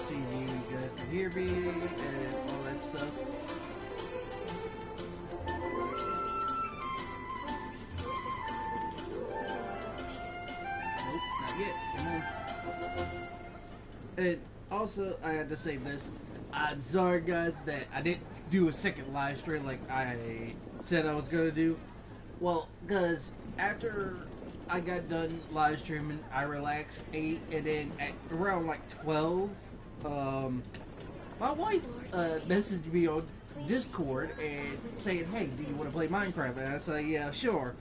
see if you guys can hear me and all that stuff. Nope, not yet. Come on. And also, I had to say this. I'm sorry, guys, that I didn't do a second live stream like I said I was gonna do. Well, because after I got done live streaming, I relaxed, ate, and then at around like 12, my wife messaged me on Discord and saying, "Hey, do you want to play Minecraft?" And I said, "Yeah, sure."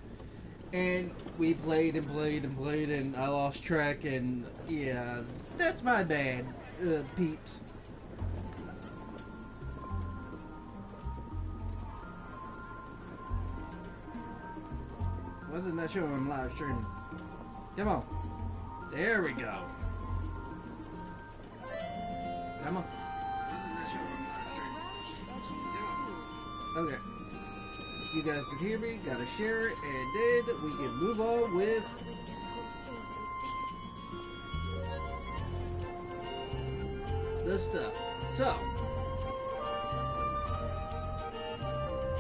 And we played and played and played, and I lost track, and yeah, that's my bad, peeps. Wasn't that showing on live streaming? Come on. There we go. Come on. Wasn't that showing on live streaming? Okay. You guys can hear me, gotta share it, and then we can move on with the stuff. So,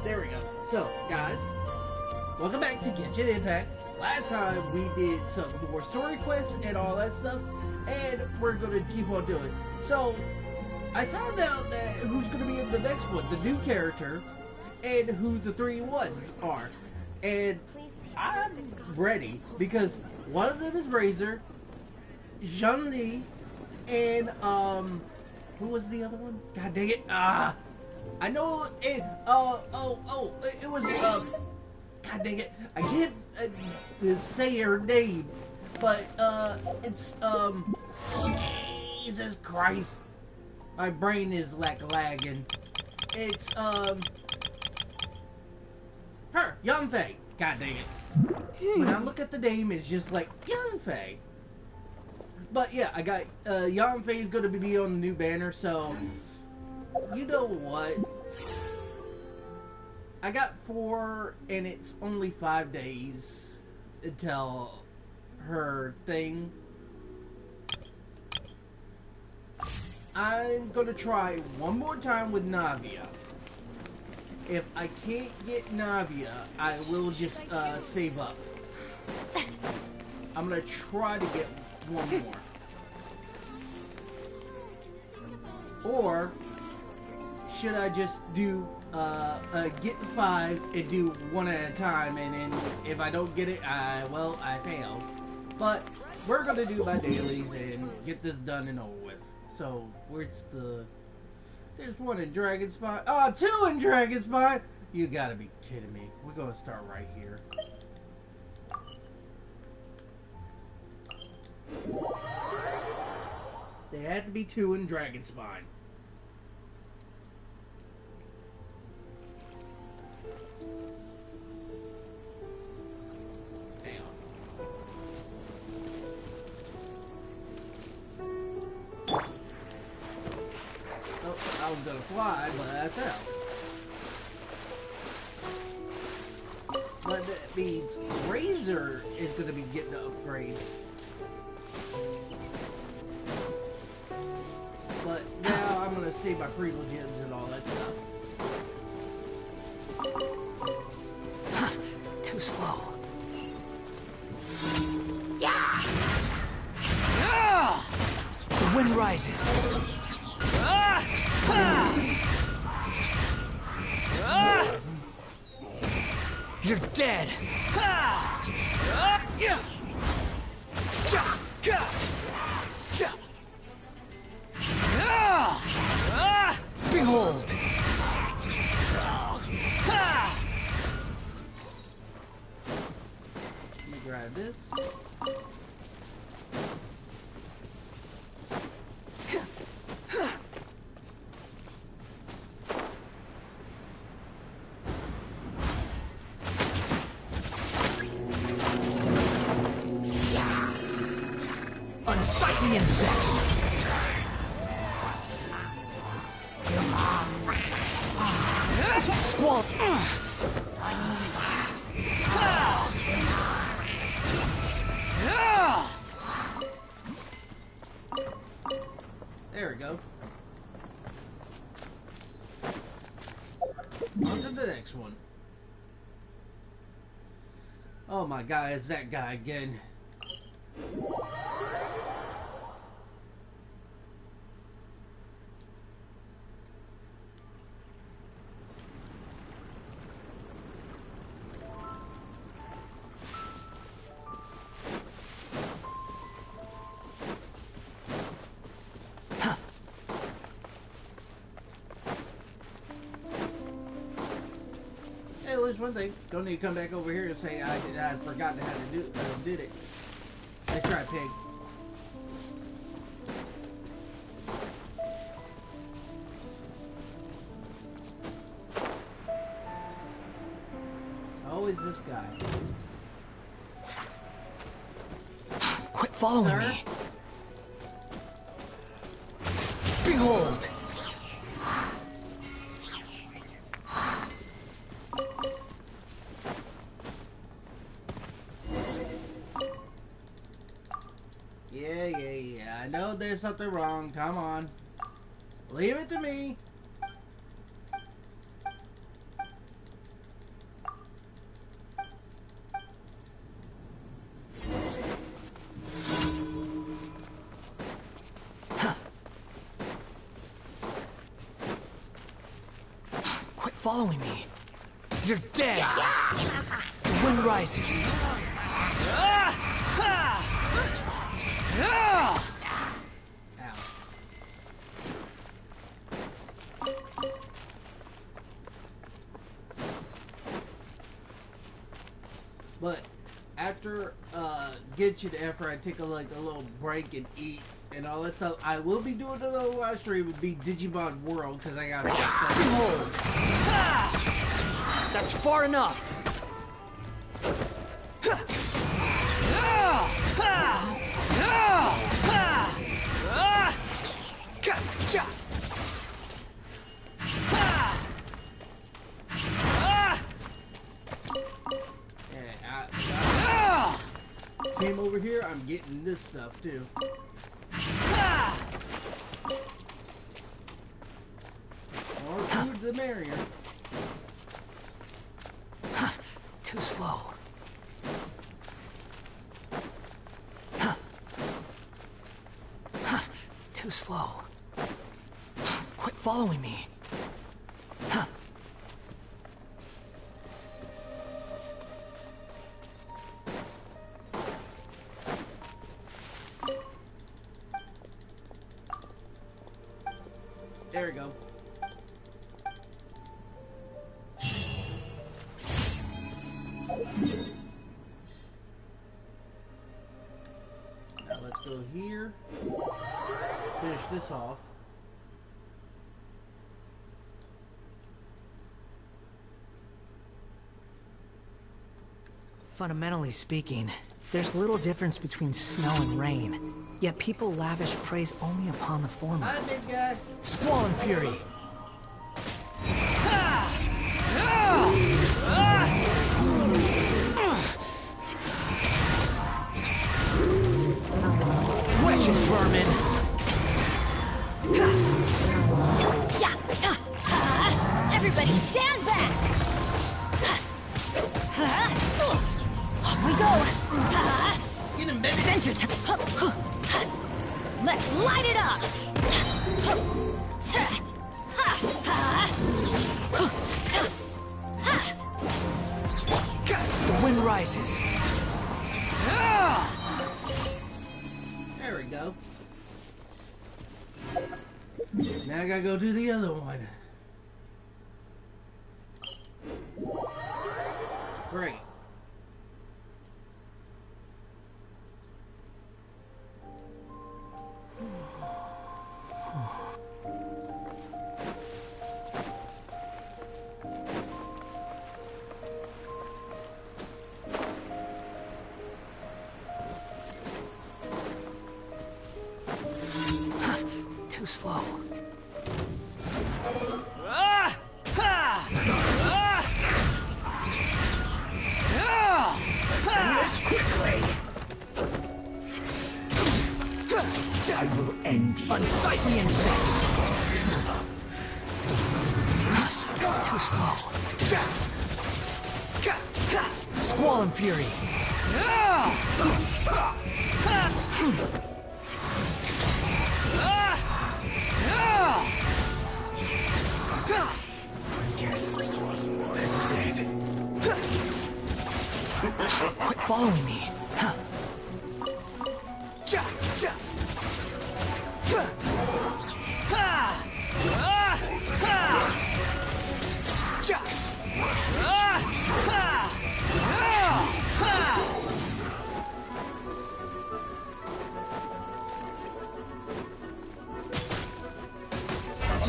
there we go. So, guys, welcome back to Genshin Impact. Last time we did some more story quests and all that stuff, and we're gonna keep on doing. So, I found out that who's gonna be in the next one, the new character, and who the 3 ones are. And I'm ready because one of them is Razor, Xianyun, and who was the other one? God dang it! I know it. It was God dang it! I can't say her name, but it's Jesus Christ, my brain is lagging. It's her, Yanfei. God dang it. When I look at the name, it's just like Yanfei. But yeah, I got Yanfei is going to be on the new banner, so you know what? I got 4, and it's only 5 days until her thing. I'm going to try one more time with Navia. If I can't get Navia, I will just save up. I'm going to try to get one more. Or should I just do get 5 and do 1 at a time, and then if I don't get it, I failed. But we're gonna do my dailies and get this done and over with. So where's the? There's 1 in Dragon Spine. Oh, 2 in Dragon Spine. You gotta be kidding me. We're gonna start right here. There had to be 2 in Dragon Spine. Hang on. Oh, I was gonna fly, but I fell. But that means Razor is gonna be getting the upgrade. But now I'm gonna save my prequel gems and all that stuff. Too slow. The wind rises. You're dead. Behold. Let me grab this. Unsightly insects. Squall. There we go. On to the next one. Oh my god, it's that guy again. One thing, don't need to come back over here and say I forgot how to did it. Let's try pig. Always this guy. Quit following Sir? me. Behold. Yeah. I know there's something wrong. Come on. Leave it to me. Quit following me. You're dead. The wind rises. Ow. But after Genshin, after I take a little break and eat and all that stuff, I will be doing a little live stream. Would be Digimon World because I got Behold. That's far enough. Gotcha. Came over here, I'm getting this stuff too. More food the merrier. Too slow. Too slow. Quit following me. There we go. Now let's go here. Finish this off. Fundamentally speaking, there's little difference between snow and rain. Yet people lavish praise only upon the former. Hi, big guy. Squall and fury. Wretched vermin. Everybody stand back! Off we go! Get him, baby. Vengeance! Let's light it up! The wind rises. There we go. Now I gotta go do the other one. Great. Too slow. I will end Unsightly insects. Too slow. Squall and fury. Yes, this is it. Quit following me.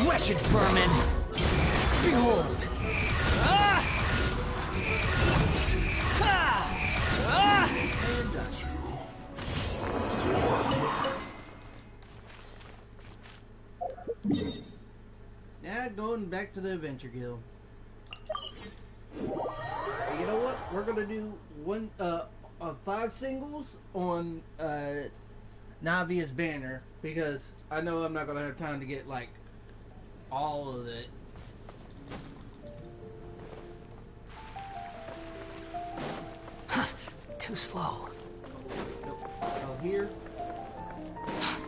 Wretched vermin! Behold! And done. Now going back to the Adventure Guild. You know what? We're gonna do 5 singles on Navia's banner because I know I'm not gonna have time to get like all of it. Too slow. Oh, here.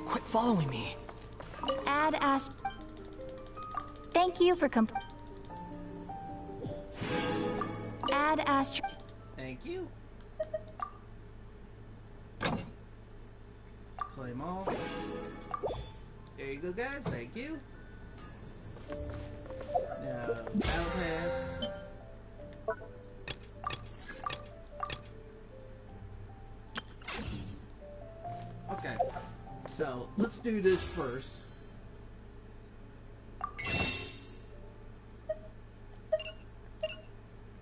Quit following me. Add Ast. Thank you for Add Ast. Thank you. Claim all. There you go, guys. Thank you. Now, battle pass. Okay, so let's do this first.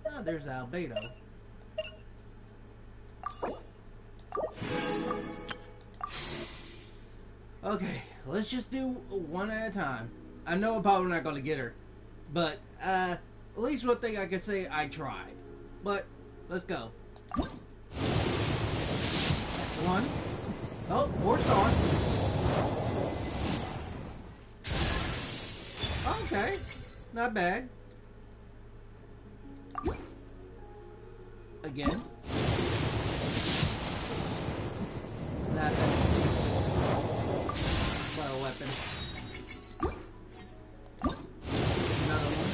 Ah, there's Albedo. Okay, let's just do one at a time. I know I'm probably not going to get her, but at least one thing I can say, I tried. But let's go. That's one. Oh, 4-star. Okay, not bad. Again. Not bad. Fire weapon. Another one.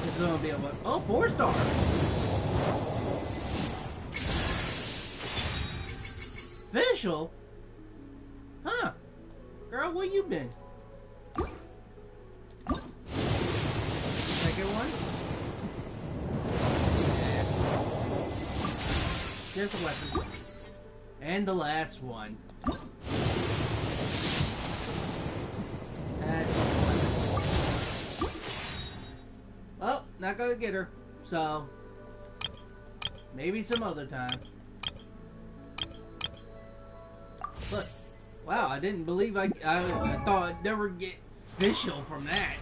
This is gonna be a what? Oh, 4-star. Official? Huh. Girl, where you been? Second one? Yeah. There's a weapon. And the last one. That's just a weapon. Oh, not gonna get her. So, maybe some other time. Look, wow, I didn't believe I thought I'd never get official from that.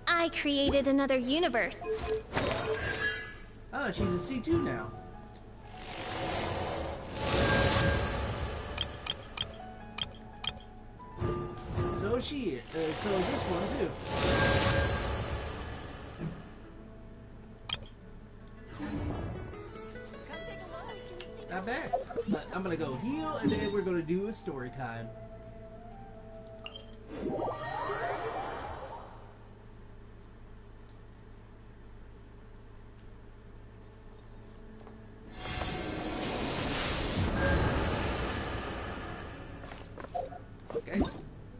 I created another universe. Oh, she's a C2 now. So she is. So is this one too. Not bad. But I'm gonna go heal and then we're gonna do a story time. Okay,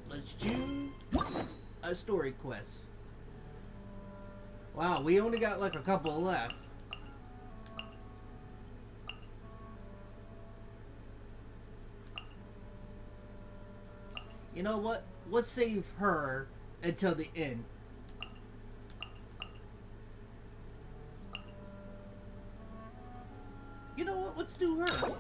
let's do a story quest. Wow, we only got like a couple left. You know what? Let's save her until the end. You know what? Let's do her.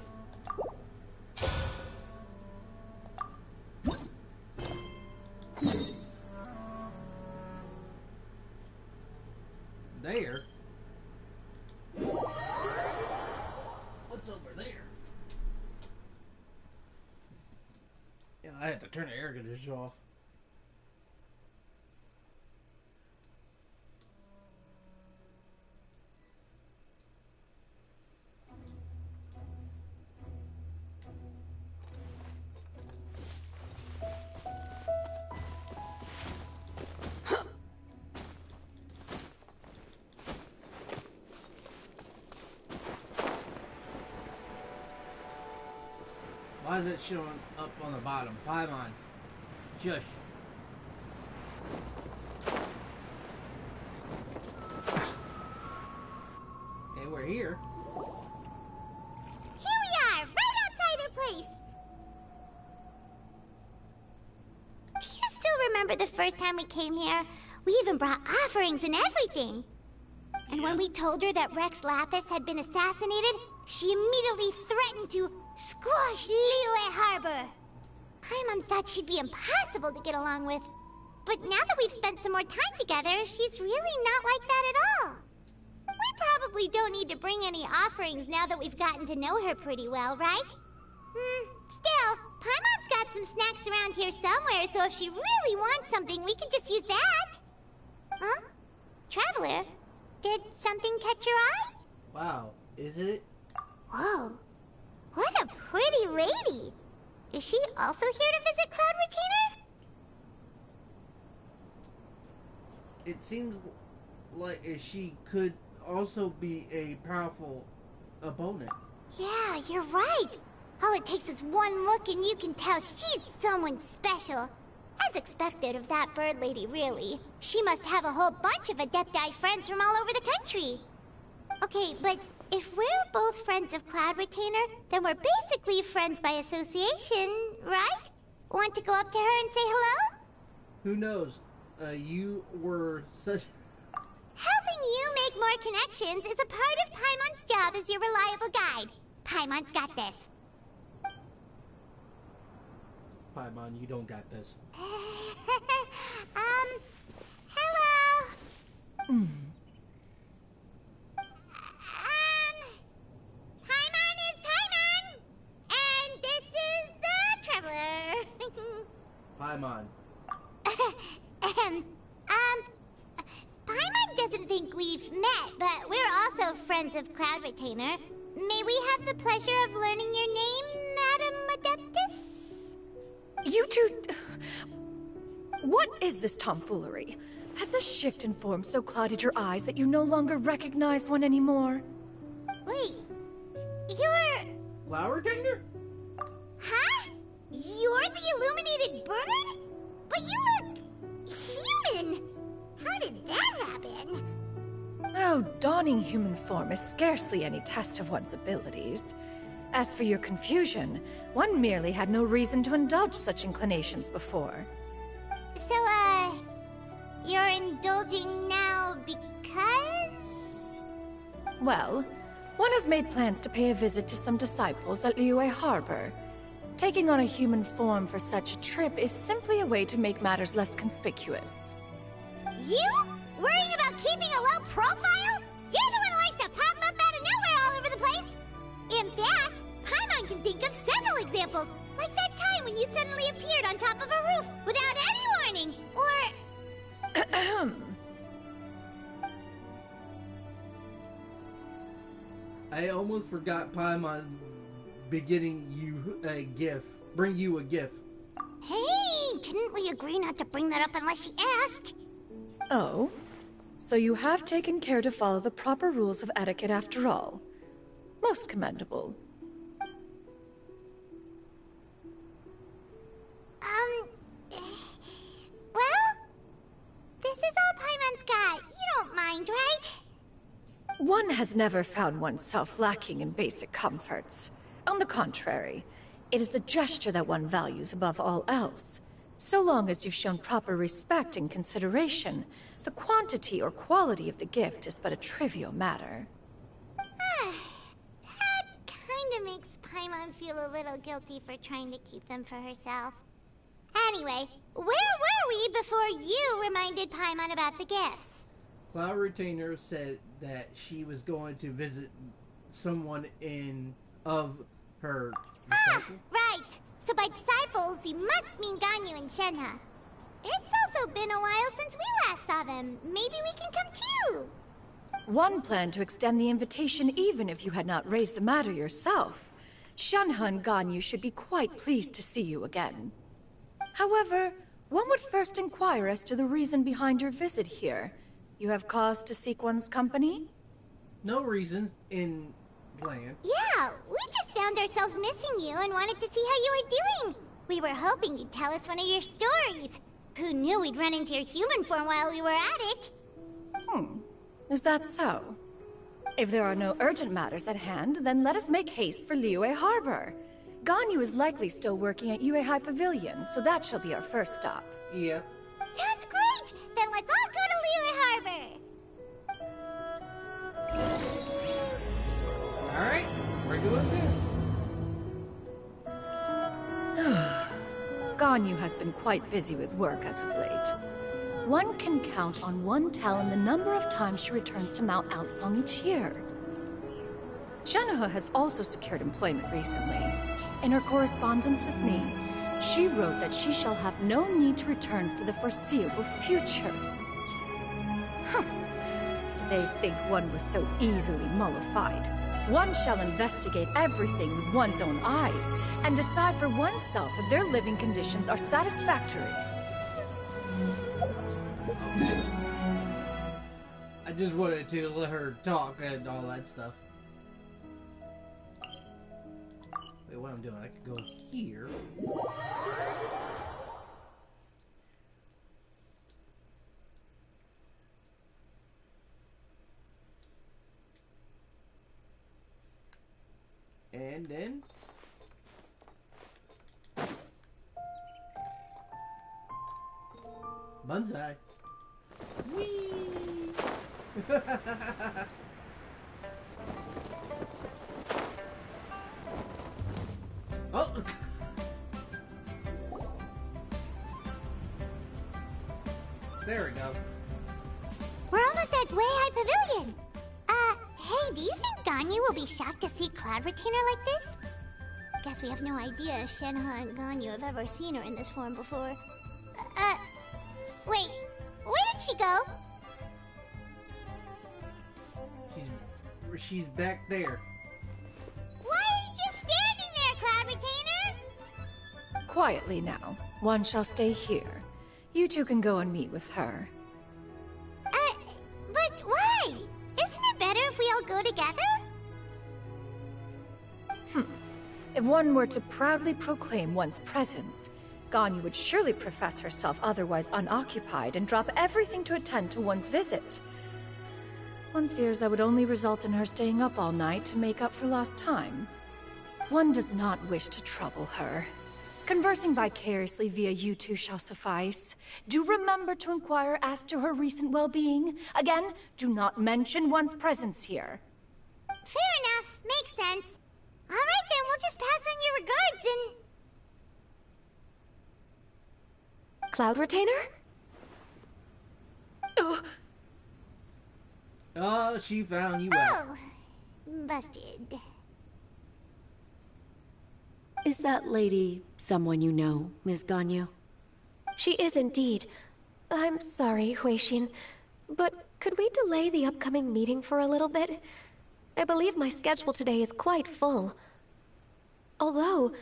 There. What's over there? I had to turn the air conditioner off. Why is it showing up on the bottom? Paimon. Shush. Okay, we're here. Here we are, right outside our place. Do you still remember the first time we came here? We even brought offerings and everything. And when we told her that Rex Lapis had been assassinated, she immediately threatened to squash Liyue Harbor. Paimon thought she'd be impossible to get along with. But now that we've spent some more time together, she's really not like that at all. We probably don't need to bring any offerings now that we've gotten to know her pretty well, right? Still, Paimon's got some snacks around here somewhere, so if she really wants something, we can just use that. Huh? Traveler, did something catch your eye? Wow, is it? Whoa, what a pretty lady. Is she also here to visit Cloud Retainer? It seems like she could also be a powerful opponent. Yeah, you're right. All it takes is one look and you can tell she's someone special. As expected of that bird lady, really. She must have a whole bunch of Adepti friends from all over the country. Okay, but if we're both friends of Cloud Retainer, then we're basically friends by association, right? Want to go up to her and say hello? Who knows? You were such... Helping you make more connections is a part of Paimon's job as your reliable guide. Paimon's got this. Paimon, you don't got this. Hello? Paimon is Paimon! And this is the Traveler. Paimon. Paimon doesn't think we've met, but we're also friends of Cloud Retainer. May we have the pleasure of learning your name, Madam Adeptus? You two... What is this tomfoolery? Has the shift in form so clouded your eyes that you no longer recognize one anymore? Wait, you're... Flower Retainer? Huh? You're the illuminated bird? But you look... human! How did that happen? Oh, donning human form is scarcely any test of one's abilities. As for your confusion, one merely had no reason to indulge such inclinations before. So, you're indulging now because? Well, one has made plans to pay a visit to some disciples at Liyue Harbor. Taking on a human form for such a trip is simply a way to make matters less conspicuous. You? Worrying about keeping a low profile? You're the one who likes to pop up out of nowhere all over the place! In fact, Paimon can think of several examples, like that time when you suddenly appeared on top of a roof without any warning, or... I almost forgot Paimon beginning you a gift. Bring you a gift. Hey, didn't we agree not to bring that up unless she asked? Oh? So you have taken care to follow the proper rules of etiquette after all. Most commendable. Well, this is all Paimon's got. You don't mind, right? One has never found oneself lacking in basic comforts. On the contrary, it is the gesture that one values above all else. So long as you've shown proper respect and consideration, the quantity or quality of the gift is but a trivial matter. That kinda makes Paimon feel a little guilty for trying to keep them for herself. Anyway, where were we before you reminded Paimon about the gifts? Cloud Retainer said that she was going to visit someone of her disciple. Right! So by disciple, bubbles, you must mean Ganyu and Shenhe. It's also been a while since we last saw them. Maybe we can come too. One planned to extend the invitation even if you had not raised the matter yourself. Shenhe and Ganyu should be quite pleased to see you again. However, one would first inquire as to the reason behind your visit here. You have cause to seek one's company? No reason in land. Yeah, we just found ourselves missing you and wanted to see how you were doing. We were hoping you'd tell us one of your stories. Who knew we'd run into your human form while we were at it? Is that so? If there are no urgent matters at hand, then let us make haste for Liyue Harbor. Ganyu is likely still working at Yue High Pavilion, so that shall be our first stop. Yeah. Sounds great! Then let's all go to Liyue Harbor! Alright, we're doing this. Ganyu has been quite busy with work as of late. One can count on one talon the number of times she returns to Mount Outsong each year. Shenhe has also secured employment recently. In her correspondence with me, she wrote that she shall have no need to return for the foreseeable future. Do they think one was so easily mollified? One shall investigate everything with one's own eyes, and decide for oneself if their living conditions are satisfactory. I just wanted to let her talk and all that stuff. Wait, what I'm doing? I could go here. And then Banzai. Whee! Oh! There we go. We're almost at Way High Pavilion. Hey, do you think Ganyu will be shocked to see Cloud Retainer like this? Guess we have no idea if Shenhe and Ganyu have ever seen her in this form before. Wait, where did she go? She's back there. Why are you just standing there, Cloud Retainer? Quietly now. One shall stay here. You two can go and meet with her. But why? Isn't it better if we all go together? If one were to proudly proclaim one's presence, Ganyu would surely profess herself otherwise unoccupied and drop everything to attend to one's visit. One fears that would only result in her staying up all night to make up for lost time. One does not wish to trouble her. Conversing vicariously via you two shall suffice. Do remember to inquire as to her recent well-being. Again, do not mention one's presence here. Fair enough, makes sense. Alright then, we'll just pass on your regards and... Cloud Retainer? Oh, she found you out. Oh, busted. Is that lady someone you know, Miss Ganyu? She is indeed. I'm sorry, Huixin, but could we delay the upcoming meeting for a little bit? I believe my schedule today is quite full. Although,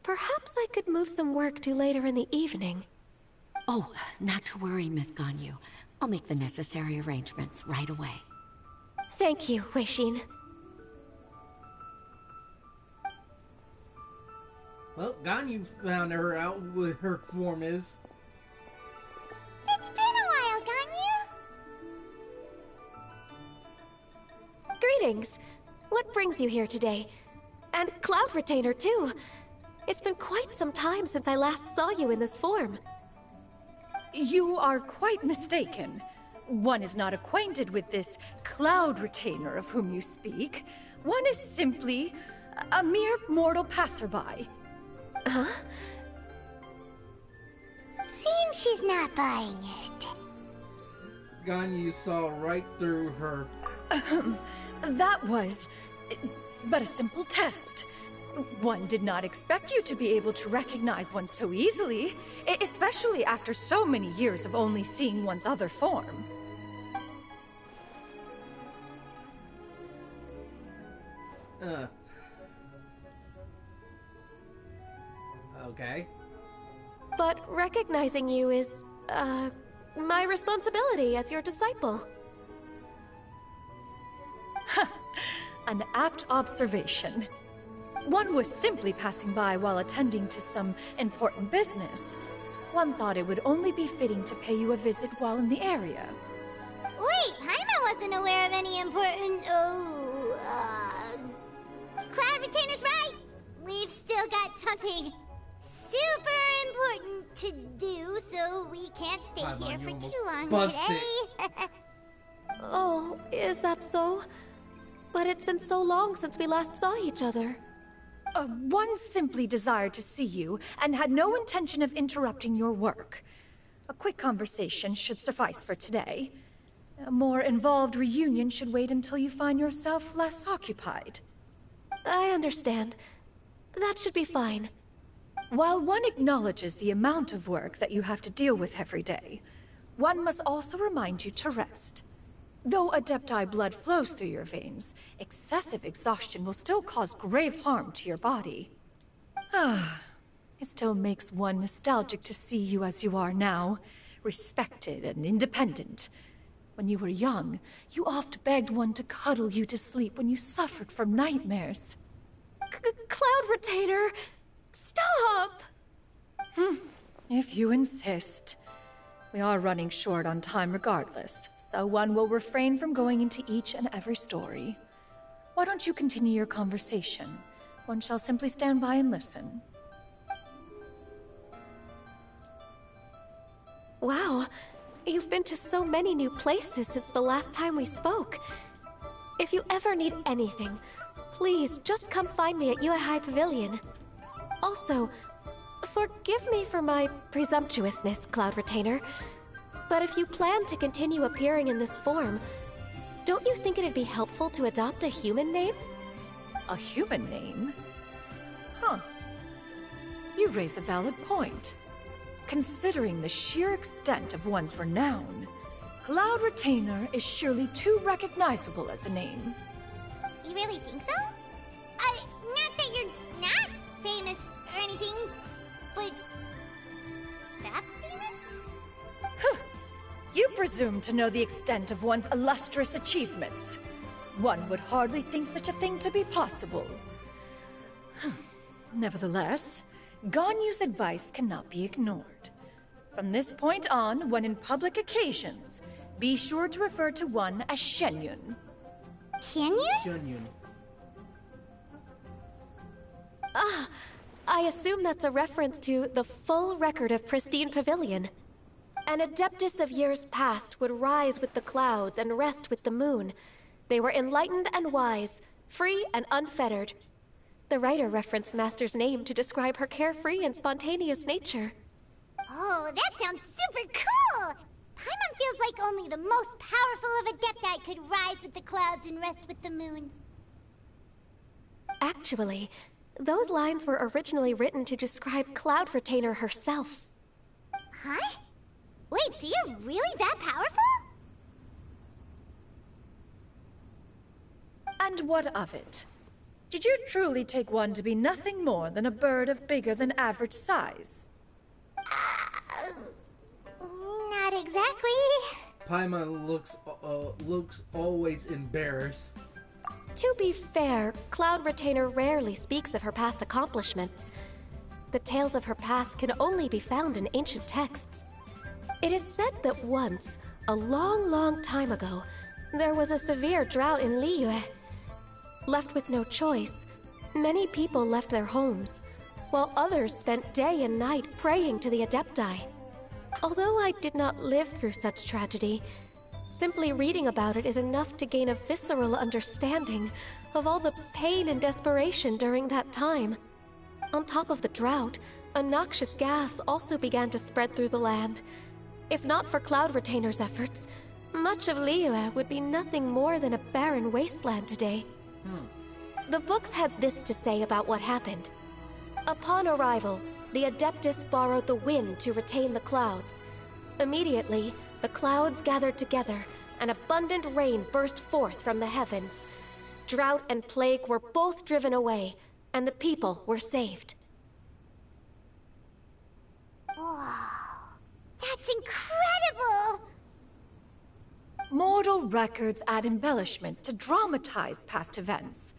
perhaps I could move some work to later in the evening. Oh, not to worry, Miss Ganyu. I'll make the necessary arrangements right away. Thank you, Huixin. Well, Ganyu found her out what her form is. It's been a while, Ganyu. Greetings. What brings you here today? And Cloud Retainer, too. It's been quite some time since I last saw you in this form. You are quite mistaken. One is not acquainted with this Cloud Retainer of whom you speak. One is simply a mere mortal passerby. Huh? Seems she's not buying it. Ganyu saw right through her. That was but a simple test. One did not expect you to be able to recognize one so easily, especially after so many years of only seeing one's other form. Okay. But recognizing you is, my responsibility as your disciple. An apt observation. One was simply passing by while attending to some important business. One thought it would only be fitting to pay you a visit while in the area. Wait, Paimon wasn't aware of any important... Cloud Retainer's right! We've still got something super important to do, so we can't stay here for too long today. Oh, is that so? But it's been so long since we last saw each other. One simply desired to see you and had no intention of interrupting your work. A quick conversation should suffice for today. A more involved reunion should wait until you find yourself less occupied. I understand. That should be fine. While one acknowledges the amount of work that you have to deal with every day, one must also remind you to rest. Though Adepti blood flows through your veins, excessive exhaustion will still cause grave harm to your body. It still makes one nostalgic to see you as you are now, respected and independent. When you were young, you oft begged one to cuddle you to sleep when you suffered from nightmares. Cloud Retainer! Stop! If you insist. We are running short on time regardless, so one will refrain from going into each and every story. Why don't you continue your conversation? One shall simply stand by and listen. Wow, you've been to so many new places since the last time we spoke. If you ever need anything, please just come find me at Yuehai Pavilion. Also, forgive me for my presumptuousness, Cloud Retainer, but if you plan to continue appearing in this form, don't you think it'd be helpful to adopt a human name? A human name? Huh. You raise a valid point. Considering the sheer extent of one's renown, Cloud Retainer is surely too recognizable as a name. You really think so? Not that you're not famous or anything, but that famous? You presume to know the extent of one's illustrious achievements. One would hardly think such a thing to be possible. Nevertheless, Ganyu's advice cannot be ignored. From this point on, when in public occasions, be sure to refer to one as Xianyun. Xianyun? Xianyun. I assume that's a reference to the full record of Pristine Pavilion. An Adeptus of years past would rise with the clouds and rest with the moon. They were enlightened and wise, free and unfettered. The writer referenced Master's name to describe her carefree and spontaneous nature. Oh, that sounds super cool! Paimon feels like only the most powerful of Adepti could rise with the clouds and rest with the moon. Actually, those lines were originally written to describe Cloud Retainer herself. Huh? Wait, so you're really that powerful? And what of it? Did you truly take one to be nothing more than a bird of bigger than average size? Not exactly. Paimon looks always embarrassed. To be fair, Cloud Retainer rarely speaks of her past accomplishments. The tales of her past can only be found in ancient texts. It is said that once, a long, long time ago, there was a severe drought in Liyue. Left with no choice, many people left their homes, while others spent day and night praying to the Adepti. Although I did not live through such tragedy, simply reading about it is enough to gain a visceral understanding of all the pain and desperation during that time. On top of the drought, a noxious gas also began to spread through the land. If not for Cloud Retainer's efforts, much of Liyue would be nothing more than a barren wasteland today. The books had this to say about what happened. Upon arrival, the Adeptus borrowed the wind to retain the clouds. Immediately, the clouds gathered together, and abundant rain burst forth from the heavens. Drought and plague were both driven away, and the people were saved. Wow, that's incredible! Mortal records add embellishments to dramatize past events.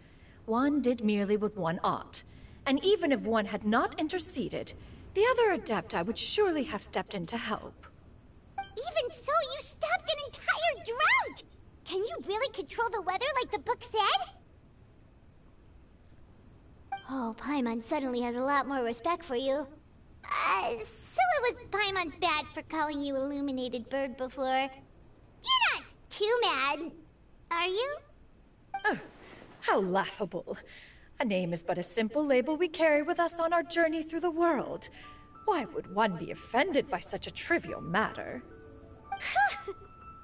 One did merely with one art, and even if one had not interceded, the other Adepti would surely have stepped in to help. Even so, you stopped an entire drought! Can you really control the weather like the book said? Oh, Paimon suddenly has a lot more respect for you. So it was Paimon's bad for calling you Illuminated Bird before. You're not too mad, are you? How laughable. A name is but a simple label we carry with us on our journey through the world. Why would one be offended by such a trivial matter?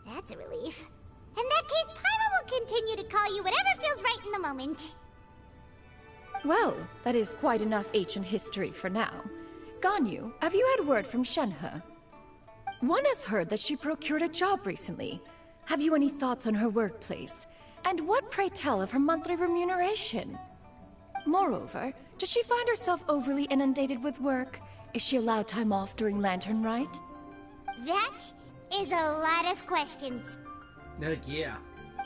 That's a relief. In that case, Paimon will continue to call you whatever feels right in the moment. Well, that is quite enough ancient history for now. Ganyu, have you had word from Shenhe? One has heard that she procured a job recently. Have you any thoughts on her workplace? And what, pray tell, of her monthly remuneration? Moreover, does she find herself overly inundated with work? Is she allowed time off during Lantern Rite? That is a lot of questions. Yeah.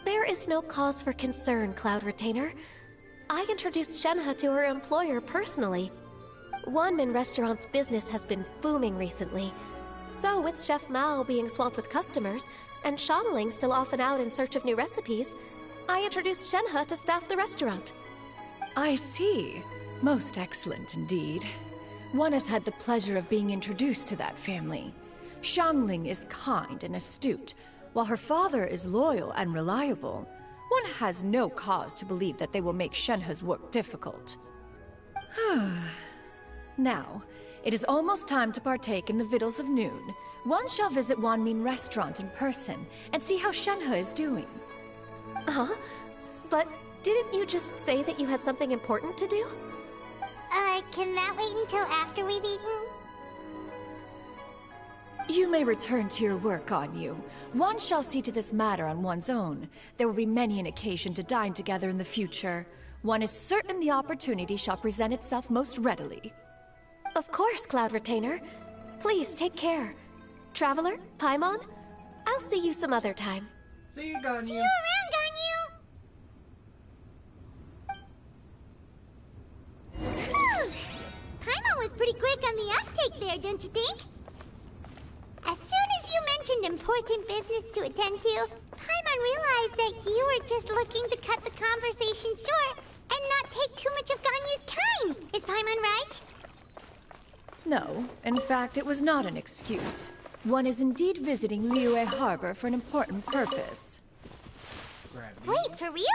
There is no cause for concern, Cloud Retainer. I introduced Shenhe to her employer personally. Wanmin Restaurant's business has been booming recently. So, with Chef Mao being swamped with customers, and Xiangling still off and out in search of new recipes, I introduced Shenhe to staff the restaurant. I see. Most excellent indeed. One has had the pleasure of being introduced to that family. Xiangling is kind and astute, while her father is loyal and reliable. One has no cause to believe that they will make Shenhe's work difficult. Now, it is almost time to partake in the victuals of noon. One shall visit Wanmin Restaurant in person and see how Shenhe is doing. Huh? But didn't you just say that you had something important to do? Can that wait until after we've eaten? You may return to your work, Ganyu. One shall see to this matter on one's own. There will be many an occasion to dine together in the future. One is certain the opportunity shall present itself most readily. Of course, Cloud Retainer. Please take care. Traveler, Paimon, I'll see you some other time. See you, Ganyu. See you around, Ganyu! Whew. Paimon was pretty quick on the uptake there, don't you think? As soon as you mentioned important business to attend to, Paimon realized that you were just looking to cut the conversation short and not take too much of Ganyu's time. Is Paimon right? No, in fact, it was not an excuse. One is indeed visiting Liyue Harbor for an important purpose. Wait, for real?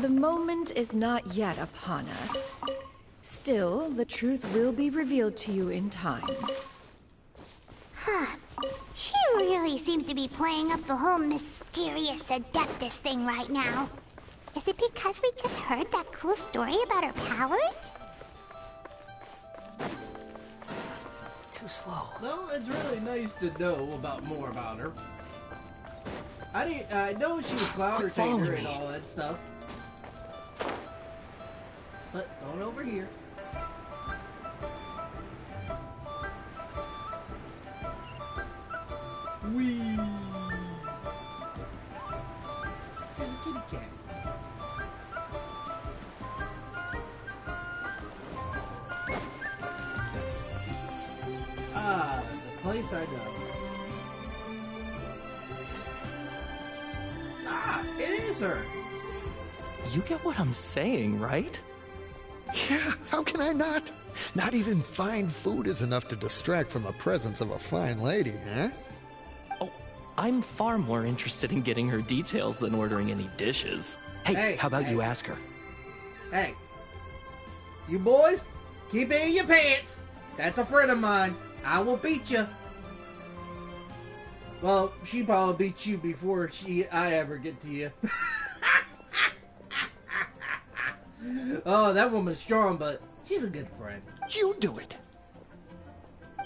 The moment is not yet upon us. Still, the truth will be revealed to you in time. Huh. She really seems to be playing up the whole mysterious Adeptus thing right now. Is it because we just heard that cool story about her powers? Too slow. No, it's really nice to know about more about her. I know she was Cloud Quit Retainer following and me. all that stuff. But going over here. Whee! There's a kitty cat. Ah, the place I know. Ah, it is her. You get what I'm saying, right? Yeah, how can I not? Not even fine food is enough to distract from the presence of a fine lady, huh? Oh, I'm far more interested in getting her details than ordering any dishes. Hey, how about you ask her? Hey, you boys, keep it in your pants. That's a friend of mine. I will beat you. Well, she probably beat you before I ever get to you. Oh, that woman's strong, but she's a good friend. You do it.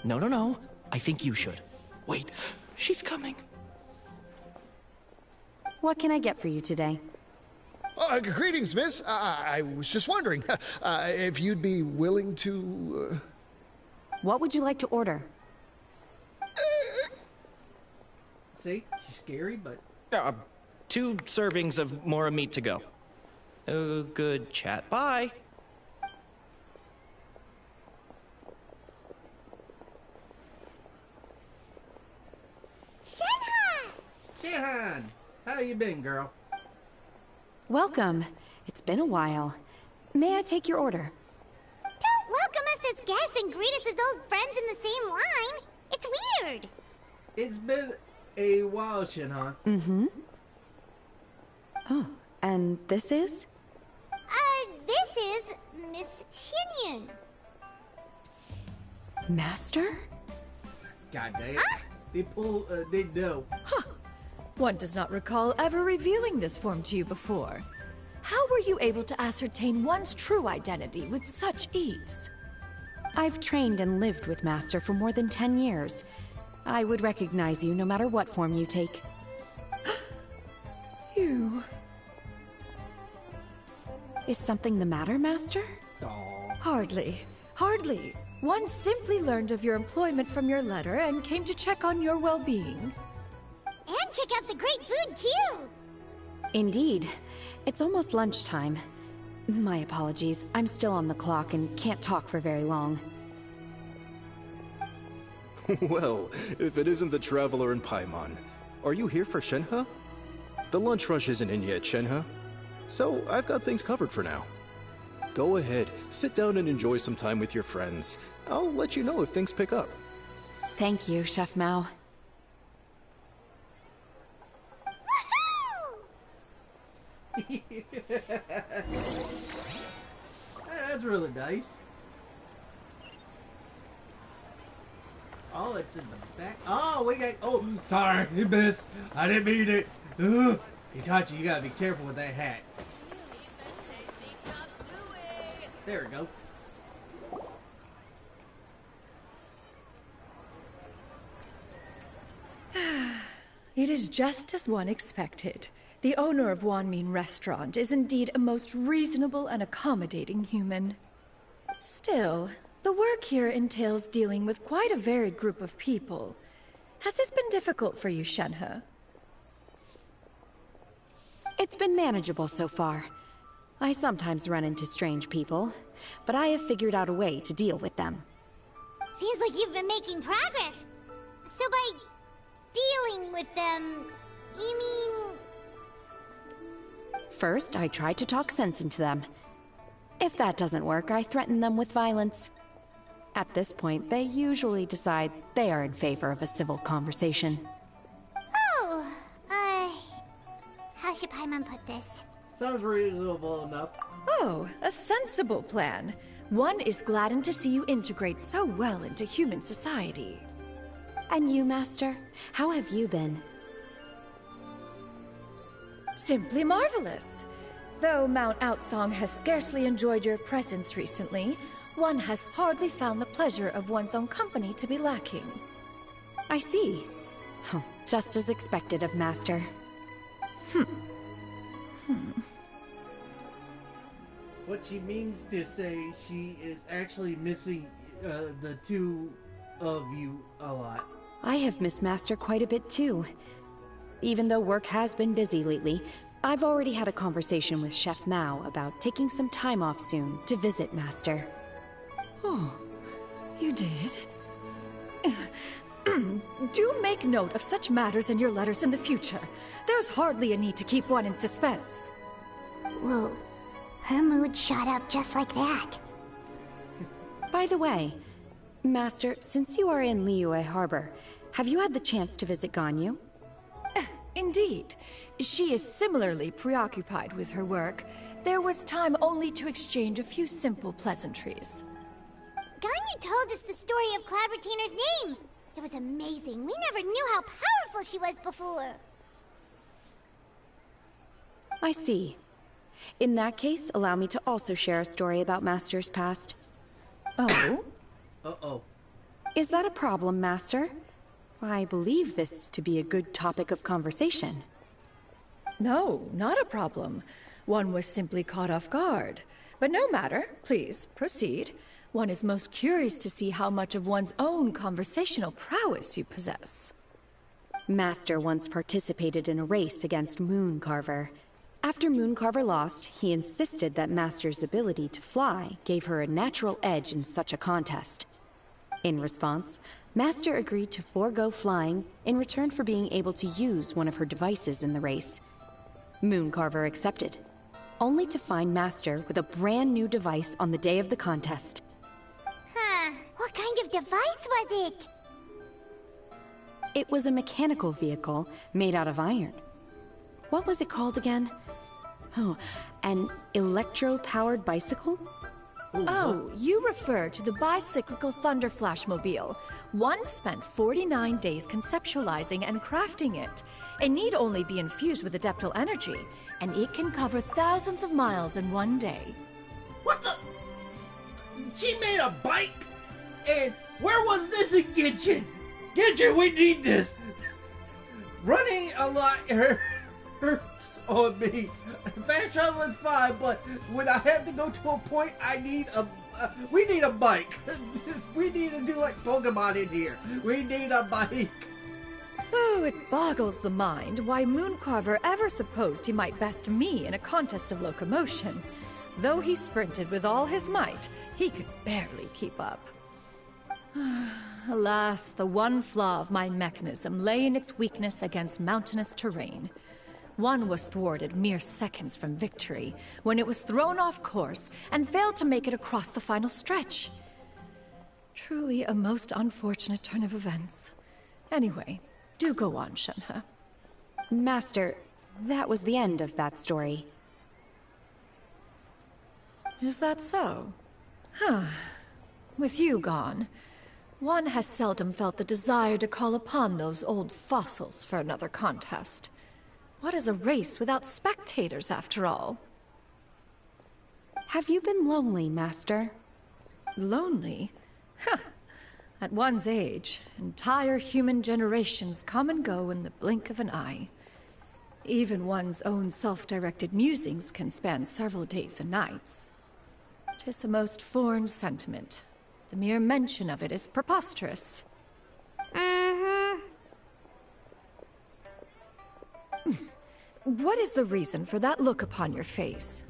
No, no, no. I think you should. Wait, she's coming. What can I get for you today? Greetings, miss. I was just wondering if you'd be willing to... What would you like to order? See? She's scary, but... 2 servings of more meat to go. Oh, good chat. Bye. Xianyun! How you been, girl? Welcome. It's been a while. May I take your order? Don't welcome us as guests and greet us as old friends in the same line. It's weird. It's been a while, Xianyun. Mm-hmm. Oh, and this is? This is Miss Xianyun. Master? God damn. Huh? They know. Huh. One does not recall ever revealing this form to you before. How were you able to ascertain one's true identity with such ease? I've trained and lived with Master for more than 10 years. I would recognize you no matter what form you take. You... Is something the matter, Master? Aww. Hardly. Hardly. One simply learned of your employment from your letter and came to check on your well-being. And check out the great food, too! Indeed. It's almost lunchtime. My apologies. I'm still on the clock and can't talk for very long. Well, if it isn't the Traveler in Paimon, are you here for Shenhe? The lunch rush isn't in yet, Shenhe. So, I've got things covered for now. Go ahead, sit down and enjoy some time with your friends. I'll let you know if things pick up. Thank you, Chef Mao. That's really nice. Oh, it's in the back. Oh, we got... Oh, sorry, you missed. I didn't mean it. Ugh. Itachi, you gotta be careful with that hat. There we go. It is just as one expected. The owner of Wanmin Restaurant is indeed a most reasonable and accommodating human. Still, the work here entails dealing with quite a varied group of people. Has this been difficult for you, Shenhe? It's been manageable so far. I sometimes run into strange people, but I have figured out a way to deal with them. Seems like you've been making progress. So by dealing with them, you mean... First, I try to talk sense into them. If that doesn't work, I threaten them with violence. At this point, they usually decide they are in favor of a civil conversation. Oh, how should Paimon put this? Sounds reasonable enough. Oh, a sensible plan. One is gladdened to see you integrate so well into human society. And you, Master? How have you been? Simply marvelous. Though Mount Outsong has scarcely enjoyed your presence recently, one has hardly found the pleasure of one's own company to be lacking. I see. Oh, just as expected of Master. What she means to say, she is actually missing the two of you a lot. I have missed Master quite a bit too. Even though work has been busy lately, I've already had a conversation with Chef Mao about taking some time off soon to visit Master. Oh, you did? Do make note of such matters in your letters in the future. There's hardly a need to keep one in suspense. Whoa, her mood shot up just like that. By the way, Master, since you are in Liyue Harbor, have you had the chance to visit Ganyu? Indeed. She is similarly preoccupied with her work. There was time only to exchange a few simple pleasantries. Ganyu told us the story of Cloud Retainer's name. It was amazing. We never knew how powerful she was before. I see. In that case, allow me to also share a story about Master's past. Oh? Uh-oh. Is that a problem, Master? I believe this to be a good topic of conversation. No, not a problem. One was simply caught off guard. But no matter, please, proceed. One is most curious to see how much of one's own conversational prowess you possess. Master once participated in a race against Mooncarver. After Mooncarver lost, he insisted that Master's ability to fly gave her a natural edge in such a contest. In response, Master agreed to forego flying in return for being able to use one of her devices in the race. Mooncarver accepted, only to find Master with a brand new device on the day of the contest. Huh. What kind of device was it? It was a mechanical vehicle made out of iron. What was it called again? Oh, an electro-powered bicycle? Oh, you refer to the bicyclical Thunder Flashmobile. One spent 49 days conceptualizing and crafting it. It need only be infused with adeptal energy, and it can cover thousands of miles in one day. What the? She made a bike? And where was this in Genshin? Genshin, we need this. Running a lot hurts on me. Fast traveling fine, but when I have to go to a point, I need a. We need a bike. We need to do like Pokemon in here. We need a bike. Oh, it boggles the mind why Mooncarver ever supposed he might best me in a contest of locomotion. Though he sprinted with all his might, he could barely keep up. Alas, the one flaw of my mechanism lay in its weakness against mountainous terrain. One was thwarted mere seconds from victory, when it was thrown off course and failed to make it across the final stretch. Truly a most unfortunate turn of events. Anyway, do go on, Shenhe. Master, that was the end of that story. Is that so? Huh. With you gone, one has seldom felt the desire to call upon those old fossils for another contest. What is a race without spectators, after all? Have you been lonely, Master? Lonely? Huh. At one's age, entire human generations come and go in the blink of an eye. Even one's own self-directed musings can span several days and nights. 'Tis a most foreign sentiment. The mere mention of it is preposterous. What is the reason for that look upon your face?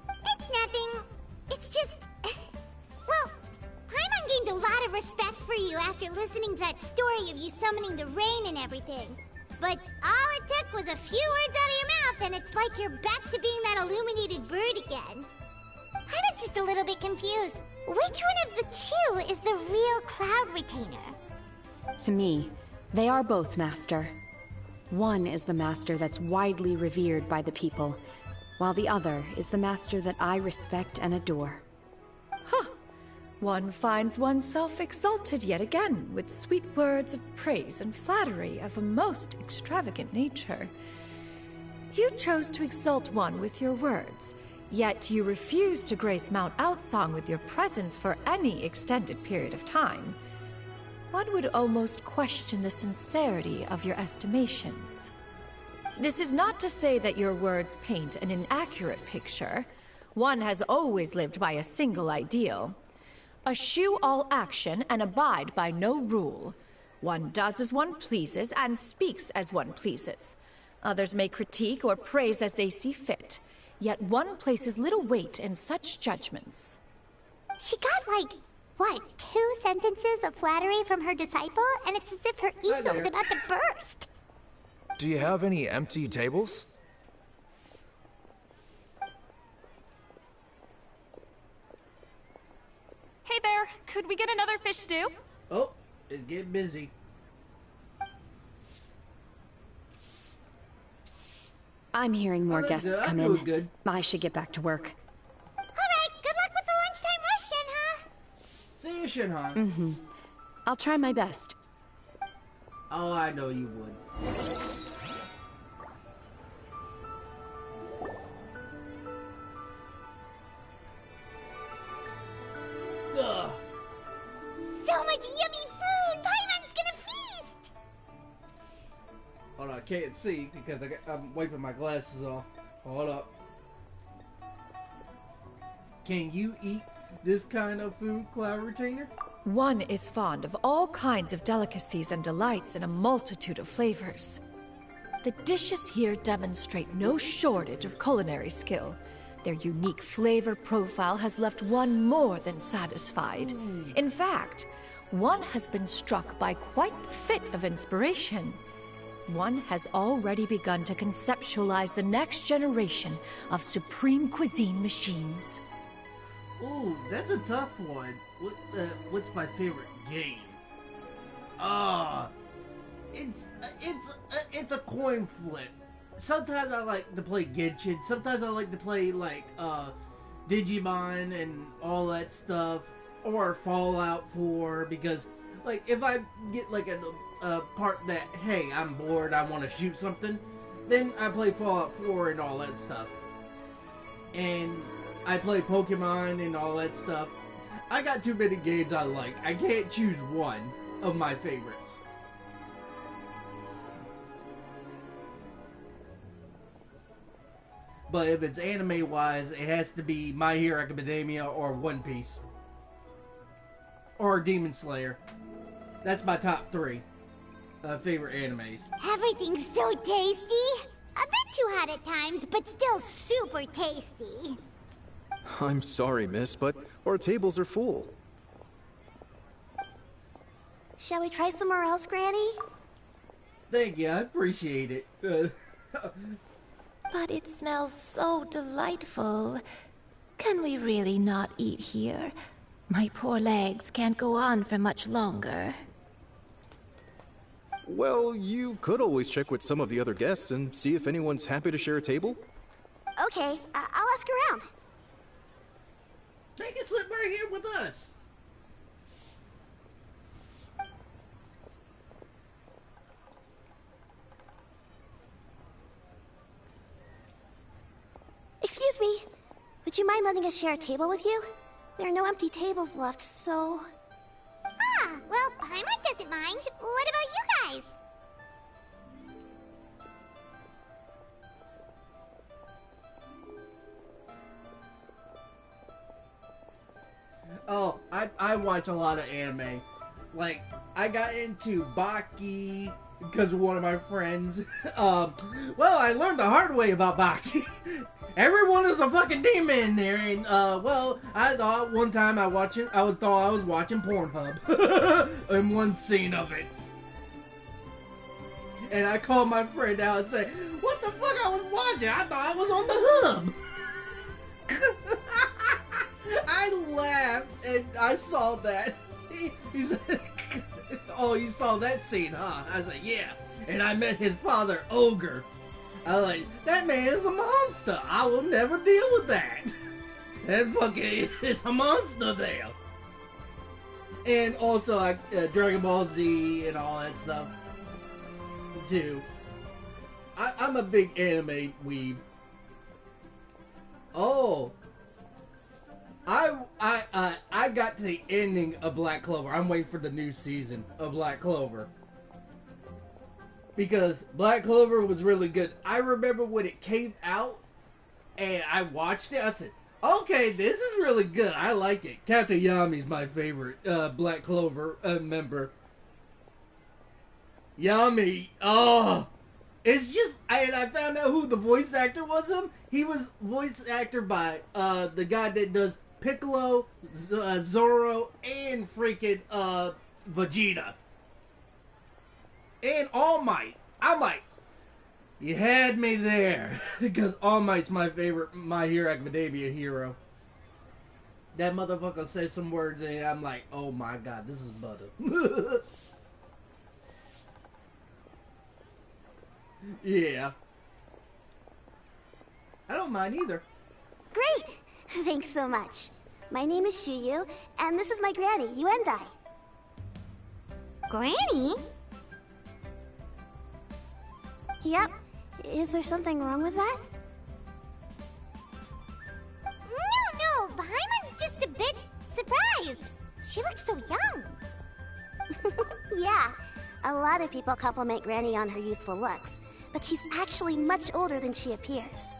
It's nothing. It's just... Well, Paimon gained a lot of respect for you after listening to that story of you summoning the rain and everything. But all it took was a few words out of your mouth and it's like you're back to being that illuminated bird again. I was just a little bit confused. Which one of the two is the real Cloud Retainer? To me, they are both, Master. One is the master that's widely revered by the people, while the other is the master that I respect and adore. Huh. One finds oneself exalted yet again with sweet words of praise and flattery of a most extravagant nature. You chose to exalt one with your words, yet you refuse to grace Mount Outsong with your presence for any extended period of time. One would almost question the sincerity of your estimations. This is not to say that your words paint an inaccurate picture. One has always lived by a single ideal. Eschew all action and abide by no rule. One does as one pleases and speaks as one pleases. Others may critique or praise as they see fit, yet one places little weight in such judgments. She got like... what, 2 sentences of flattery from her disciple? And it's as if her ego is about to burst. Do you have any empty tables? Hey there, could we get another fish stew? Oh, it's getting busy. I'm hearing more guests good. come I'm in. doing good. I should get back to work. Alright, good luck with the lunchtime rush, Shenhe. See you, Shenhe. Mm-hmm. I'll try my best. Oh, I know you would. much yummy food! Paimon's gonna feast! Hold on, I can't see because I'm wiping my glasses off. Hold up. Can you eat this kind of food, Cloud Retainer? One is fond of all kinds of delicacies and delights in a multitude of flavors. The dishes here demonstrate no shortage of culinary skill. Their unique flavor profile has left one more than satisfied. In fact, one has been struck by quite the fit of inspiration. One has already begun to conceptualize the next generation of supreme cuisine machines. Ooh, that's a tough one. What's my favorite game? It's a coin flip. Sometimes I like to play Genshin. Sometimes I like to play like Digimon and all that stuff, or Fallout 4. Because like if I get like a part that hey I'm bored, I want to shoot something, then I play Fallout 4 and all that stuff. And I play Pokemon and all that stuff. I got too many games I like. I can't choose one of my favorites. But if it's anime-wise, it has to be My Hero Academia or One Piece. Or Demon Slayer. That's my top 3 favorite animes. Everything's so tasty! A bit too hot at times, but still super tasty. I'm sorry, miss, but our tables are full. Shall we try somewhere else, Granny? Thank you, I appreciate it. But it smells so delightful. Can we really not eat here? My poor legs can't go on for much longer. Well, you could always check with some of the other guests and see if anyone's happy to share a table. Okay, I'll ask around. They can sit right here with us. Excuse me. Would you mind letting us share a table with you? There are no empty tables left, so... Ah, well, Paimon doesn't mind. What about you guys? Oh, I watch a lot of anime. Like, I got into Baki because of one of my friends. Well, I learned the hard way about Baki. Everyone is a fucking demon in there, and well, I thought one time I was watching Pornhub in one scene of it, and I called my friend out and said, "What the fuck I was watching? I thought I was on the hub." I laughed and I saw that. He said, "Oh, you saw that scene, huh?" I was like, "Yeah." And I met his father, Ogre. I was like, "That man is a monster. I will never deal with that. That fucking is a monster there." And also, Dragon Ball Z and all that stuff too. I'm a big anime weeb. Oh. I got to the ending of Black Clover. I'm waiting for the new season of Black Clover. Because Black Clover was really good. I remember when it came out and I watched it, I said, okay, this is really good. I like it. Captain Yami's my favorite Black Clover member. Yami, oh, it's just, and I found out who the voice actor was him. He was voice actor by the guy that does Piccolo, Zoro, and freaking Vegeta. And All Might. I'm like, you had me there. Because All Might's my favorite My Hero Academia hero. That motherfucker says some words and I'm like, oh my god, this is butter. Yeah. I don't mind either. Great! Thanks so much. My name is Xianyun, and this is my granny, Yuendai. Granny? Yep. Is there something wrong with that? No, Paimon's just a bit surprised. She looks so young. lot of people compliment Granny on her youthful looks, but she's actually much older than she appears.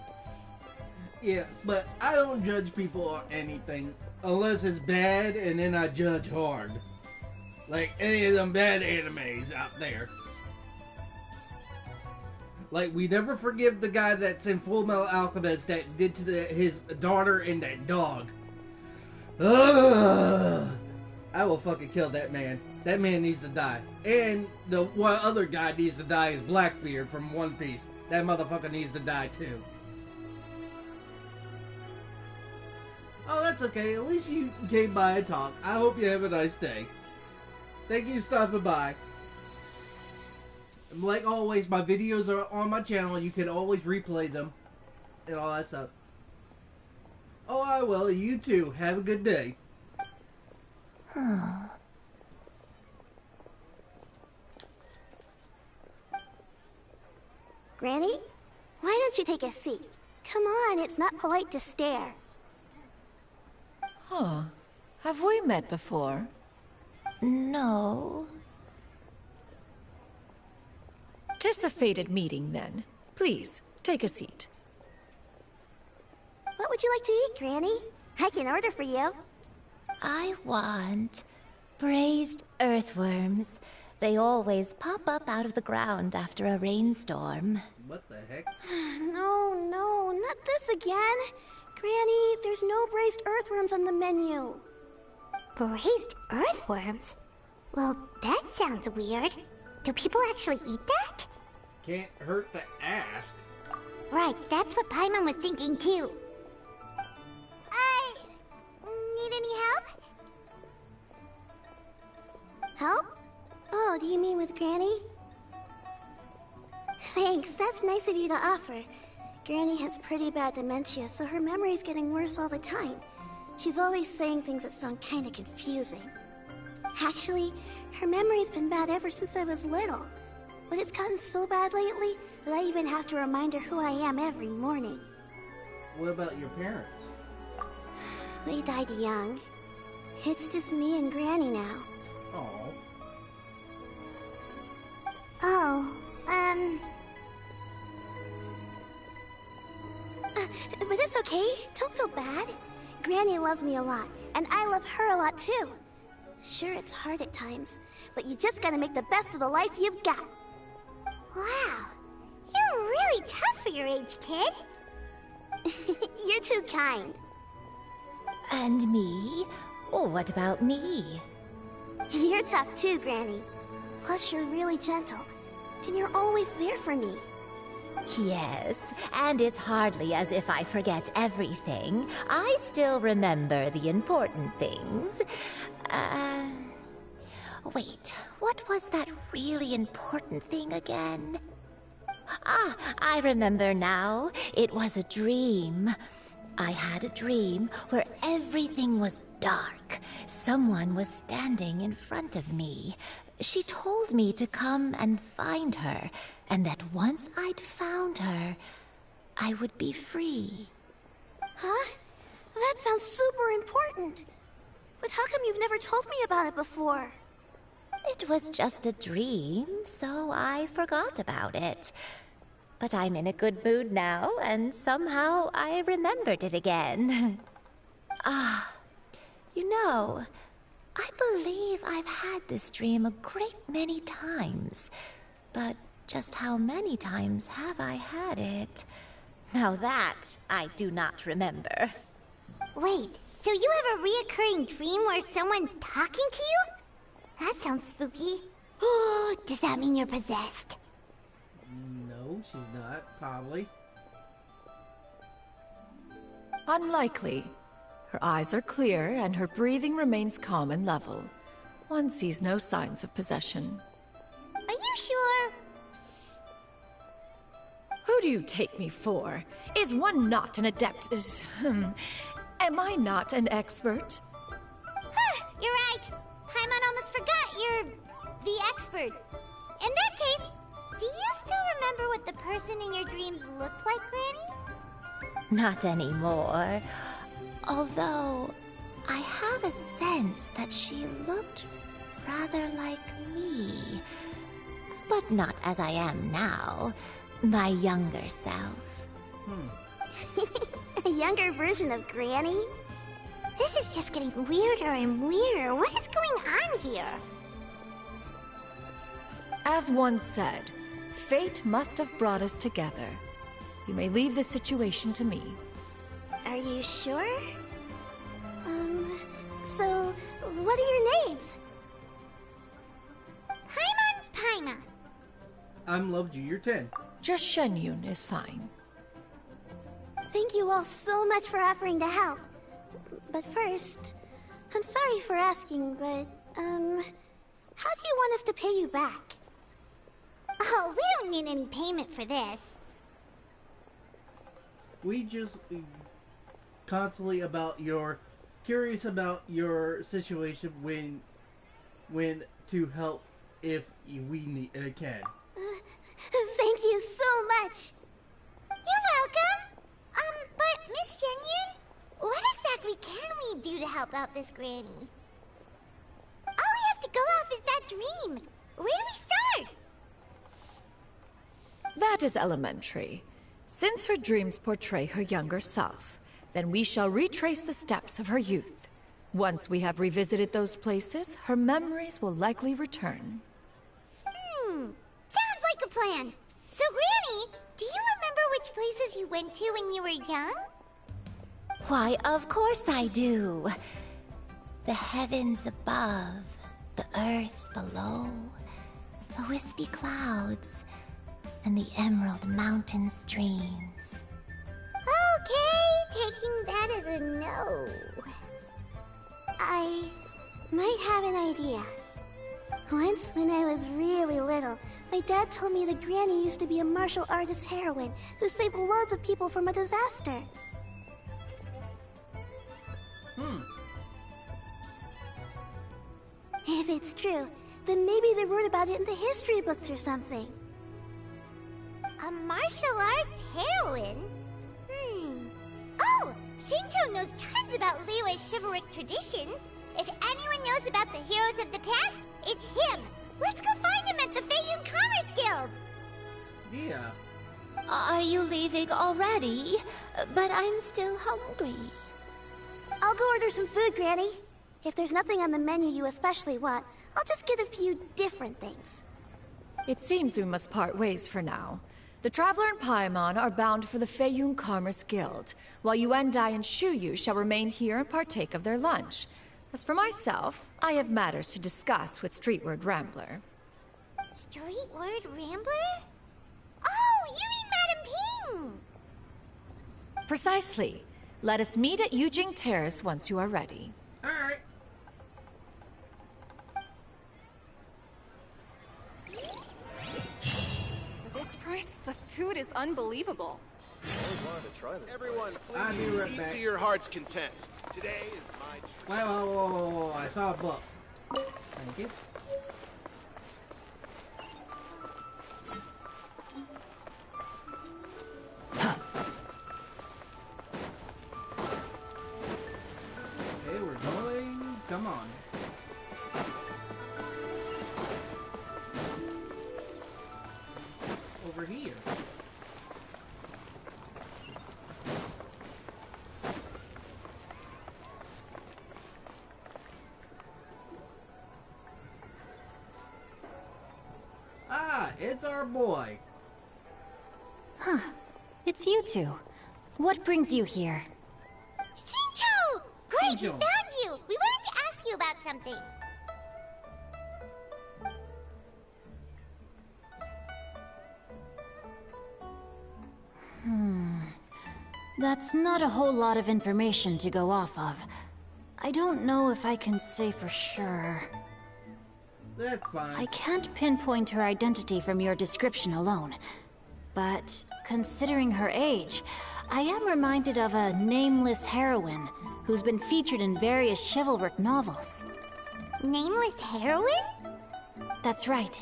Yeah, but I don't judge people or anything unless it's bad, and then I judge hard. Like any of them bad animes out there. Like, we never forgive the guy that's in Full Metal Alchemist that did to his daughter and that dog. Ugh! I will fucking kill that man. That man needs to die. And the one other guy needs to die is Blackbeard from One Piece. That motherfucker needs to die too. Oh, that's okay. At least you came by and talked. I hope you have a nice day. Thank you for stopping by. Like always, my videos are on my channel. You can always replay them and all that stuff. Oh, I will. You too. Have a good day. Granny? Why don't you take a seat? Come on, it's not polite to stare. Huh. Have we met before? No. 'Tis a fated meeting, then. Please, take a seat. What would you like to eat, Granny? I can order for you. I want braised earthworms. They always pop up out of the ground after a rainstorm. What the heck? No, not this again. Granny, there's no braised earthworms on the menu. Braised earthworms? Well, that sounds weird. Do people actually eat that? Can't hurt to ask. Right, that's what Paimon was thinking too. Need any help? Help? Oh, do you mean with Granny? Thanks, that's nice of you to offer. Granny has pretty bad dementia, so her memory's getting worse all the time. She's always saying things that sound kinda confusing. Actually, her memory's been bad ever since I was little. But it's gotten so bad lately that I even have to remind her who I am every morning. What about your parents? They died young. It's just me and Granny now. Oh. But it's okay. Don't feel bad. Granny loves me a lot, and I love her a lot too. Sure, it's hard at times, but you just gotta make the best of the life you've got. Wow, you're really tough for your age, kid. You're too kind. And me? Oh, what about me? You're tough too, Granny. Plus, you're really gentle, and you're always there for me. Yes, and it's hardly as if I forget everything. I still remember the important things. Wait, what was that really important thing again? Ah, I remember now. It was a dream. I had a dream where everything was dark. Someone was standing in front of me. She told me to come and find her, and that once I'd found her, I would be free. Huh? That sounds super important. But how come you've never told me about it before? It was just a dream, so I forgot about it. But I'm in a good mood now, and somehow I remembered it again. You know, I believe I've had this dream a great many times. But just how many times have I had it? Now that I do not remember. Wait, so you have a reoccurring dream where someone's talking to you? That sounds spooky. Oh, does that mean you're possessed? No, she's not. Probably. Unlikely. Her eyes are clear, and her breathing remains calm and level. One sees no signs of possession. Are you sure? Who do you take me for? Is one not an adept? Am I not an expert? Huh, you're right. Paimon almost forgot you're the expert. In that case, do you still remember what the person in your dreams looked like, Granny? Not anymore. Although, I have a sense that she looked rather like me. but not as I am now. My younger self. A younger version of Granny? This is just getting weirder and weirder. What is going on here? As one said, fate must have brought us together. You may leave the situation to me. Are you sure? So, what are your names? Paimon's Paima. I'm Love Junior 10. Just Xianyun is fine. Thank you all so much for offering to help. But first, I'm sorry for asking, but, how do you want us to pay you back? Oh, we don't need any payment for this. We just constantly curious about your situation when to help if we can. Thank you so much. You're welcome. But Miss Xianyun, what exactly can we do to help out this granny? All we have to go off is that dream. Where do we start? That is elementary. Since her dreams portray her younger self, then we shall retrace the steps of her youth. Once we have revisited those places, her memories will likely return. Sounds like a plan. So, Granny, do you remember which places you went to when you were young? Why, of course I do. The heavens above, the earth below, the wispy clouds, and the emerald mountain streams. Okay, taking that as a no. I might have an idea. Once, when I was really little, my dad told me that Granny used to be a martial artist heroine who saved loads of people from a disaster. If it's true, then maybe they wrote about it in the history books or something. A martial arts heroine? Oh, Shincho knows tons about Liyue's chivalric traditions. If anyone knows about the heroes of the past, it's him. Let's go find him at the Xianyun Commerce Guild. Yeah. Are you leaving already? But I'm still hungry. I'll go order some food, Granny. If there's nothing on the menu you especially want, I'll just get a few different things. It seems we must part ways for now. The Traveler and Paimon are bound for the Xianyun Commerce Guild, while Yuendai and Shuyu shall remain here and partake of their lunch. As for myself, I have matters to discuss with Streetward Rambler. Streetward Rambler? Oh, you mean Madame Ping! Precisely. Let us meet at Yujing Terrace once you are ready. Alright. For this price, the food is unbelievable. I always wanted to try this. Everyone, I'll be please right eat back. to your heart's content. Today is my treat. Whoa, I saw a book. Thank you. Okay, we're going. Come on. Over here. Ah, it's our boy. Huh. It's you two. What brings you here? Shincho! Great, we Shincho. found you! We wanted to ask you about something. That's not a whole lot of information to go off of. I don't know if I can say for sure. That's fine. I can't pinpoint her identity from your description alone. But considering her age, I am reminded of a nameless heroine who's been featured in various chivalric novels. Nameless heroine? That's right.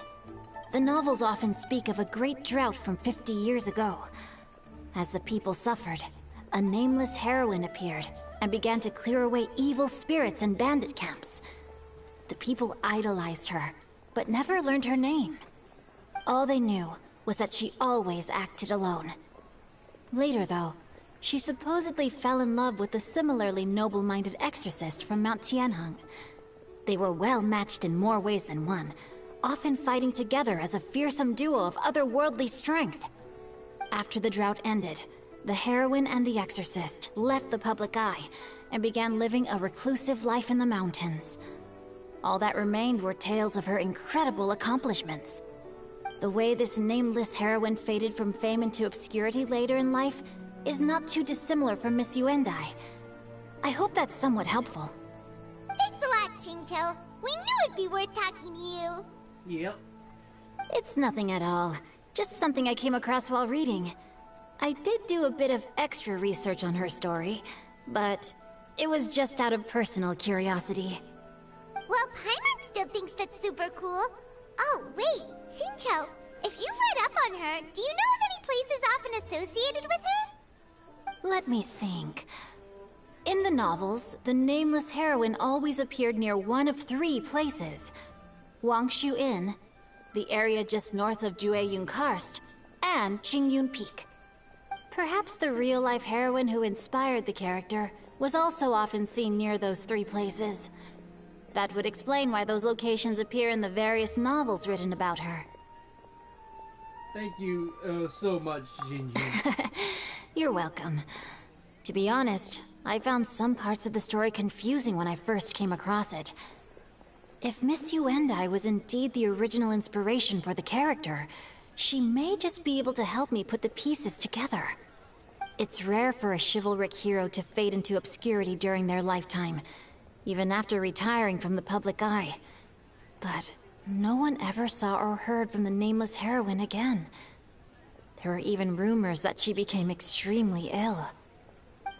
The novels often speak of a great drought from 50 years ago. As the people suffered, a nameless heroine appeared and began to clear away evil spirits and bandit camps. The people idolized her, but never learned her name. All they knew was that she always acted alone. Later, though, she supposedly fell in love with a similarly noble-minded exorcist from Mount Tianheng. They were well matched in more ways than one, often fighting together as a fearsome duo of otherworldly strength. After the drought ended, the heroine and the exorcist left the public eye and began living a reclusive life in the mountains. All that remained were tales of her incredible accomplishments. The way this nameless heroine faded from fame into obscurity later in life is not too dissimilar from Miss Yuendai. I hope that's somewhat helpful. Thanks a lot, Xingqiu. We knew it'd be worth talking to you. Yep. It's nothing at all. Just something I came across while reading. I did do a bit of extra research on her story, but it was just out of personal curiosity. Well, Paimon still thinks that's super cool. Oh, wait, Xingqiu, if you've read up on her, do you know of any places often associated with her? Let me think. In the novels, the nameless heroine always appeared near one of 3 places. Wangshu Inn, the area just north of Jueyun Karst, and Qingyun Peak. Perhaps the real-life heroine who inspired the character was also often seen near those 3 places. That would explain why those locations appear in the various novels written about her. Thank you so much, Xianyun. You're welcome. To be honest, I found some parts of the story confusing when I first came across it. If Miss Yuendai was indeed the original inspiration for the character, she may just be able to help me put the pieces together. It's rare for a chivalric hero to fade into obscurity during their lifetime, even after retiring from the public eye. But no one ever saw or heard from the nameless heroine again. There were even rumors that she became extremely ill.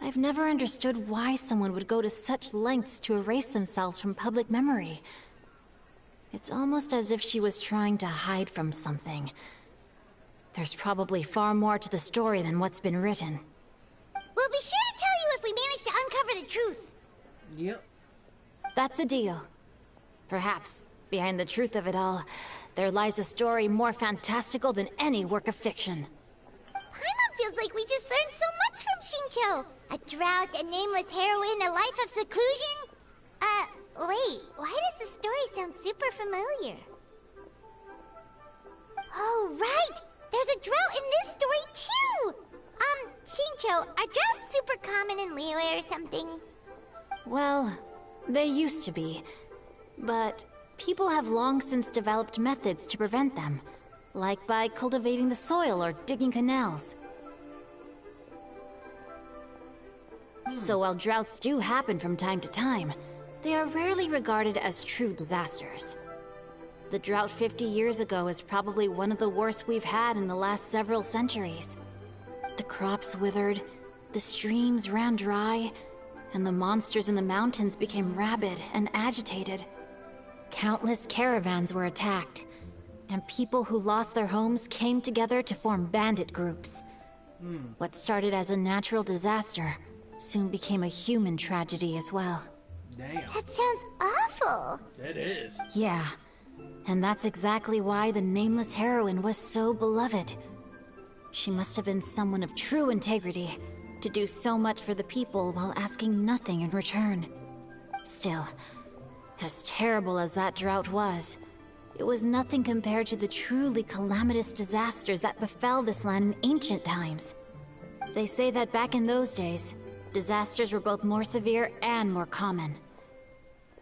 I've never understood why someone would go to such lengths to erase themselves from public memory. It's almost as if she was trying to hide from something. There's probably far more to the story than what's been written. We'll be sure to tell you if we manage to uncover the truth. Yep. That's a deal. Perhaps, behind the truth of it all, there lies a story more fantastical than any work of fiction. Paimon feels like we just learned so much from Xingqiu. A drought, a nameless heroine, a life of seclusion. Wait, why does the story sound super familiar? Oh, right! There's a drought in this story, too! Xingqiu, are droughts super common in Liyue or something? Well, they used to be. But people have long since developed methods to prevent them, like by cultivating the soil or digging canals. So while droughts do happen from time to time, they are rarely regarded as true disasters. The drought 50 years ago is probably one of the worst we've had in the last several centuries. The crops withered, the streams ran dry, and the monsters in the mountains became rabid and agitated. Countless caravans were attacked, and people who lost their homes came together to form bandit groups. What started as a natural disaster soon became a human tragedy as well. Damn. That sounds awful. It is. Yeah, and that's exactly why the nameless heroine was so beloved. She must have been someone of true integrity, to do so much for the people while asking nothing in return. Still, as terrible as that drought was, it was nothing compared to the truly calamitous disasters that befell this land in ancient times. They say that back in those days, disasters were both more severe and more common.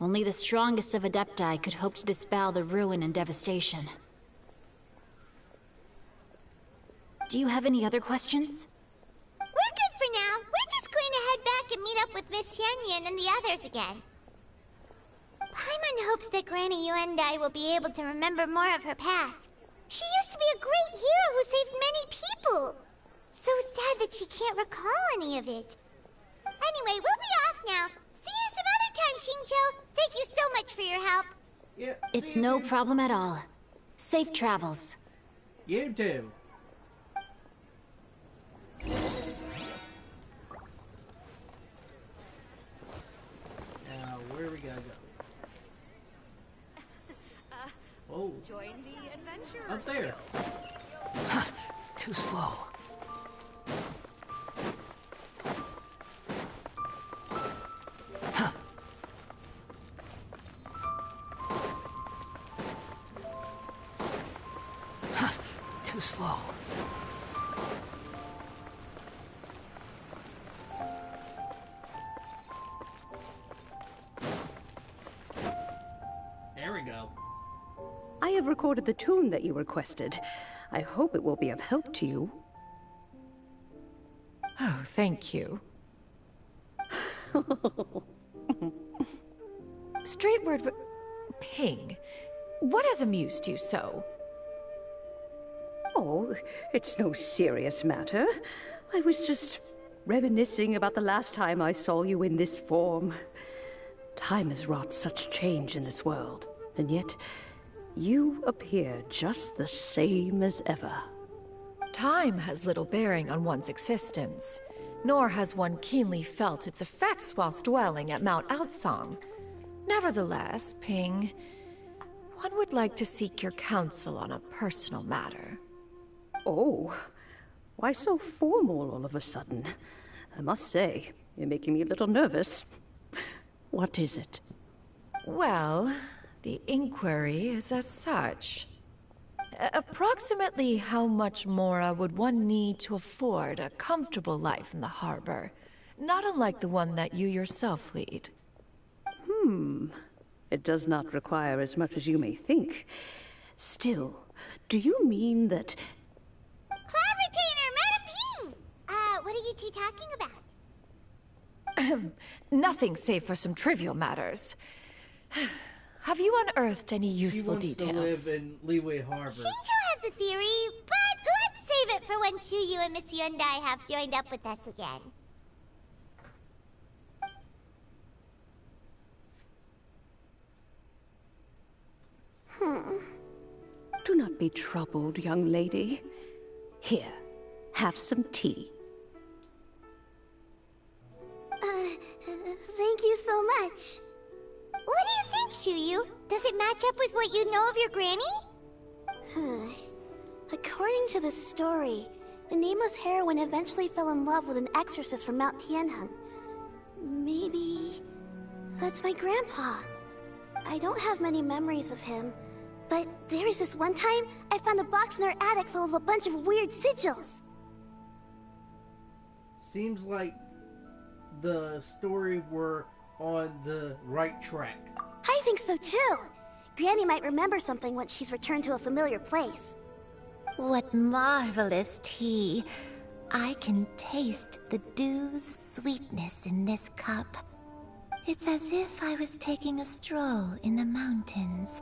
Only the strongest of Adepti could hope to dispel the ruin and devastation. Do you have any other questions? We're good for now. We're just going to head back and meet up with Miss Xianyun and the others again. Paimon hopes that Granny Yuendai will be able to remember more of her past. She used to be a great hero who saved many people. So sad that she can't recall any of it. Anyway, we'll be off now. See you some other time, Xingqiu. Thank you so much for your help. Yeah. It's no problem at all. Safe travels. You too. Now, where we gotta go? Oh. join the adventurers. Up there. Too slow. Too slow. There we go. I have recorded the tune that you requested. I hope it will be of help to you. Oh, thank you. Straightward, Ping, what has amused you so? Oh, it's no serious matter. I was just reminiscing about the last time I saw you in this form. Time has wrought such change in this world, and yet you appear just the same as ever. Time has little bearing on one's existence, nor has one keenly felt its effects whilst dwelling at Mount Outsong. Nevertheless, Ping, one would like to seek your counsel on a personal matter. Oh, why so formal all of a sudden? I must say, you're making me a little nervous. What is it? Well, the inquiry is as such. Approximately how much more would one need to afford a comfortable life in the harbor, not unlike the one that you yourself lead? It does not require as much as you may think. Still, do you mean that... Cloud Retainer, Madam Ping! What are you two talking about? Nothing save for some trivial matters. Have you unearthed any useful details? She wants to live in Leeway Harbor. Shinto has a theory, but let's save it for when Chuyu and Miss Hyundai have joined up with us again. Do not be troubled, young lady. Here, have some tea. Thank you so much. What do you think, Chuyu? Does it match up with what you know of your granny? According to the story, the nameless heroine eventually fell in love with an exorcist from Mount Tianheng. Maybe that's my grandpa. I don't have many memories of him, but there was this one time I found a box in our attic full of a bunch of weird sigils. Seems like the story were on the right track. I think so too. Granny might remember something once she's returned to a familiar place. What marvelous tea. I can taste the dew's sweetness in this cup. It's as if I was taking a stroll in the mountains,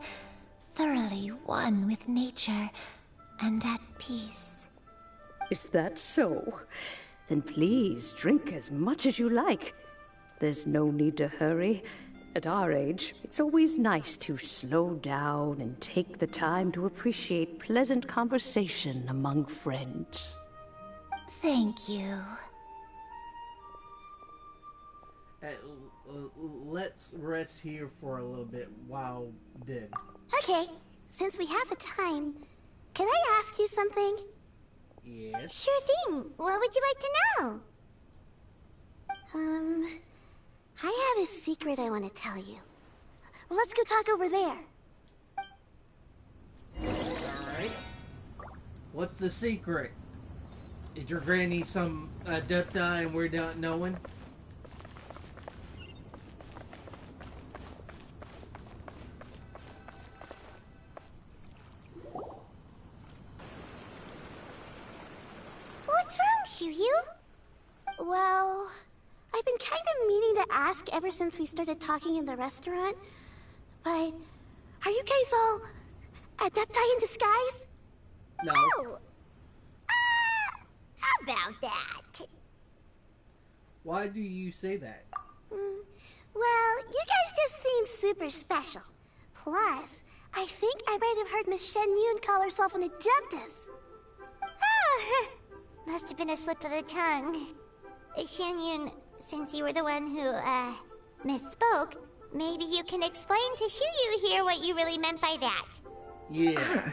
thoroughly one with nature and at peace. Is that so? Then please drink as much as you like. There's no need to hurry. At our age, it's always nice to slow down and take the time to appreciate pleasant conversation among friends. Thank you. Let's rest here for a little bit while then. Okay, since we have the time, can I ask you something? Yes? Sure thing. What would you like to know? I have a secret I want to tell you. Let's go talk over there. Alright. What's the secret? Is your granny some adepti and we're not knowing? What's wrong, Chuyu? Well, I've been kind of meaning to ask ever since we started talking in the restaurant, but are you guys all adepti in disguise? No. Oh. How about that? Why do you say that? Well, you guys just seem super special. Plus, I think I might have heard Miss Xianyun call herself an adeptus. Oh, must have been a slip of the tongue. Xianyun, since you were the one who, misspoke, maybe you can explain to Chuyu here what you really meant by that. Yeah.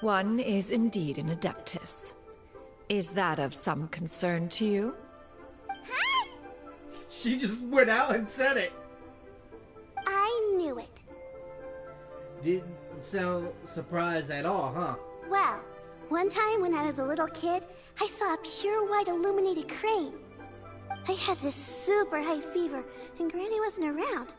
One is indeed an Adeptus. Is that of some concern to you? She just went out and said it. I knew it. Didn't sound surprised at all, huh? Well, one time when I was a little kid, I saw a pure white illuminated crane. I had this super high fever, and Granny wasn't around.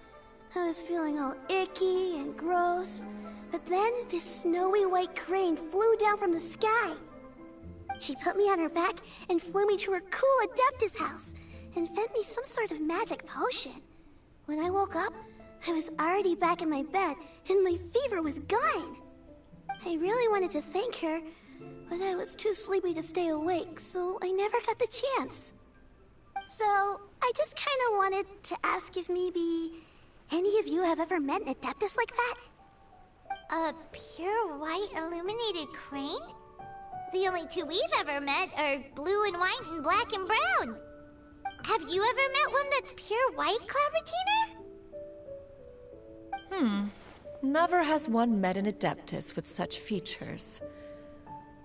I was feeling all icky and gross. But then this snowy white crane flew down from the sky. She put me on her back and flew me to her cool Adeptus house and fed me some sort of magic potion. When I woke up, I was already back in my bed and my fever was gone. I really wanted to thank her, but I was too sleepy to stay awake, so I never got the chance. So, I just kind of wanted to ask if maybe any of you have ever met an Adeptus like that? A pure white illuminated crane? The only two we've ever met are blue and white and black and brown. Have you ever met one that's pure white, Cloud Retainer? Never has one met an Adeptus with such features.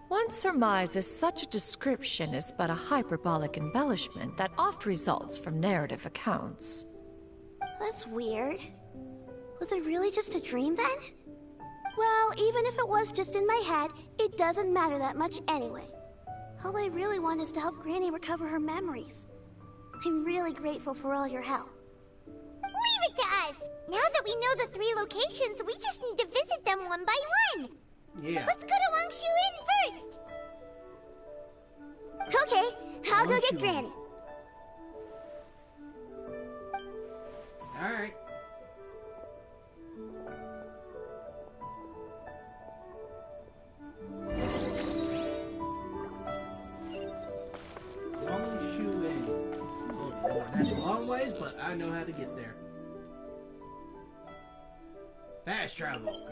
One surmises such a description is but a hyperbolic embellishment that oft results from narrative accounts. That's weird. Was it really just a dream then? Well, even if it was just in my head, it doesn't matter that much anyway. All I really want is to help Granny recover her memories. I'm really grateful for all your help. Leave it to us! Now that we know the 3 locations, we just need to visit them one by one. Yeah. Let's go to Wangshu Inn first. Okay, I'll go get Granny. Alright. Wangshu Inn. Oh, Lord, that's a long ways, but I know how to get there. Fast travel.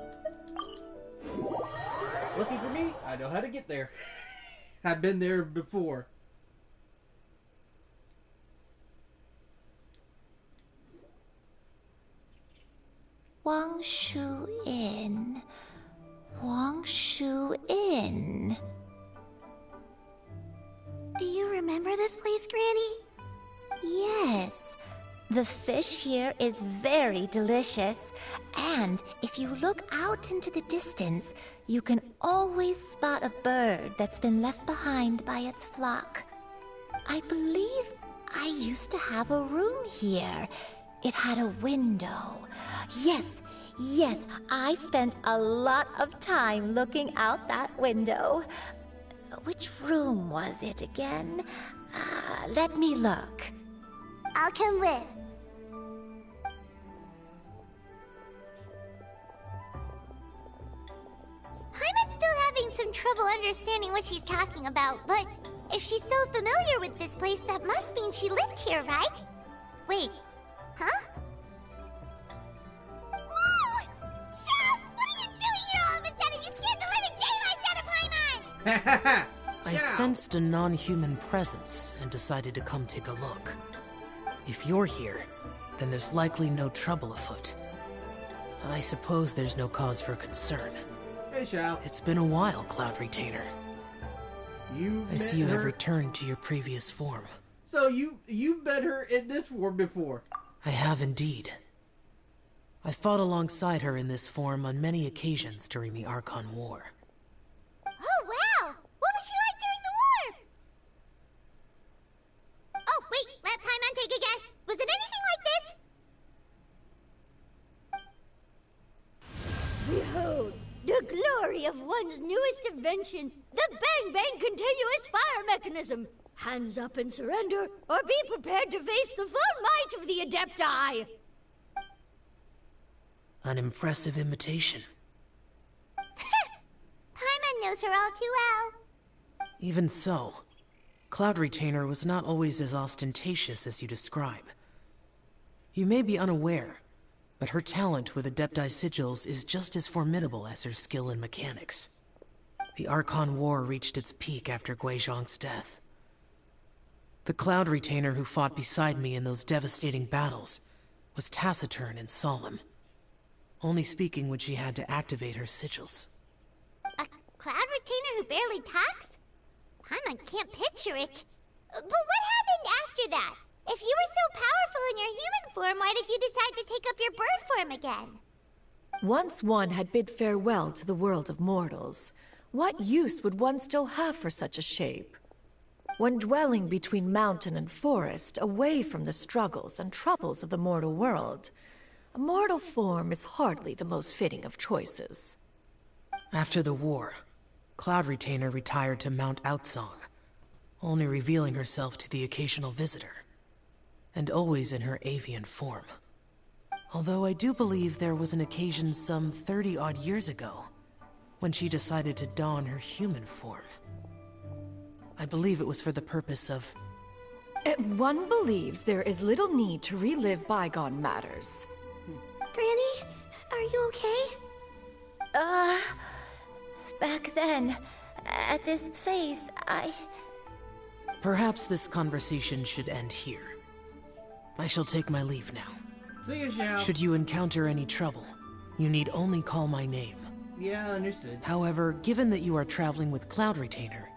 Looking for me? I know how to get there. I've been there before. Wangshu Inn. Wangshu Inn. Do you remember this place, Granny? Yes. The fish here is very delicious, and if you look out into the distance, you can always spot a bird that's been left behind by its flock. I believe I used to have a room here. It had a window. Yes, I spent a lot of time looking out that window. Which room was it again? Let me look. I'll come with. Paimon's still having some trouble understanding what she's talking about, but if she's so familiar with this place, that must mean she lived here, right? Wait, huh? Whoa! Shell! What are you doing here all of a sudden? You scared the living daylights out of Paimon! I sensed a non-human presence and decided to come take a look. If you're here, then there's likely no trouble afoot. I suppose there's no cause for concern. Hey, Shao. It's been a while, Cloud Retainer. I see you have returned to your previous form. So you met her in this form before? I have indeed. I fought alongside her in this form on many occasions during the Archon War. Oh, wow! What was she like during the war? Oh, wait, let Paimon take a guess. Was it anything like this? Behold, the glory of one's newest invention, the Bang Bang Continuous Fire Mechanism. Hands up and surrender, or be prepared to face the full might of the Adepti. An impressive imitation. Paimon knows her all too well. Even so, Cloud Retainer was not always as ostentatious as you describe. You may be unaware, but her talent with Adepti sigils is just as formidable as her skill in mechanics. The Archon War reached its peak after Guizhong's death. The Cloud Retainer who fought beside me in those devastating battles was taciturn and solemn. only speaking when she had to activate her sigils. A cloud retainer who barely talks? Paimon can't picture it. But what happened after that? If you were so powerful in your human form, why did you decide to take up your bird form again? Once one had bid farewell to the world of mortals, what use would one still have for such a shape? When dwelling between mountain and forest, away from the struggles and troubles of the mortal world, a mortal form is hardly the most fitting of choices. After the war, Cloud Retainer retired to Mount Outsong, only revealing herself to the occasional visitor, and always in her avian form. Although I do believe there was an occasion some 30-odd years ago, when she decided to don her human form. I believe it was for the purpose of... One believes there is little need to relive bygone matters. Granny, are you okay? Back then, at this place, Perhaps this conversation should end here. I shall take my leave now. See you, Xiao. Should you encounter any trouble, you need only call my name. Yeah, understood. However, given that you are traveling with Cloud Retainer,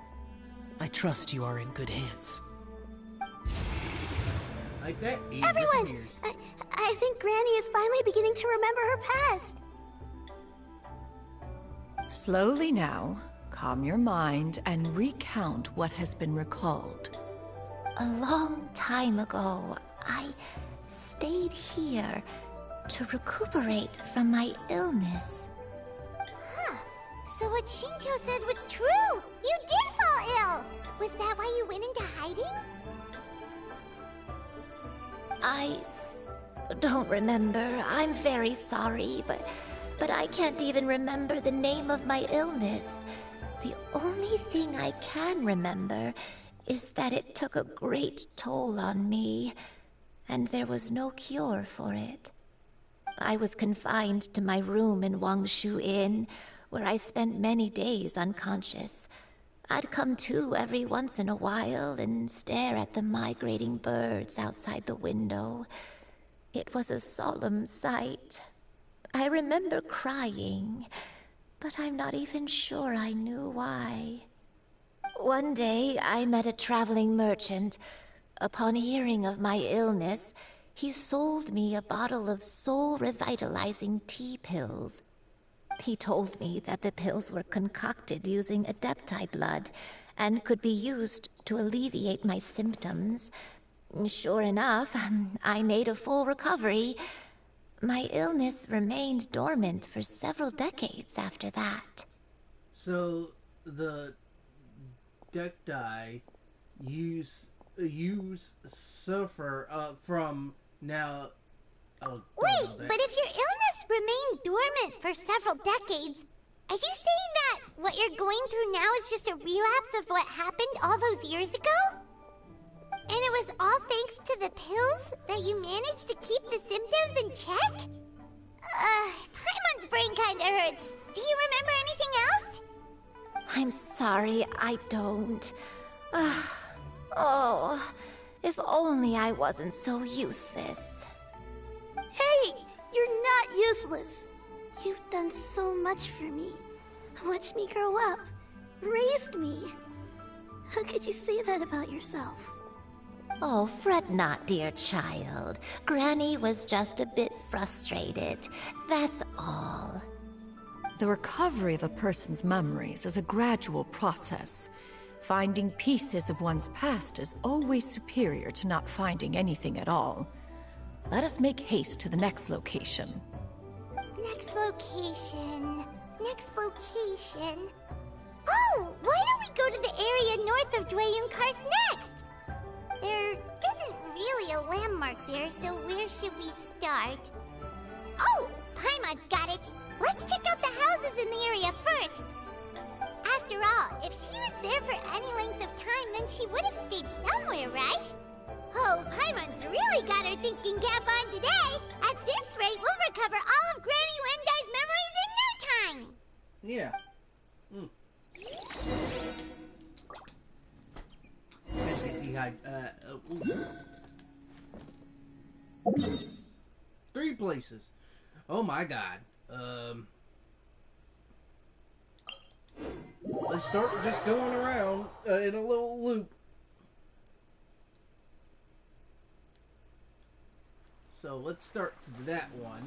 I trust you are in good hands. Like that, Everyone! I think Granny is finally beginning to remember her past. Slowly now, calm your mind and recount what has been recalled. A long time ago, I stayed here to recuperate from my illness. Huh. So what Shinjo said was true! You did fall ill! Was that why you went into hiding? I don't remember. I'm very sorry, but I can't even remember the name of my illness. The only thing I can remember is that it took a great toll on me, and there was no cure for it. I was confined to my room in Wangshu Inn, where I spent many days unconscious. I'd come to every once in a while and stare at the migrating birds outside the window. It was a solemn sight. I remember crying, but I'm not even sure I knew why. One day, I met a traveling merchant. Upon hearing of my illness, he sold me a bottle of soul-revitalizing tea pills. He told me that the pills were concocted using Adepti blood and could be used to alleviate my symptoms. Sure enough, I made a full recovery. My illness remained dormant for several decades after that. So, the Adepti use suffer from now... Wait, but if your illness remained dormant for several decades, are you saying that what you're going through now is just a relapse of what happened all those years ago? And it was all thanks to the pills that you managed to keep the symptoms in check? Paimon's brain kinda hurts. Do you remember anything else? I'm sorry, I don't. Oh, if only I wasn't so useless. Hey, you're not useless. You've done so much for me. Watched me grow up. Raised me. How could you say that about yourself? Oh, fret not, dear child. Granny was just a bit frustrated. That's all. The recovery of a person's memories is a gradual process. Finding pieces of one's past is always superior to not finding anything at all. Let us make haste to the next location. Next location. Oh, why don't we go to the area north of Dwayun Karst next? There isn't really a landmark there, so where should we start? Oh, Paimon's got it. Let's check out the houses in the area first. After all, if she was there for any length of time, then she would have stayed somewhere, right? Oh, Paimon's really got her thinking cap on today. At this rate, we'll recover all of Granny Wendai's memories in no time. Yeah. Three places. Oh my god. Let's start just going around in a little loop. So let's start that one.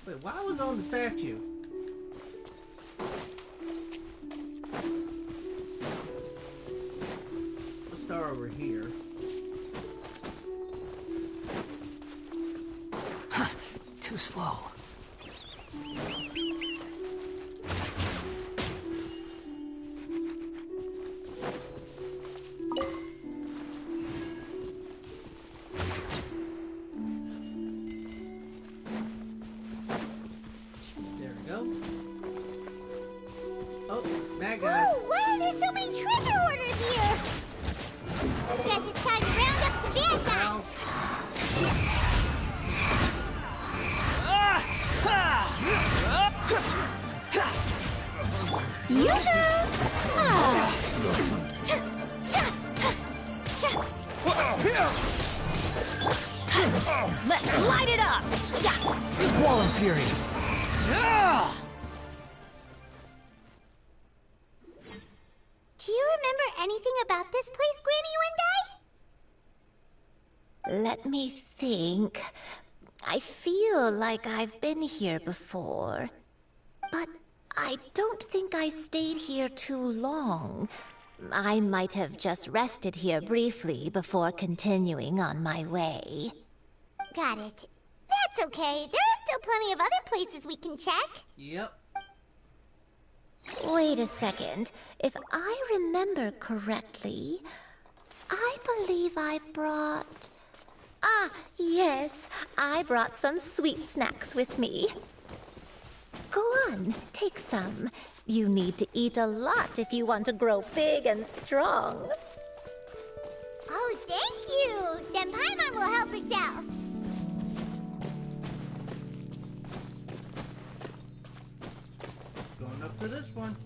Wait, why was on the statue? Let's start over here. Too slow. There we go. Oh, bad guys. Whoa, why are there so many treasure hoarders here? Guess it's time to round up some bad guys. Let's light it up! Squall and Fury. Do you remember anything about this place, Granny One Day? Let me think. I feel like I've been here before, but I don't think I stayed here too long. I might have just rested here briefly before continuing on my way. Got it. That's okay. There are still plenty of other places we can check. Yep. Wait a second. If I remember correctly, I believe I brought... Ah, yes. I brought some sweet snacks with me. Go on, take some. You need to eat a lot if you want to grow big and strong. Oh, thank you. Then Paimon will help herself. Going up to this one.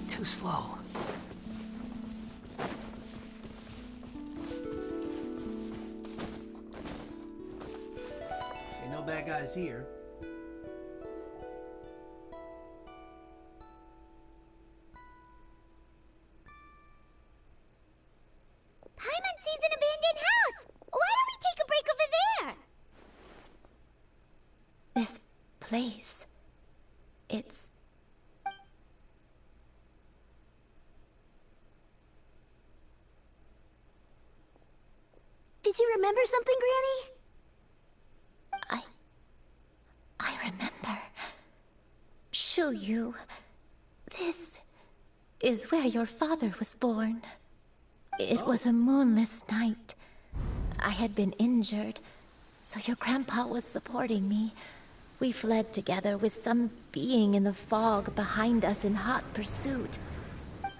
Too slow. Ain't no bad guys here. Paimon sees an abandoned house. Why don't we take a break over there? This place... it's... Did you remember something, Granny? I remember. Xianyun. This is where your father was born. It was a moonless night. I had been injured, so your grandpa was supporting me. We fled together with some being in the fog behind us in hot pursuit.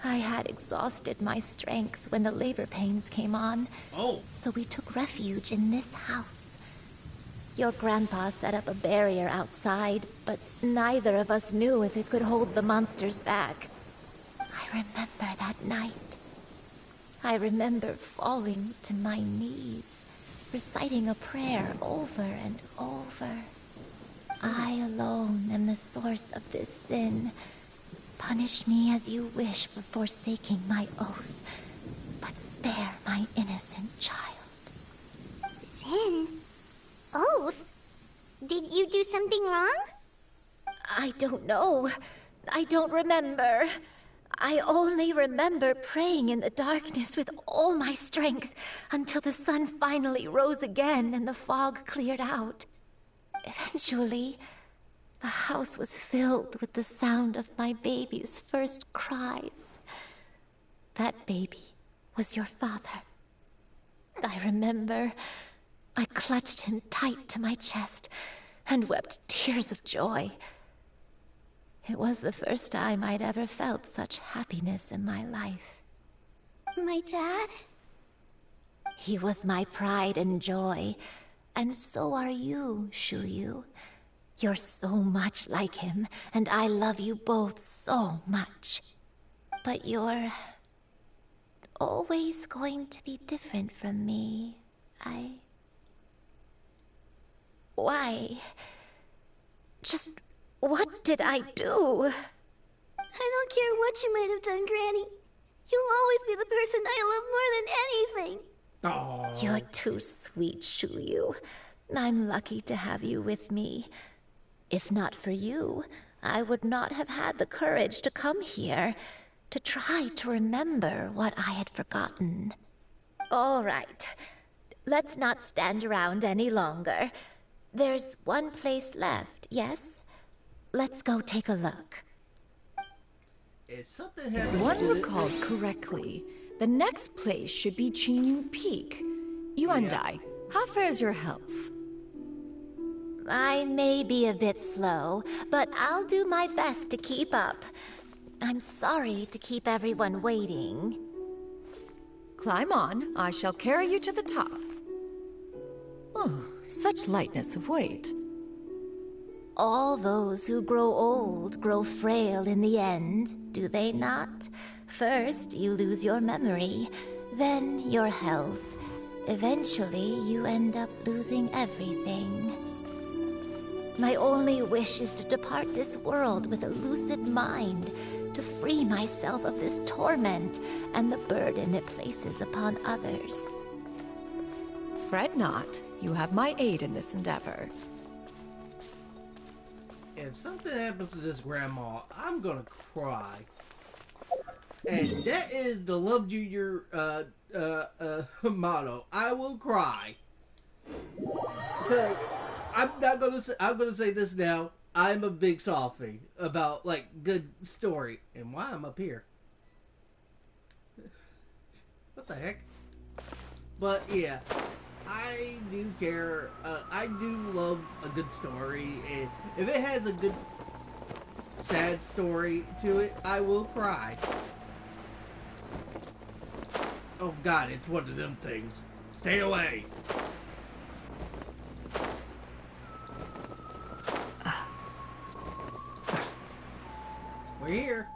I had exhausted my strength when the labor pains came on. So we took refuge in this house. Your grandpa set up a barrier outside, but neither of us knew if it could hold the monsters back. I remember that night. I remember falling to my knees, reciting a prayer over and over. I alone am the source of this sin. Punish me as you wish for forsaking my oath, but spare my innocent child. Sin? Oath? Did you do something wrong? I don't know. I don't remember. I only remember praying in the darkness with all my strength until the sun finally rose again and the fog cleared out. Eventually, the house was filled with the sound of my baby's first cries. That baby was your father. I remember I clutched him tight to my chest and wept tears of joy. It was the first time I'd ever felt such happiness in my life. My dad? He was my pride and joy, and so are you, Xianyun. You're so much like him, and I love you both so much. But you're always going to be different from me. Why? Just what did I do? I don't care what you might have done, Granny. You'll always be the person I love more than anything. Aww. You're too sweet, Xianyun. I'm lucky to have you with me. If not for you, I would not have had the courage to come here, to try to remember what I had forgotten. All right, let's not stand around any longer. There's one place left, yes? Let's go take a look. If something happens, One recalls correctly, the next place should be Xianyun Peak. Yuandai, how fares your health? I may be a bit slow, but I'll do my best to keep up. I'm sorry to keep everyone waiting. Climb on, I shall carry you to the top. Oh, such lightness of weight. All those who grow old grow frail in the end, do they not? First, you lose your memory, then your health. Eventually, you end up losing everything. My only wish is to depart this world with a lucid mind, to free myself of this torment and the burden it places upon others. Fret not, you have my aid in this endeavor. If something happens to this grandma, I'm gonna cry. And that is the Love Junior motto. I will cry. I'm gonna say this now. I'm a big softie about like good story. And why I'm up here? What the heck? But yeah, I do care. I do love a good story, and if it has a good sad story to it, I will cry. Oh God, it's one of them things. Stay away. We're here.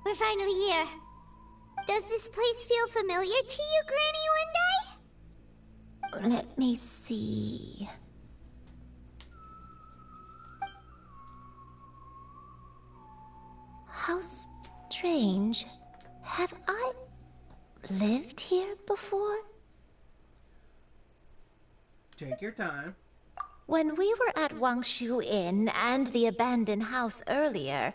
We're finally here. Does this place feel familiar to you, Granny One Day? Let me see. How strange. Have I lived here before? Take your time. When we were at Wangshu Inn and the abandoned house earlier,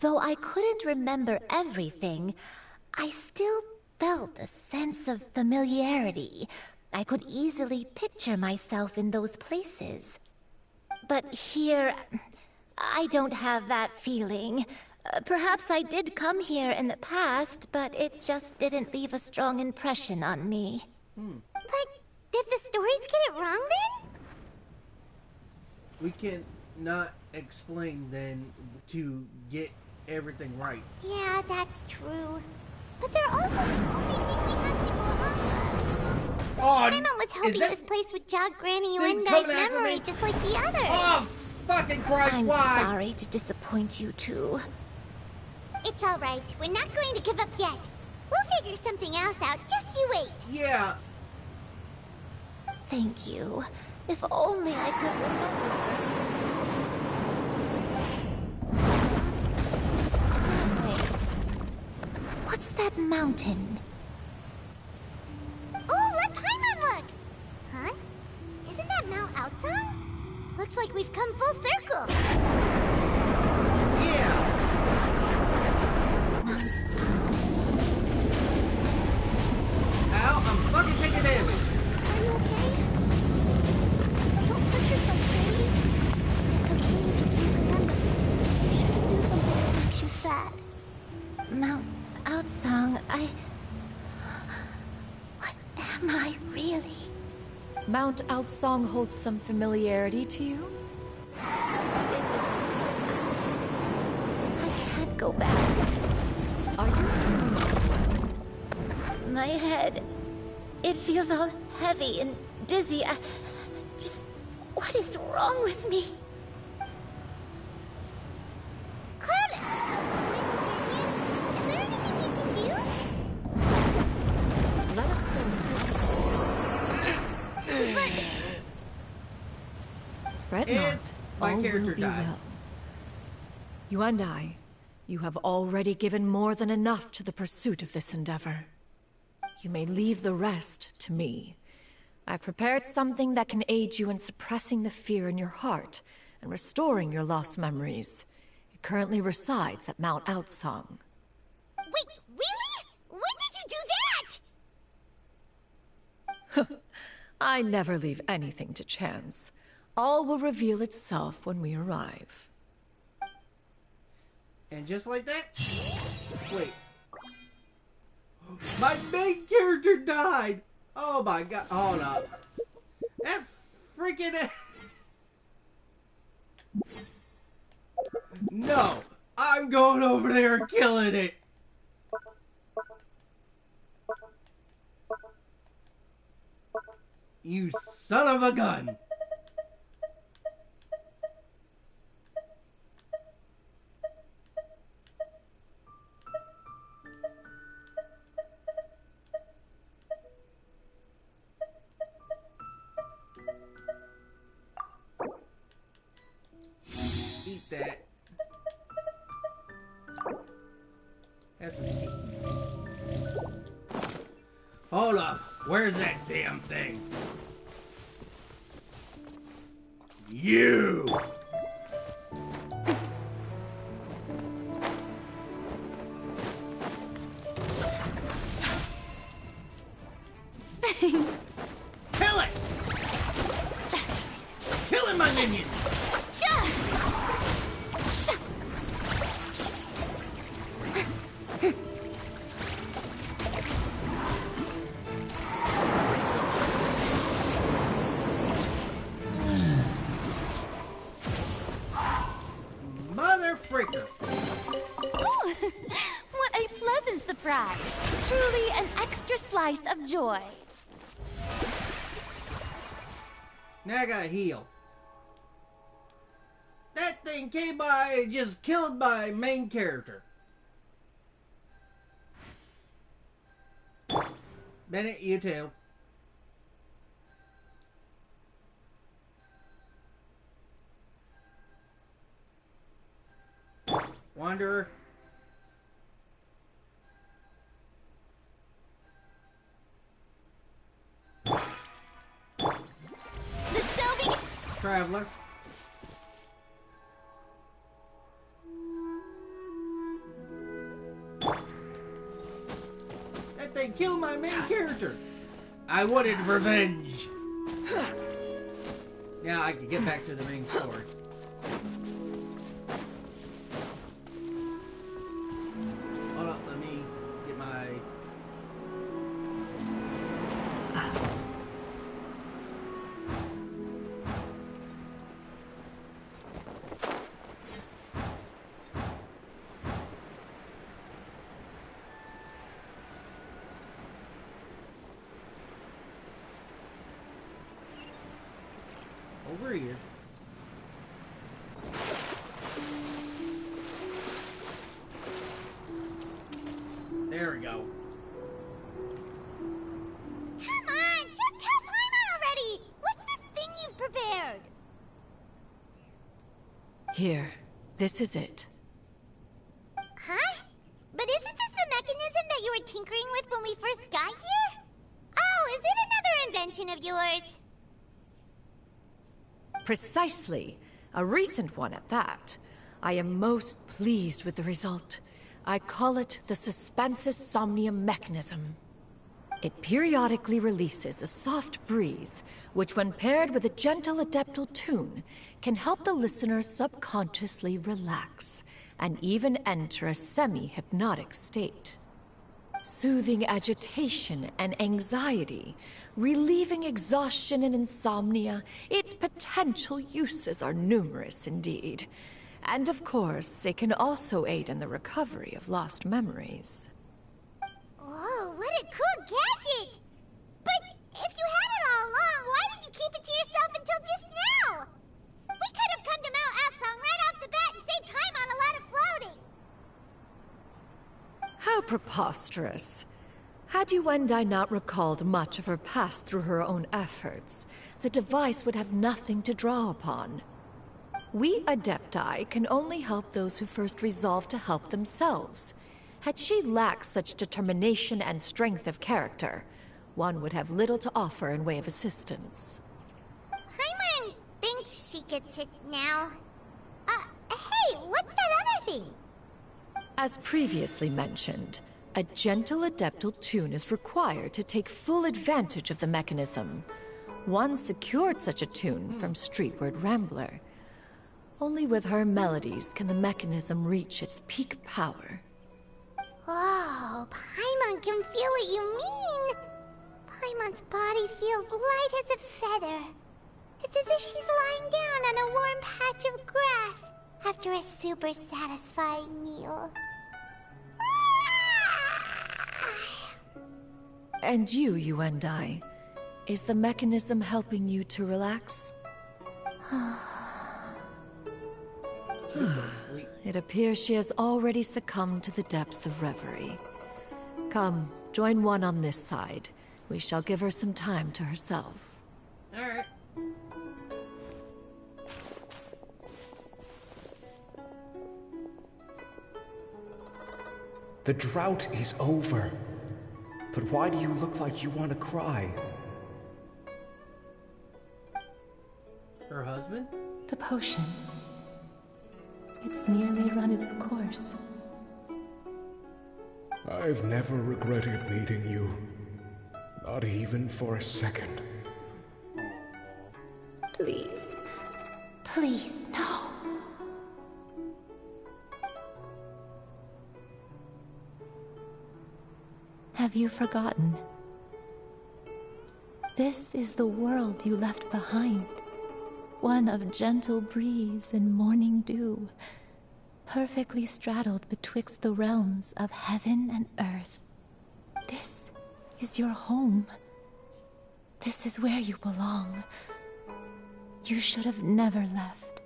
though I couldn't remember everything, I still felt a sense of familiarity. I could easily picture myself in those places. But here, I don't have that feeling. Perhaps I did come here in the past, but it just didn't leave a strong impression on me. But did the stories get it wrong then? We can not explain then to get everything right. Yeah, that's true. But they're also the only thing we have to go off of. Paimon was hoping this place would jog Granny One Day's memory just like the others. Oh, fucking Christ, I'm why? sorry to disappoint you too. It's alright. We're not going to give up yet. We'll figure something else out. Just you wait. Yeah. Thank you. If only I could remember. Wait. What's that mountain? Oh, let Paimon look! Huh? Isn't that Mount Outsang? Looks like we've come full circle. Yeah. Ow, I'm fucking taking damage. Are you okay? Don't push yourself, Granny. It's okay if you can't remember. You shouldn't do something that makes you sad. Mount Outsang, What am I really? Mount Outsang holds some familiarity to you? It does. I can't go back. Are you feeling unwell? My head, it feels all heavy and dizzy. What is wrong with me? Cloud... Is there anything we can do? Let us go to Fret not, my all character will be died. well. You and I, you have already given more than enough to the pursuit of this endeavor. You may leave the rest to me. I've prepared something that can aid you in suppressing the fear in your heart and restoring your lost memories. It currently resides at Mount Outsong. Wait, really? When did you do that? I never leave anything to chance. All will reveal itself when we arrive. And just like that... Wait. My main character died! Oh my god, hold up. That freaking... No! I'm going over there and killing it! You son of a gun! Eat that. That's what you eat. Hold up. Where's that damn thing? You! Kill it! Killing my minions! Mother fricker! Ooh, what a pleasant surprise. Truly an extra slice of joy. Now I gotta heal. That thing came by and just killed my main character. Bennett, you too. Wanderer. The Shelby... Traveler. That thing killed my main character. I wanted revenge. Now I can get back to the main story. Hold up, let me get my... over here. There we go. Come on, just tell Paimon already! What's this thing you've prepared? Here, this is it. Huh? But isn't this the mechanism that you were tinkering with when we first got here? Oh, is it another invention of yours? Precisely. A recent one at that. I am most pleased with the result. I call it the Suspensus Somnium mechanism. It periodically releases a soft breeze, which when paired with a gentle adeptal tune, can help the listener subconsciously relax, and even enter a semi-hypnotic state. Soothing agitation and anxiety, relieving exhaustion and insomnia, its potential uses are numerous indeed. And of course, it can also aid in the recovery of lost memories. Oh, what a cool gadget! But if you had it all along, why did you keep it to yourself until just now? preposterous. Had Yuendai not recalled much of her past through her own efforts, the device would have nothing to draw upon. We Adepti can only help those who first resolve to help themselves. Had she lacked such determination and strength of character, one would have little to offer in way of assistance. Paimon thinks she gets it now. Hey, what's that other thing? As previously mentioned, a gentle adeptal tune is required to take full advantage of the mechanism. One secured such a tune from Streetward Rambler. Only with her melodies can the mechanism reach its peak power. Whoa, Paimon can feel what you mean. Paimon's body feels light as a feather. It's as if she's lying down on a warm patch of grass after a super satisfying meal. And you, Yuendai, is the mechanism helping you to relax? It appears she has already succumbed to the depths of reverie. Come, join one on this side. We shall give her some time to herself. Alright. The drought is over. But why do you look like you want to cry? Her husband? The potion. It's nearly run its course. I've never regretted meeting you. Not even for a second. Please. Please, no. Have you forgotten? This is the world you left behind. One of gentle breeze and morning dew, perfectly straddled betwixt the realms of heaven and earth. This is your home. This is where you belong. You should have never left.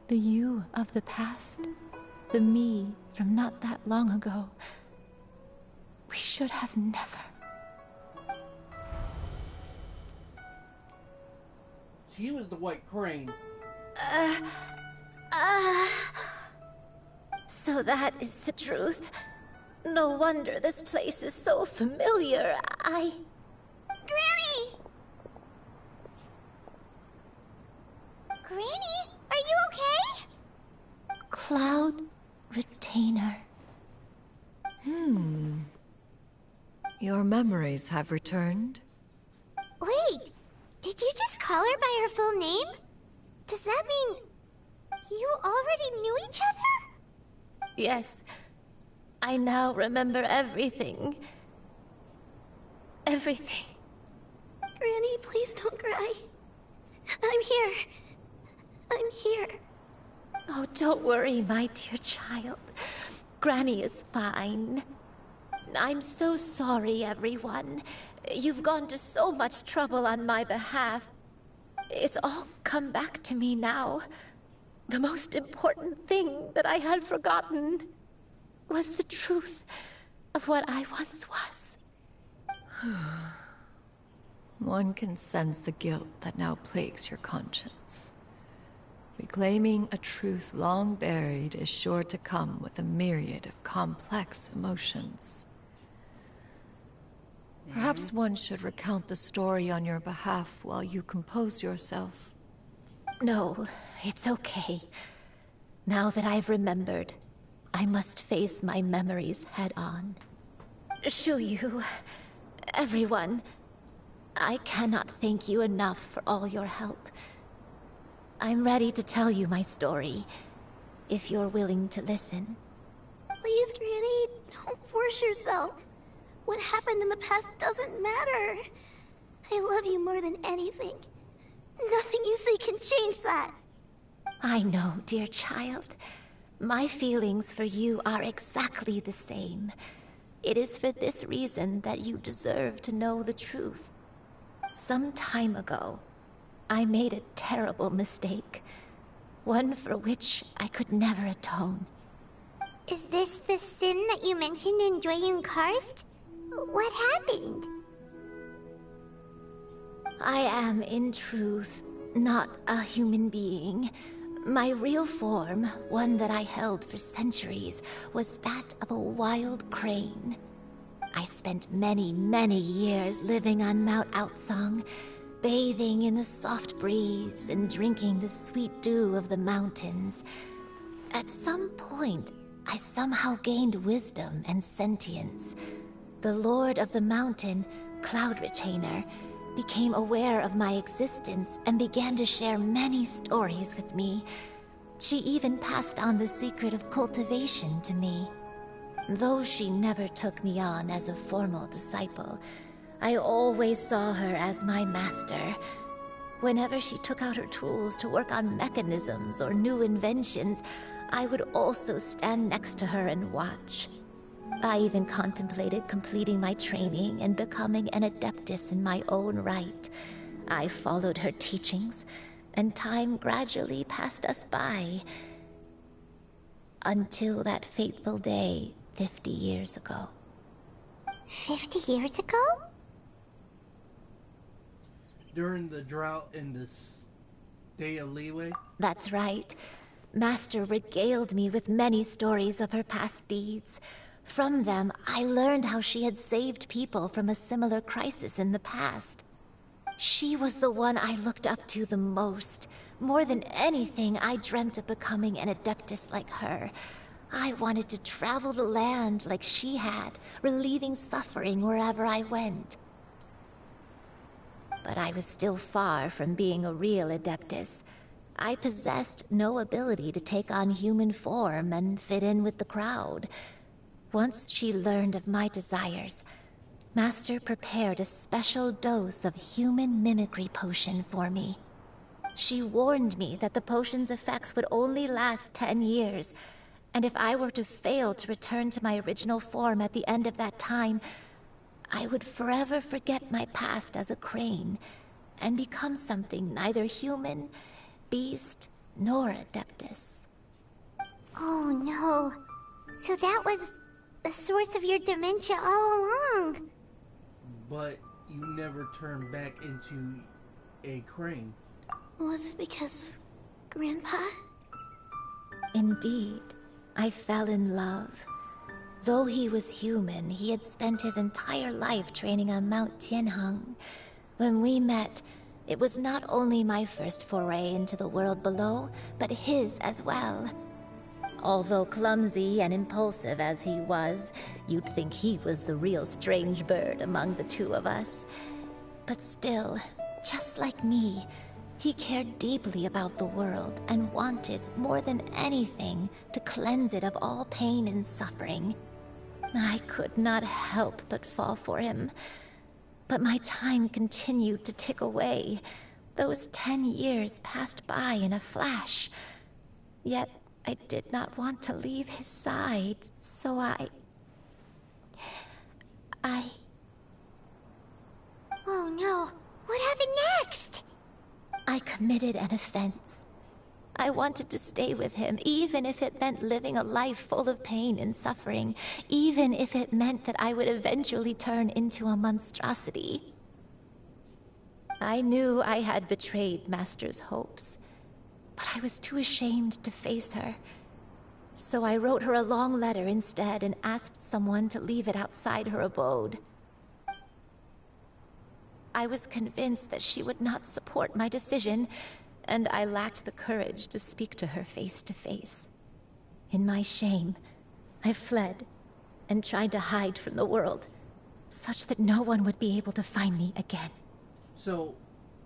The you of the past, the me from not that long ago, we should have never. She was the white crane. So that is the truth. No wonder this place is so familiar. Granny! Granny, are you okay? Cloud Retainer. Your memories have returned? Wait, did you just call her by her full name? Does that mean you already knew each other? Yes. I now remember everything. Everything. Granny, please don't cry. I'm here. I'm here. Oh, don't worry, my dear child. Granny is fine. I'm so sorry, everyone. You've gone to so much trouble on my behalf. It's all come back to me now. The most important thing that I had forgotten was the truth of what I once was. One can sense the guilt that now plagues your conscience. Reclaiming a truth long buried is sure to come with a myriad of complex emotions. Perhaps one should recount the story on your behalf while you compose yourself. No, it's okay. Now that I've remembered, I must face my memories head on. Shuyu, everyone, I cannot thank you enough for all your help. I'm ready to tell you my story, if you're willing to listen. Please, Granny, don't force yourself. What happened in the past doesn't matter. I love you more than anything. Nothing you say can change that. I know, dear child. My feelings for you are exactly the same. It is for this reason that you deserve to know the truth. Some time ago, I made a terrible mistake. One for which I could never atone. Is this the sin that you mentioned in Xianyun Karst? What happened? I am, in truth, not a human being. My real form, one that I held for centuries, was that of a wild crane. I spent many, many years living on Mount Outsong, bathing in the soft breeze and drinking the sweet dew of the mountains. At some point, I somehow gained wisdom and sentience. The Lord of the Mountain, Cloud Retainer, became aware of my existence and began to share many stories with me. She even passed on the secret of cultivation to me. Though she never took me on as a formal disciple, I always saw her as my master. Whenever she took out her tools to work on mechanisms or new inventions, I would also stand next to her and watch. I even contemplated completing my training and becoming an adeptus in my own right. I followed her teachings, and time gradually passed us by. Until that fateful day 50 years ago. 50 years ago? During the drought in the Day of Leeway? That's right. Master regaled me with many stories of her past deeds. From them, I learned how she had saved people from a similar crisis in the past. She was the one I looked up to the most. More than anything, I dreamt of becoming an adeptus like her. I wanted to travel the land like she had, relieving suffering wherever I went. But I was still far from being a real adeptus. I possessed no ability to take on human form and fit in with the crowd. Once she learned of my desires, Master prepared a special dose of human mimicry potion for me. She warned me that the potion's effects would only last 10 years, and if I were to fail to return to my original form at the end of that time, I would forever forget my past as a crane and become something neither human, beast, nor adeptus. Oh no. So that was the source of your dementia all along. But you never turned back into a crane. Was it because of Grandpa? Indeed, I fell in love. Though he was human, he had spent his entire life training on Mount Tianheng. When we met, it was not only my first foray into the world below, but his as well. Although clumsy and impulsive as he was, you'd think he was the real strange bird among the two of us. But still, just like me, he cared deeply about the world and wanted, more than anything, to cleanse it of all pain and suffering. I could not help but fall for him. But my time continued to tick away. Those 10 years passed by in a flash. Yet I did not want to leave his side, so I... Oh no, what happened next? I committed an offense. I wanted to stay with him, even if it meant living a life full of pain and suffering, even if it meant that I would eventually turn into a monstrosity. I knew I had betrayed Master's hopes, but I was too ashamed to face her. So I wrote her a long letter instead and asked someone to leave it outside her abode. I was convinced that she would not support my decision, and I lacked the courage to speak to her face to face. In my shame, I fled and tried to hide from the world, such that no one would be able to find me again. So,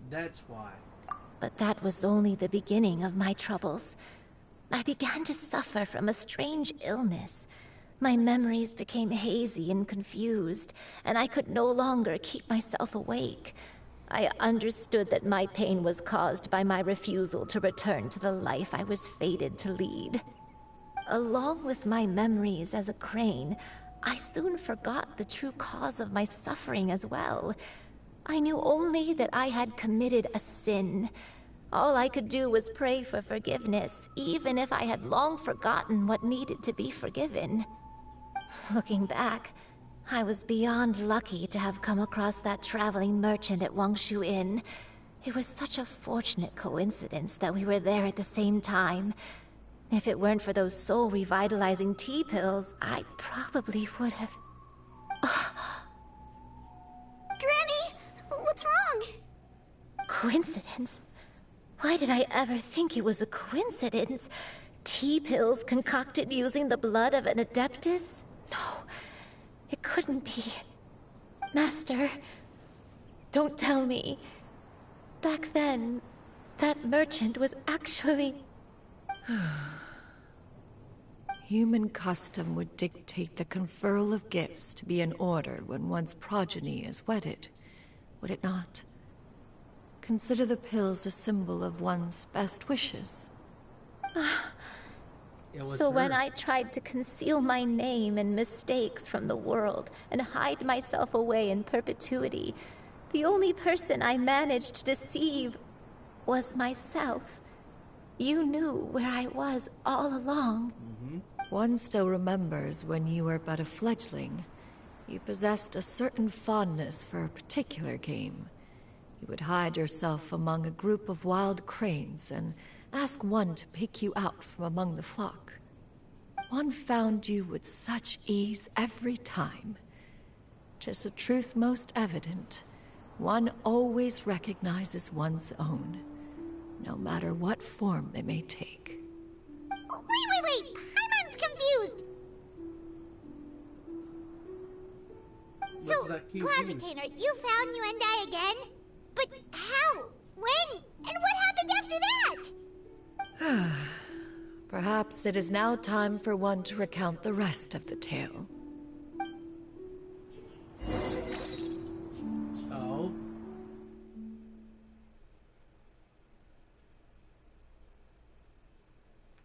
that's why. But that was only the beginning of my troubles. I began to suffer from a strange illness. My memories became hazy and confused, and I could no longer keep myself awake. I understood that my pain was caused by my refusal to return to the life I was fated to lead. Along with my memories as a crane, I soon forgot the true cause of my suffering as well. I knew only that I had committed a sin. All I could do was pray for forgiveness, even if I had long forgotten what needed to be forgiven. Looking back, I was beyond lucky to have come across that traveling merchant at Wangshu Inn. It was such a fortunate coincidence that we were there at the same time. If it weren't for those soul-revitalizing tea pills, I probably would have... Granny! What's wrong? Coincidence? Why did I ever think it was a coincidence? Tea pills concocted using the blood of an Adeptus? No, it couldn't be. Master, don't tell me. Back then, that merchant was actually... Human custom would dictate the conferral of gifts to be in order when one's progeny is wedded, would it not? Consider the pills a symbol of one's best wishes. So when I tried to conceal my name and mistakes from the world and hide myself away in perpetuity, the only person I managed to deceive was myself. You knew where I was all along. One still remembers when you were but a fledgling. You possessed a certain fondness for a particular game. You would hide yourself among a group of wild cranes and ask one to pick you out from among the flock. One found you with such ease every time. 'Tis a truth most evident. One always recognizes one's own, no matter what form they may take. Wait! Paimon's confused! So, Cloud Retainer, you found Yuendai again? But how? When? And what happened after that? Perhaps it is now time for one to recount the rest of the tale. Oh.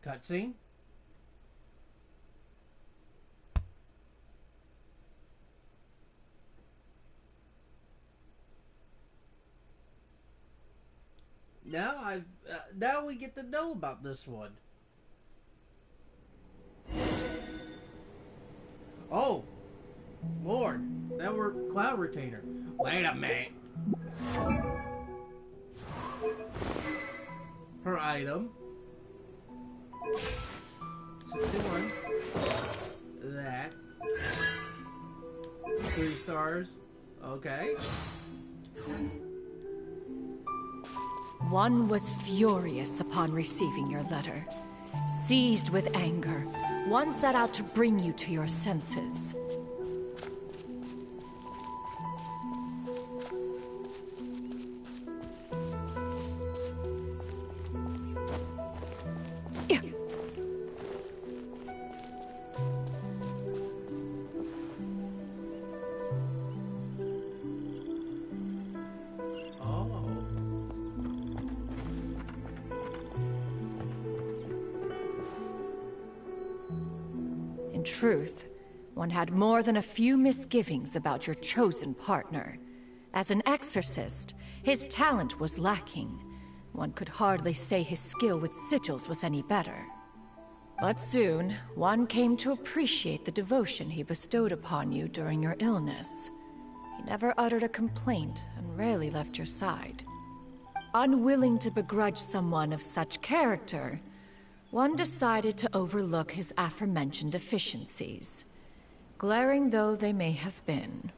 Cutscene? Now we get to know about this one. Oh, Lord, that were Cloud Retainer. Wait a minute. Her item. 61. That. 3 stars. Okay. One was furious upon receiving your letter. Seized with anger, one set out to bring you to your senses. In truth, one had more than a few misgivings about your chosen partner. As an exorcist, his talent was lacking. One could hardly say his skill with sigils was any better. But soon, one came to appreciate the devotion he bestowed upon you during your illness. He never uttered a complaint and rarely left your side. Unwilling to begrudge someone of such character, one decided to overlook his aforementioned deficiencies, glaring though they may have been.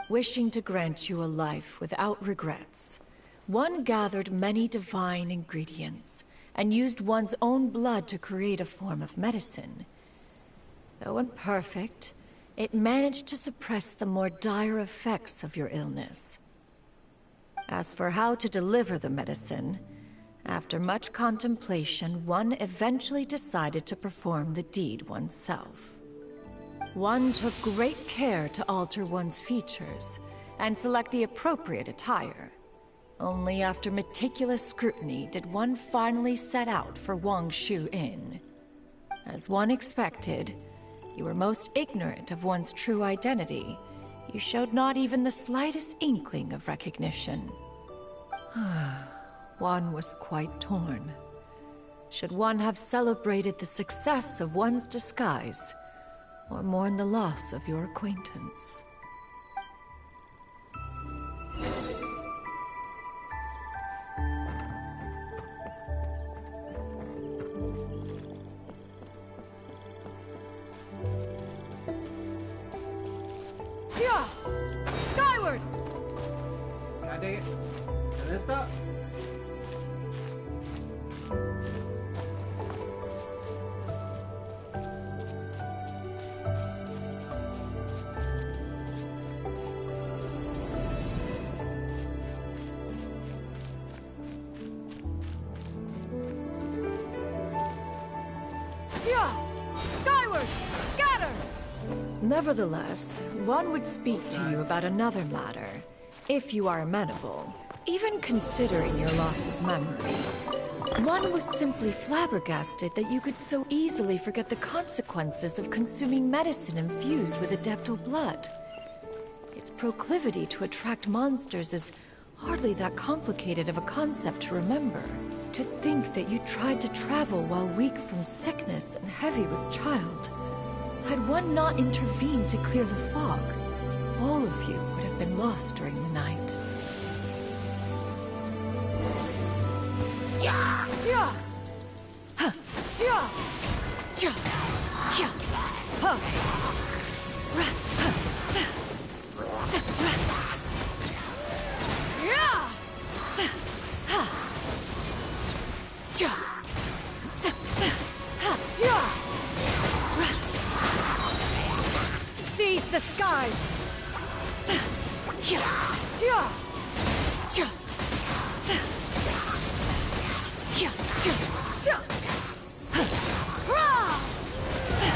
Wishing to grant you a life without regrets, one gathered many divine ingredients and used one's own blood to create a form of medicine. Though imperfect, it managed to suppress the more dire effects of your illness. As for how to deliver the medicine, after much contemplation, one eventually decided to perform the deed oneself. One took great care to alter one's features and select the appropriate attire. Only after meticulous scrutiny did one finally set out for Wangshu Inn. As one expected, you were most ignorant of one's true identity. You showed not even the slightest inkling of recognition. one was quite torn. Should one have celebrated the success of one's disguise, or mourn the loss of your acquaintance? Yeah! Skyward! God dang it. I messed up. Skyward! Scatter! Nevertheless, one would speak to you about another matter, if you are amenable, even considering your loss of memory. One was simply flabbergasted that you could so easily forget the consequences of consuming medicine infused with Adeptal blood. Its proclivity to attract monsters is hardly that complicated of a concept to remember. To think that you tried to travel while weak from sickness and heavy with child. Had one not intervened to clear the fog, all of you would have been lost during the night. Yeah! Yeah! Huh. Yeah! Cha! Yeah! Huh. Ra! Huh. Sa! Sa! Ra! Yeah! Sa! Ha! Cha! Sa! Sa! Ha! Yeah! Ra! Seize the skies! Sa! Yeah! Yeah! Cha! Sa! Yeah! Cha! Cha! Ha! Ra! Sa!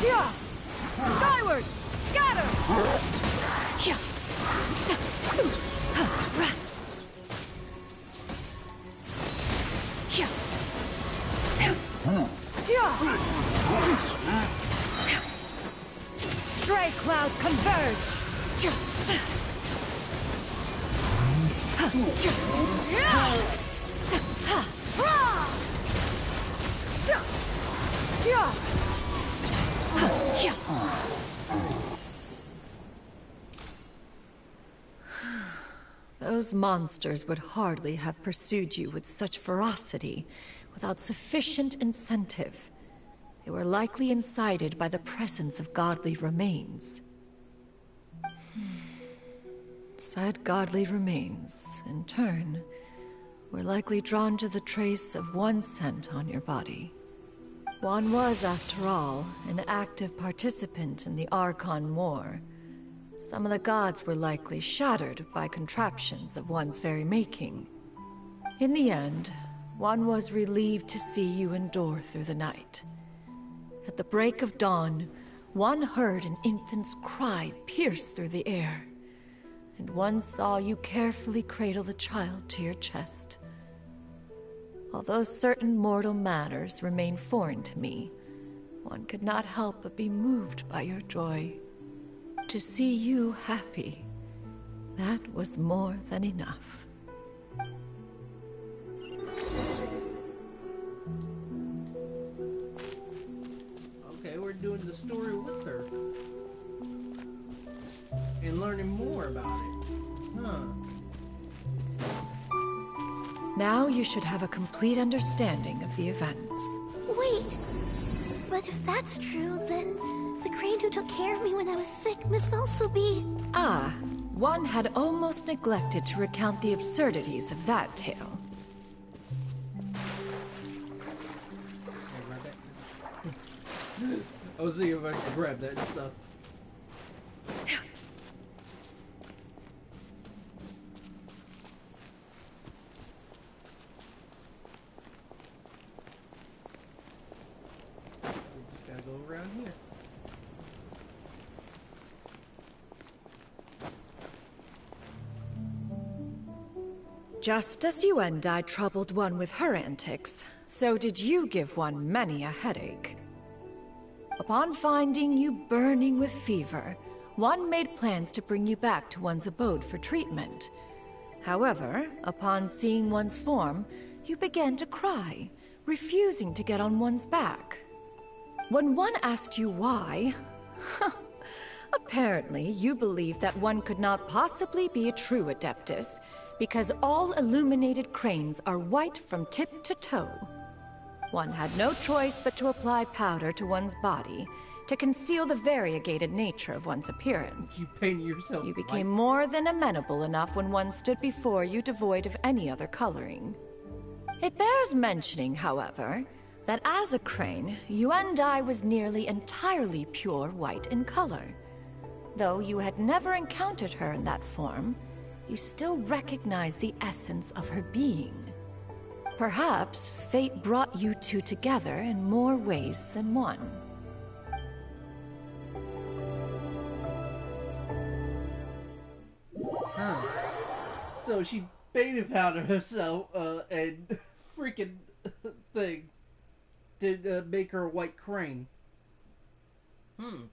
Yeah! Skyward! Scatter! Yeah! Sa! Ha! Ra! Yeah! Yeah! Stray clouds converge! Cha! Sa! Ha! Cha! Yeah! Sa! Ha! Ra! Cha! Yeah! Ha! Yeah! Those monsters would hardly have pursued you with such ferocity without sufficient incentive. They were likely incited by the presence of godly remains. Said godly remains, in turn, were likely drawn to the trace of one scent on your body. One was, after all, an active participant in the Archon War. Some of the gods were likely shattered by contraptions of one's very making. In the end, one was relieved to see you endure through the night. At the break of dawn, one heard an infant's cry pierce through the air, and one saw you carefully cradle the child to your chest. Although certain mortal matters remain foreign to me, one could not help but be moved by your joy. To see you happy, that was more than enough. Okay, we're doing the story with her. And learning more about it. Huh. Now you should have a complete understanding of the events. Wait, but if that's true, then the crane who took care of me when I was sick must also be... Ah, one had almost neglected to recount the absurdities of that tale. I'll see if I can grab that stuff. Gotta go around here. Just as Yuendai troubled one with her antics, so did you give one many a headache. Upon finding you burning with fever, one made plans to bring you back to one's abode for treatment. However, upon seeing one's form, you began to cry, refusing to get on one's back. When one asked you why, apparently you believed that one could not possibly be a true Adeptus because all illuminated cranes are white from tip to toe. One had no choice but to apply powder to one's body to conceal the variegated nature of one's appearance. You painted yourself. You became more than amenable enough when one stood before you devoid of any other coloring. It bears mentioning, however, that as a crane, Yuandai was nearly entirely pure white in color. Though you had never encountered her in that form, you still recognized the essence of her being. Perhaps fate brought you two together in more ways than one. Huh. So she baby powdered herself and freaking thing to make her a white crane. Oh,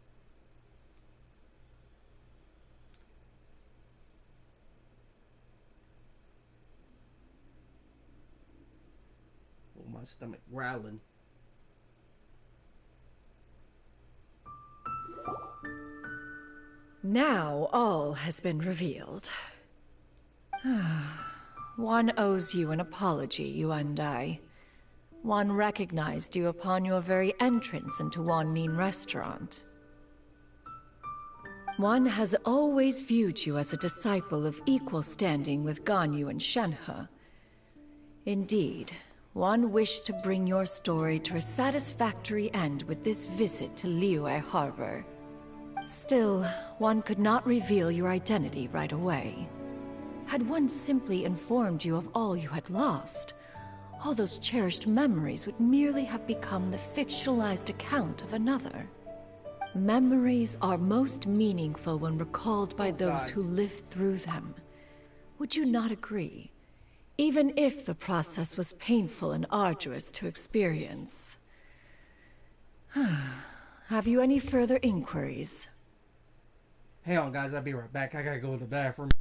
my stomach growling. Now all has been revealed. One owes you an apology, Yuandai. One recognized you upon your very entrance into Wanmin Restaurant. One has always viewed you as a disciple of equal standing with Ganyu and Shenhe. Indeed, one wished to bring your story to a satisfactory end with this visit to Liyue Harbor. Still, one could not reveal your identity right away. Had one simply informed you of all you had lost, all those cherished memories would merely have become the fictionalized account of another. Memories are most meaningful when recalled by those who lived through them. Would you not agree? Even if the process was painful and arduous to experience. Have you any further inquiries? Hang on, guys. I'll be right back. I gotta go to the bathroom.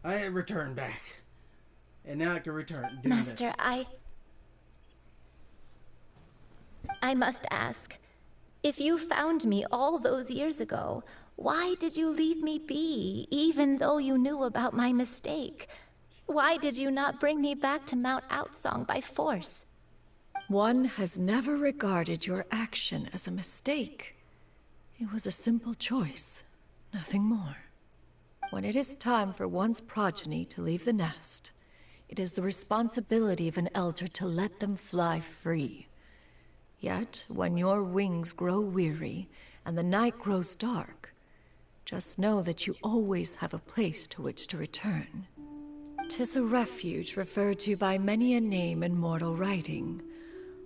I had returned back. And now I can return. Master, I must ask. If you found me all those years ago, why did you leave me be, even though you knew about my mistake? Why did you not bring me back to Mount Outsong by force? One has never regarded your action as a mistake. It was a simple choice, nothing more. When it is time for one's progeny to leave the nest, it is the responsibility of an elder to let them fly free. Yet, when your wings grow weary and the night grows dark, just know that you always have a place to which to return. 'Tis a refuge referred to by many a name in mortal writing.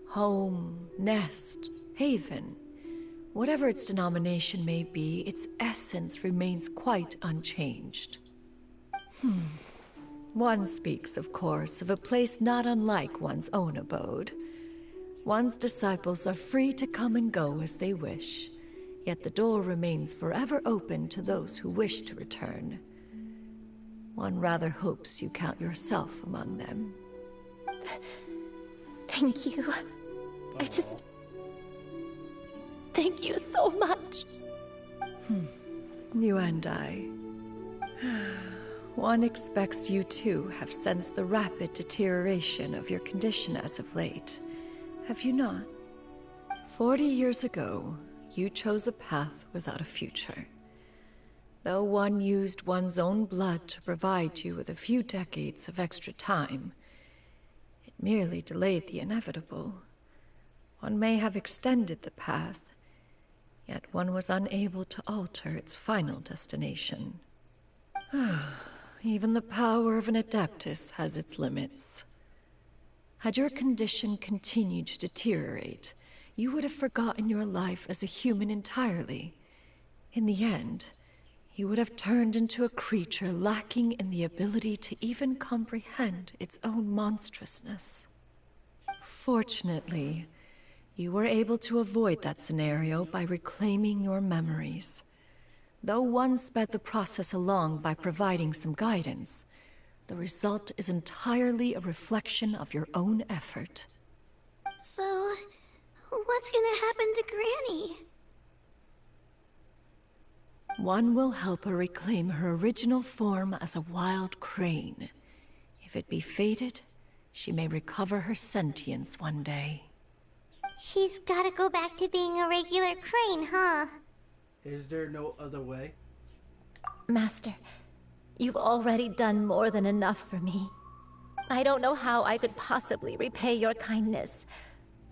Home, nest, haven. Whatever its denomination may be, its essence remains quite unchanged. One speaks, of course, of a place not unlike one's own abode. One's disciples are free to come and go as they wish, yet the door remains forever open to those who wish to return. One rather hopes you count yourself among them. Thank you. Thank you so much. You and I. One expects you too have sensed the rapid deterioration of your condition as of late. Have you not? 40 years ago, you chose a path without a future. Though one used one's own blood to provide you with a few decades of extra time, it merely delayed the inevitable. One may have extended the path, yet one was unable to alter its final destination. Even the power of an Adeptus has its limits. Had your condition continued to deteriorate, you would have forgotten your life as a human entirely. In the end, you would have turned into a creature lacking in the ability to even comprehend its own monstrousness. Fortunately, you were able to avoid that scenario by reclaiming your memories. Though one sped the process along by providing some guidance, the result is entirely a reflection of your own effort. So, what's gonna happen to Granny? One will help her reclaim her original form as a wild crane. If it be fated, she may recover her sentience one day. She's gotta go back to being a regular crane, huh? Is there no other way? Master, you've already done more than enough for me. I don't know how I could possibly repay your kindness.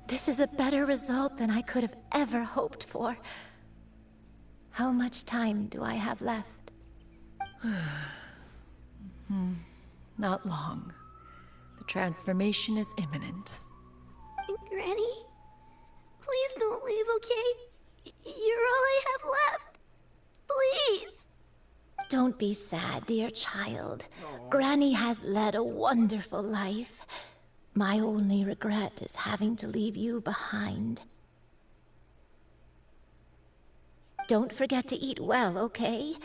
This is a better result than I could have ever hoped for. How much time do I have left? Not long. The transformation is imminent. Granny? Please don't leave, okay? You're all I have left. Please. Don't be sad, dear child. Granny has led a wonderful life. My only regret is having to leave you behind. Don't forget to eat well, okay?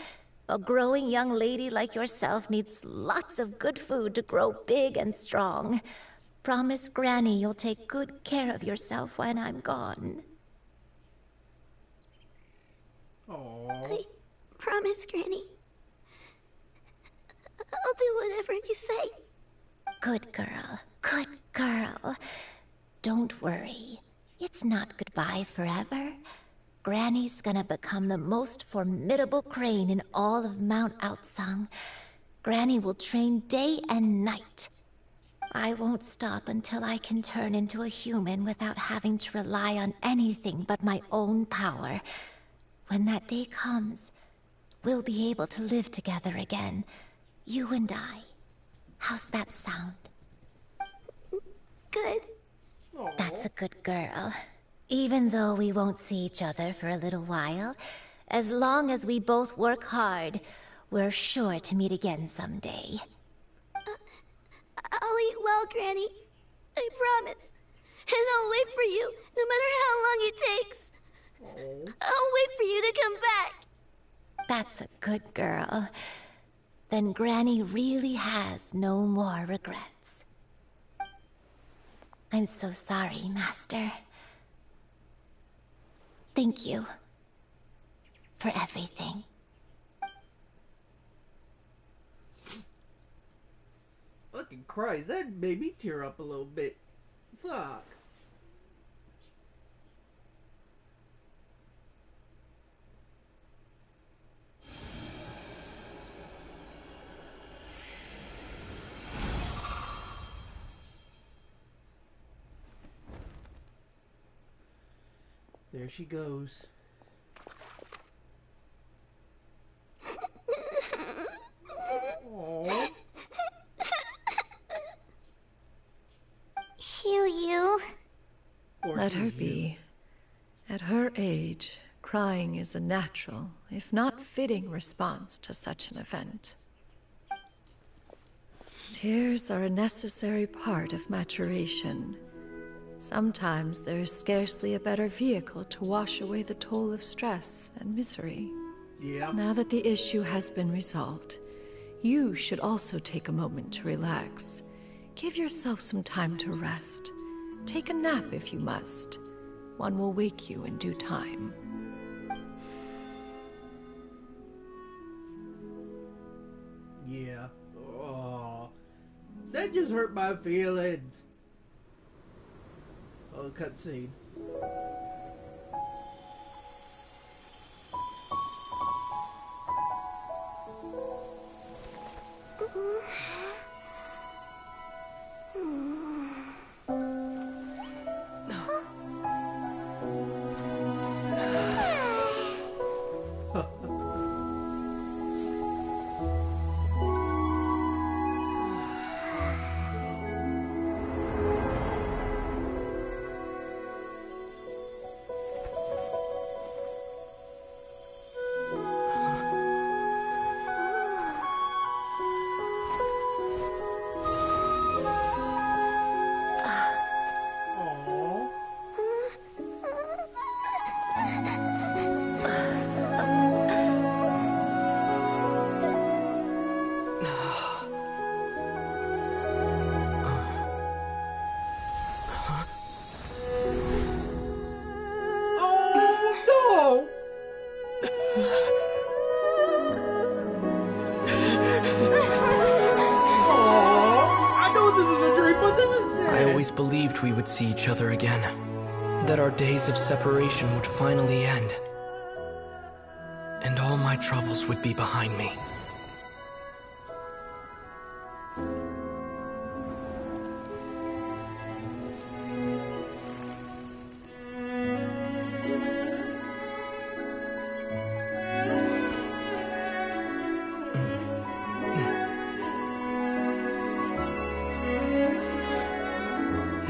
A growing young lady like yourself needs lots of good food to grow big and strong. Promise Granny you'll take good care of yourself when I'm gone. I promise, Granny. I'll do whatever you say. Good girl. Good girl. Don't worry. It's not goodbye forever. Granny's gonna become the most formidable crane in all of Mount Outsong. Granny will train day and night. I won't stop until I can turn into a human without having to rely on anything but my own power. When that day comes, we'll be able to live together again. You and I. How's that sound? Good. That's a good girl. Even though we won't see each other for a little while, as long as we both work hard, we're sure to meet again someday. I'll eat well, Granny. I promise. And I'll wait for you, no matter how long it takes. I'll wait for you to come back. That's a good girl. then Granny really has no more regrets. I'm so sorry, Master. Thank you for everything. Fucking Christ, that made me tear up a little bit. Fuck. There she goes. Aww. Xianyun. Let her be. At her age, crying is a natural, if not fitting, response to such an event. Tears are a necessary part of maturation. Sometimes there is scarcely a better vehicle to wash away the toll of stress and misery. Yeah. Now that the issue has been resolved, you should also take a moment to relax. Give yourself some time to rest. Take a nap if you must. One will wake you in due time. Yeah. Oh, that just hurt my feelings. Oh, cutscene. Believed we would see each other again, that our days of separation would finally end, and all my troubles would be behind me.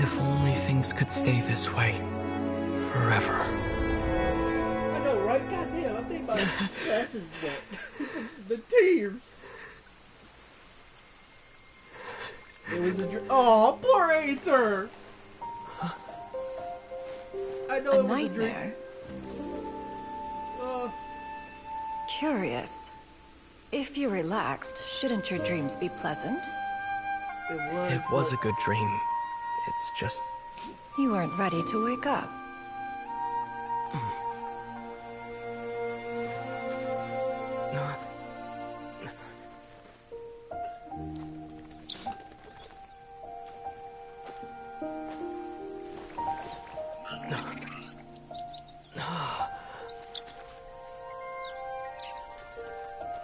If only things could stay this way forever. I know, right? Goddamn, I think my glasses wet. The tears. It was a dream. Oh, poor Aether. I know A it was nightmare. a dream. Curious. If you're relaxed, shouldn't your dreams be pleasant? It was a good dream. It's just... You weren't ready to wake up.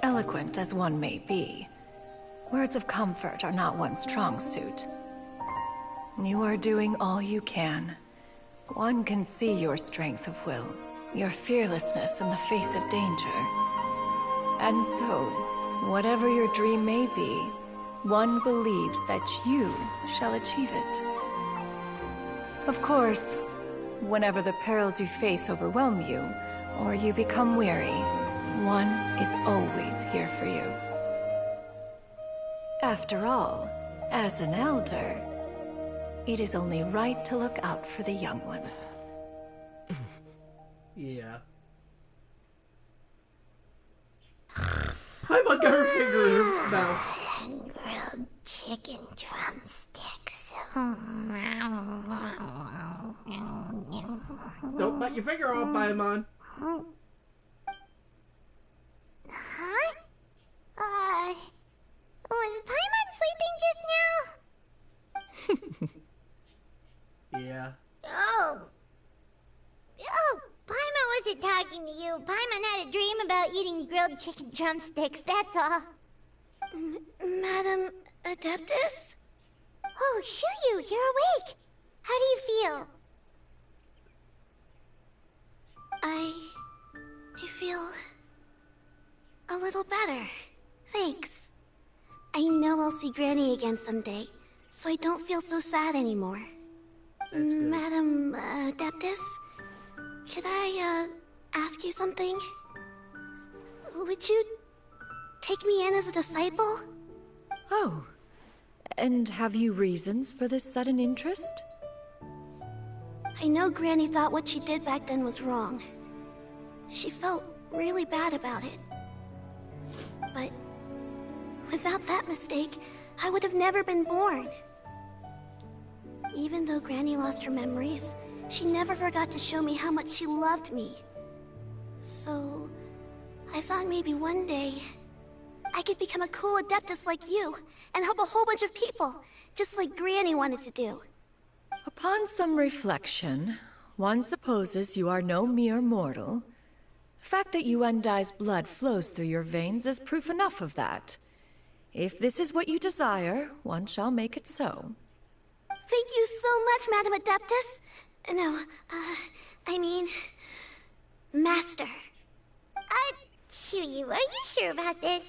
Eloquent as one may be, words of comfort are not one's strong suit. You are doing all you can. One can see your strength of will, your fearlessness in the face of danger. And so, whatever your dream may be, one believes that you shall achieve it. Of course, whenever the perils you face overwhelm you, or you become weary, one is always here for you. After all, as an elder, it is only right to look out for the young ones. Yeah. I got her finger in her mouth. Grilled chicken drumsticks. Don't bite your finger off, Paimon. Huh? Was Paimon sleeping just now? Yeah. Oh, Paimon wasn't talking to you. Paimon had a dream about eating grilled chicken drumsticks, that's all. Madam Adeptus? Oh, Xianyun, you're awake. How do you feel? I feel a little better. Thanks. I know I'll see Granny again someday, so I don't feel so sad anymore. Madam Adeptus, could I ask you something? Would you take me in as a disciple? Oh, and have you reasons for this sudden interest? I know Granny thought what she did back then was wrong. She felt really bad about it. But without that mistake, I would have never been born. Even though Granny lost her memories, she never forgot to show me how much she loved me. So, I thought maybe one day I could become a cool Adeptus like you and help a whole bunch of people, just like Granny wanted to do. Upon some reflection, one supposes you are no mere mortal. The fact that Yuendai's blood flows through your veins is proof enough of that. If this is what you desire, one shall make it so. Thank you so much, Madam Adeptus. No, I mean, Master. Xianyun, are you sure about this?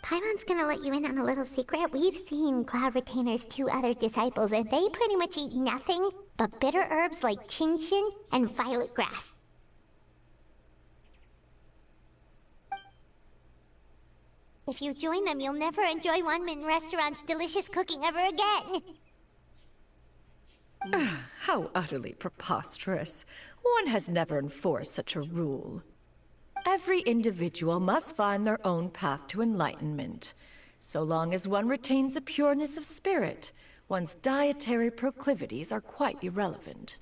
Paimon's gonna let you in on a little secret. We've seen Cloud Retainer's 2 other disciples, and they pretty much eat nothing but bitter herbs like Xianyun and violet grass. If you join them, you'll never enjoy one-man restaurant's delicious cooking ever again. How utterly preposterous. One has never enforced such a rule. Every individual must find their own path to enlightenment. So long as one retains a pureness of spirit, one's dietary proclivities are quite irrelevant.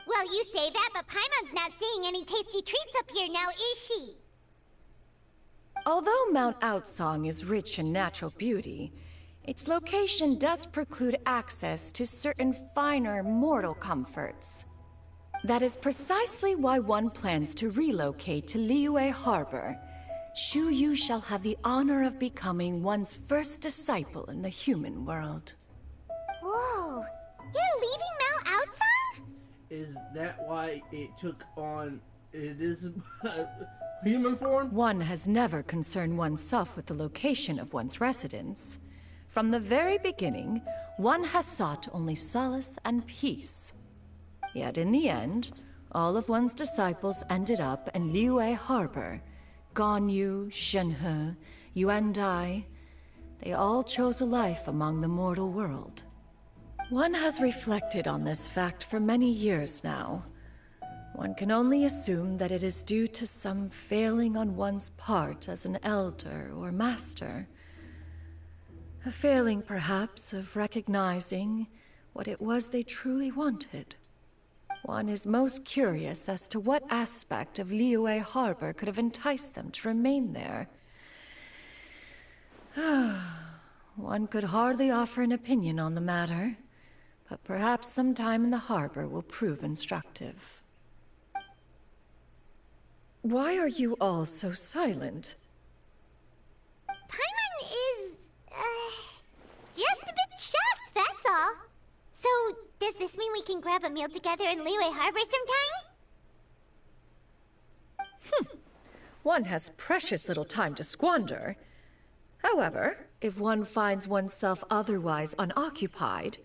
Well, you say that, but Paimon's not seeing any tasty treats up here now, is she? Although Mount Outsong is rich in natural beauty, its location does preclude access to certain finer mortal comforts. That is precisely why one plans to relocate to Liyue Harbor. Shu Yu shall have the honor of becoming one's first disciple in the human world. Whoa! You're leaving Mount Outsong? Is that why it took on... it is... human form? One has never concerned oneself with the location of one's residence. From the very beginning, one has sought only solace and peace. Yet in the end, all of one's disciples ended up in Liyue Harbor. Ganyu, Shenhe, Yuendai, they all chose a life among the mortal world. One has reflected on this fact for many years now. One can only assume that it is due to some failing on one's part as an elder or master. A failing, perhaps, of recognizing what it was they truly wanted. One is most curious as to what aspect of Liyue Harbor could have enticed them to remain there. One could hardly offer an opinion on the matter, but perhaps some time in the harbor will prove instructive. Why are you all so silent? Paimon is, just a bit shocked, that's all. So, does this mean we can grab a meal together in Liyue Harbor sometime? One has precious little time to squander. However, if one finds oneself otherwise unoccupied,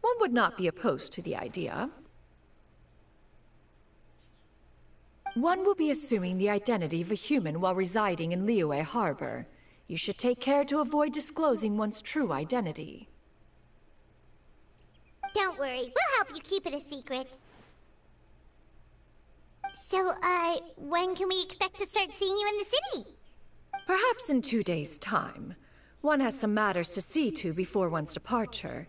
one would not be opposed to the idea. One will be assuming the identity of a human while residing in Liyue Harbor. You should take care to avoid disclosing one's true identity. Don't worry, we'll help you keep it a secret. So, when can we expect to start seeing you in the city? Perhaps in 2 days' time. One has some matters to see to before one's departure.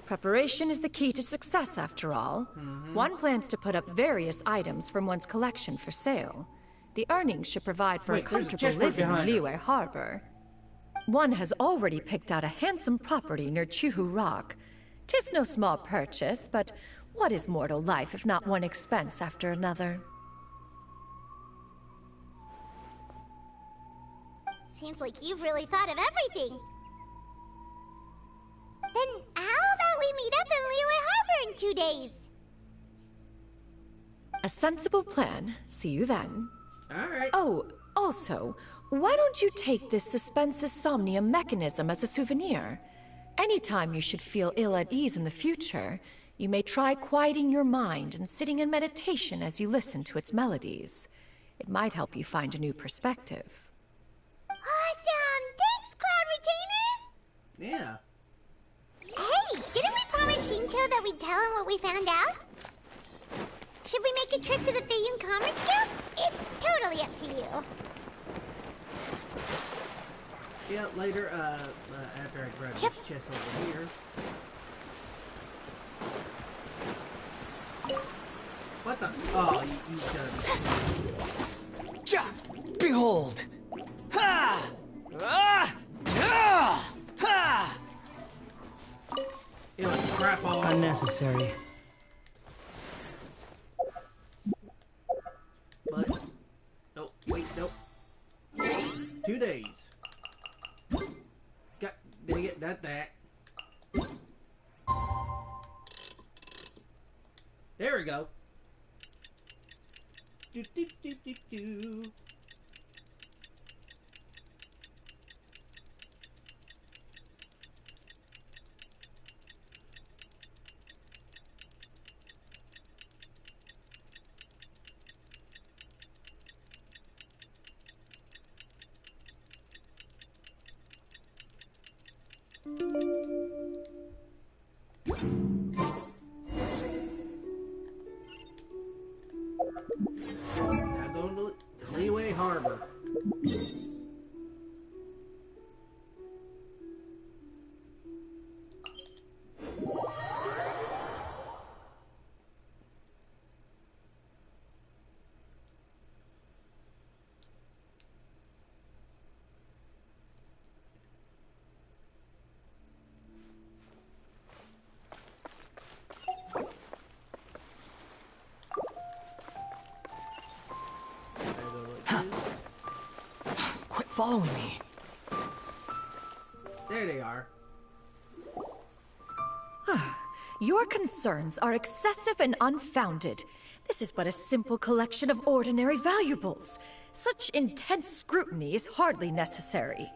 Preparation is the key to success, after all. One plans to put up various items from one's collection for sale. The earnings should provide for a comfortable living in Liyue Harbor. One has already picked out a handsome property near Chuhu Rock. 'Tis no small purchase, but what is mortal life if not one expense after another? Seems like you've really thought of everything. Then how about we meet up in Liyue Harbor in 2 days? A sensible plan. See you then. Alright. Oh, also, why don't you take this suspense somnium mechanism as a souvenir? Anytime you should feel ill at ease in the future, you may try quieting your mind and sitting in meditation as you listen to its melodies. It might help you find a new perspective. Awesome! Thanks, Cloud Retainer! Yeah. Hey, didn't we promise Shincho that we'd tell him what we found out? Should we make a trip to the Xianyun Commerce Guild? It's totally up to you. Yeah, later, after I grab this chest over here. What the? Oh, you done. Behold! Ha! Ah! Ah! Ha! It was crap all unnecessary. But nope, wait, nope. 2 days. Dang it, not that. There we go. Do do do do do. Now going to Liyue Harbor. Quit following me. There they are. Your concerns are excessive and unfounded. This is but a simple collection of ordinary valuables. Such intense scrutiny is hardly necessary.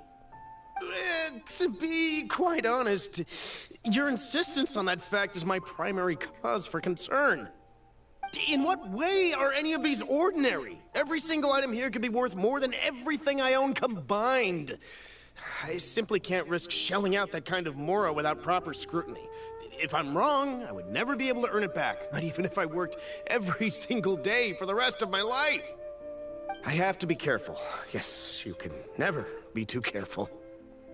To be quite honest, your insistence on that fact is my primary cause for concern. In what way are any of these ordinary? Every single item here could be worth more than everything I own combined. I simply can't risk shelling out that kind of mora without proper scrutiny. If I'm wrong, I would never be able to earn it back, not even if I worked every single day for the rest of my life. I have to be careful. Yes, you can never be too careful.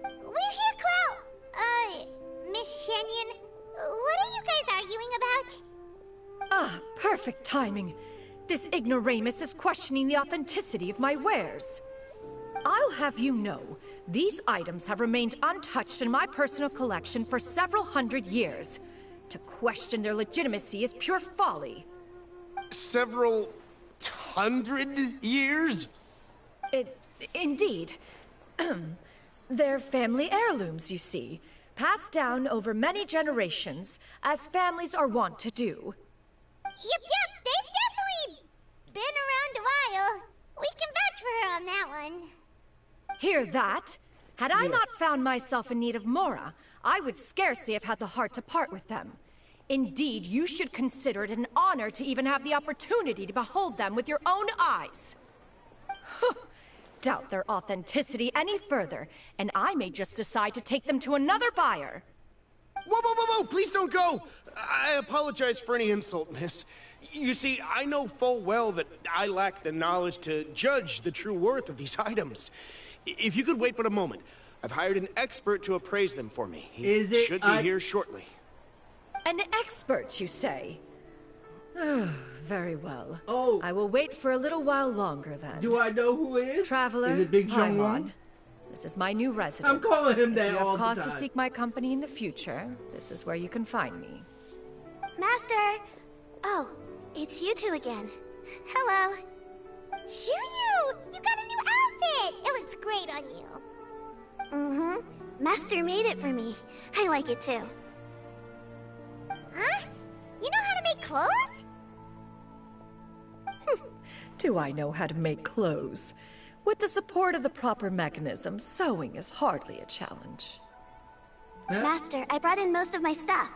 We're here, Cloud. Miss Xianyun, what are you guys arguing about? Ah, perfect timing. This ignoramus is questioning the authenticity of my wares. I'll have you know, these items have remained untouched in my personal collection for several hundred years. To question their legitimacy is pure folly. Several hundred years? Indeed. They're family heirlooms, you see. Passed down over many generations, as families are wont to do. Yep, they've definitely been around a while. We can vouch for her on that one. Hear that? Had I not found myself in need of mora, I would scarcely have had the heart to part with them. Indeed, you should consider it an honor to even have the opportunity to behold them with your own eyes. Doubt their authenticity any further, and I may just decide to take them to another buyer. Whoa, please don't go! I apologize for any insult, miss. You see, I know full well that I lack the knowledge to judge the true worth of these items. If you could wait but a moment. I've hired an expert to appraise them for me. He should be here shortly. An expert, you say? Very well. Oh. I will wait for a little while longer then. Do I know who it is? Traveler, Is it Big Xianyun? This is my new residence. I'm calling him that all the time. If you have cause to seek my company in the future, this is where you can find me. Master! Oh, it's you two again. Hello. Xianyun! You got a new outfit! It looks great on you. Mm-hmm. Master made it for me. I like it too. Huh? You know how to make clothes? Do I know how to make clothes? With the support of the proper mechanism, sewing is hardly a challenge. Master, I brought in most of my stuff.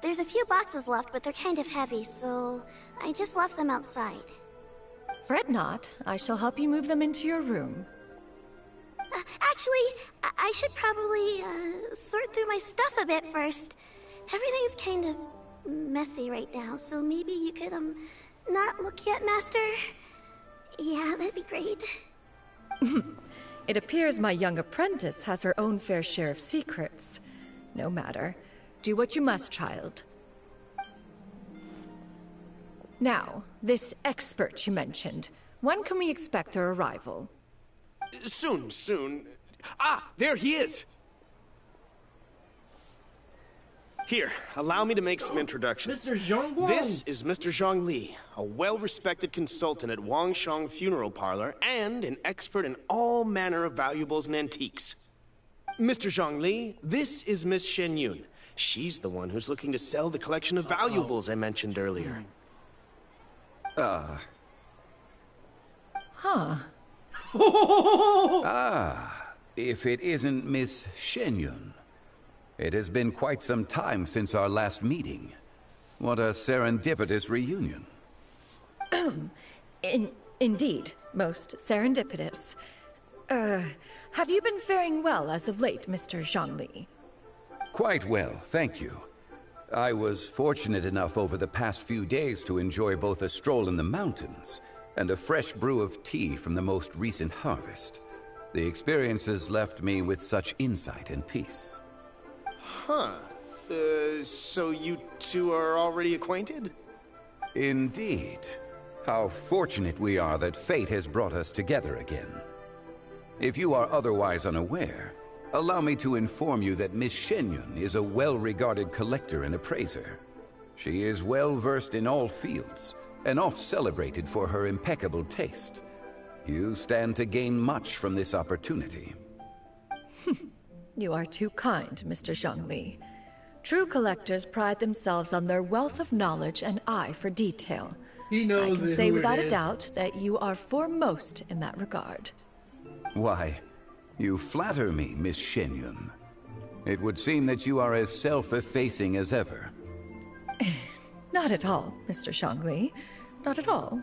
There's a few boxes left, but they're kind of heavy, so I just left them outside. Fret not. I shall help you move them into your room. Actually, I should probably sort through my stuff a bit first. Everything's kind of messy right now, so maybe you could, not look yet, Master? Yeah, that'd be great. It appears my young apprentice has her own fair share of secrets. No matter. Do what you must, child. Now, this expert you mentioned. When can we expect their arrival? Soon. Ah, there he is! Here, allow me to make some introductions. Mr. Zhongguang. This is Mr. Zhang Li, a well-respected consultant at Wangshang Funeral Parlor and an expert in all manner of valuables and antiques. Mr. Zhang Li, this is Miss Xianyun. She's the one who's looking to sell the collection of valuables I mentioned earlier. If it isn't Miss Xianyun. It has been quite some time since our last meeting. What a serendipitous reunion. Indeed, most serendipitous. Have you been faring well as of late, Mr. Zhang Li? Quite well, thank you. I was fortunate enough over the past few days to enjoy both a stroll in the mountains and a fresh brew of tea from the most recent harvest. The experiences left me with such insight and peace. Huh. So you two are already acquainted? Indeed. How fortunate we are that fate has brought us together again. If you are otherwise unaware, allow me to inform you that Miss Xianyun is a well-regarded collector and appraiser. She is well-versed in all fields, and oft-celebrated for her impeccable taste. You stand to gain much from this opportunity. You are too kind, Mr. Zhang Li. True collectors pride themselves on their wealth of knowledge and eye for detail. He knows I can who say it without a is. doubt that you are foremost in that regard. Why, you flatter me, Miss Xianyun. It would seem that you are as self-effacing as ever. Not at all, Mr. Zhang Li. Not at all.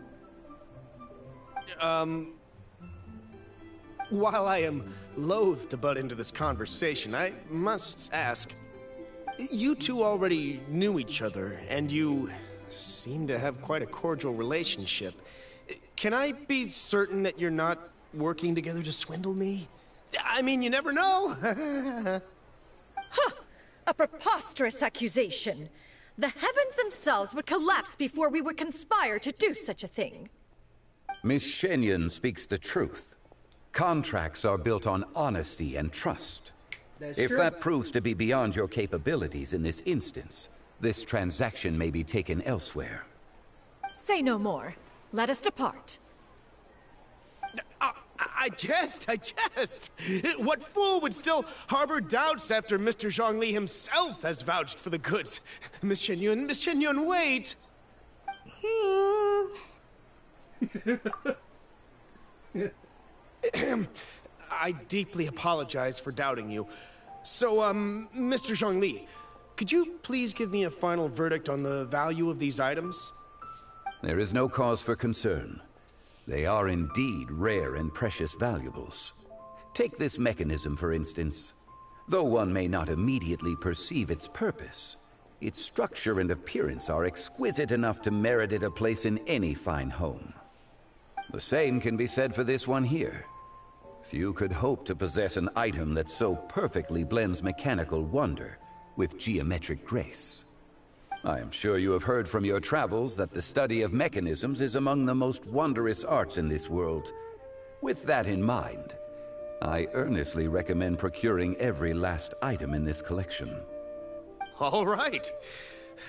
While I am loath to butt into this conversation, I must ask, you two already knew each other, and you seem to have quite a cordial relationship. Can I be certain that you're not working together to swindle me? I mean, you never know. Huh! A preposterous accusation. The heavens themselves would collapse before we would conspire to do such a thing. Miss Xianyun speaks the truth. Contracts are built on honesty and trust. If true. that proves to be beyond your capabilities in this instance, this transaction may be taken elsewhere. Say no more. Let us depart. I jest. What fool would still harbor doubts after Mr. Zhang Li himself has vouched for the goods? Miss Xianyun, wait! I deeply apologize for doubting you. So, Mr. Zhang Li, could you please give me a final verdict on the value of these items? There is no cause for concern. They are indeed rare and precious valuables. Take this mechanism, for instance. Though one may not immediately perceive its purpose, its structure and appearance are exquisite enough to merit it a place in any fine home. The same can be said for this one here. Few could hope to possess an item that so perfectly blends mechanical wonder with geometric grace. I am sure you have heard from your travels that the study of mechanisms is among the most wondrous arts in this world. With that in mind, I earnestly recommend procuring every last item in this collection. All right.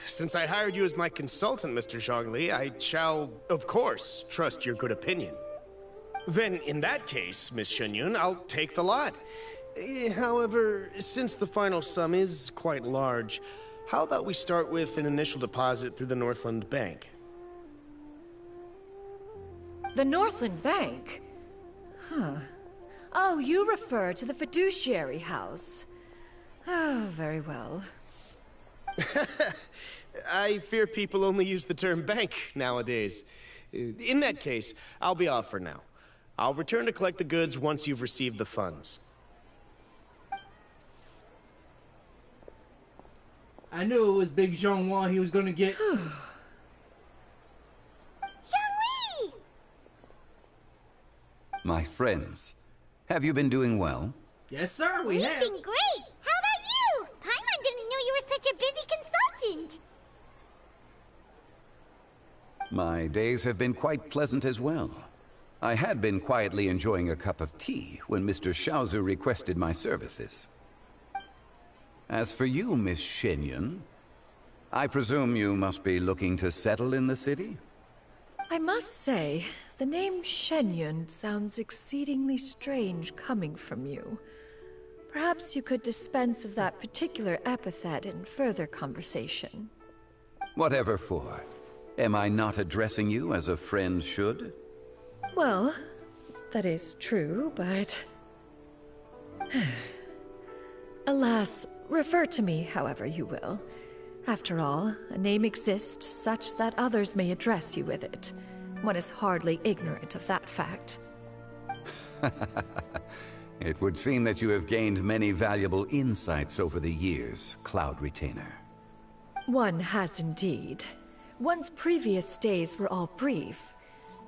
Since I hired you as my consultant, Mr. Zhongli, I shall, of course, trust your good opinion. Then, in that case, Miss Xianyun, I'll take the lot. However, since the final sum is quite large, how about we start with an initial deposit through the Northland Bank? The Northland Bank? Huh. Oh, you refer to the fiduciary house. Oh, very well. I fear people only use the term bank nowadays. In that case, I'll be off for now. I'll return to collect the goods once you've received the funds. I knew it was Big Xianyun he was gonna get. Zhongli! My friends, have you been doing well? Yes, sir, we have. We've been great! How about you? Paimon didn't know you were such a busy consultant! My days have been quite pleasant as well. I had been quietly enjoying a cup of tea when Mr. Xiaozu requested my services. As for you, Miss Xianyun, I presume you must be looking to settle in the city? I must say, the name Xianyun sounds exceedingly strange coming from you. Perhaps you could dispense of that particular epithet in further conversation. Whatever for. Am I not addressing you as a friend should? Well, that is true, but... Alas, refer to me however you will. After all, a name exists such that others may address you with it. One is hardly ignorant of that fact. It would seem that you have gained many valuable insights over the years, Cloud Retainer. One has indeed. One's previous days were all brief.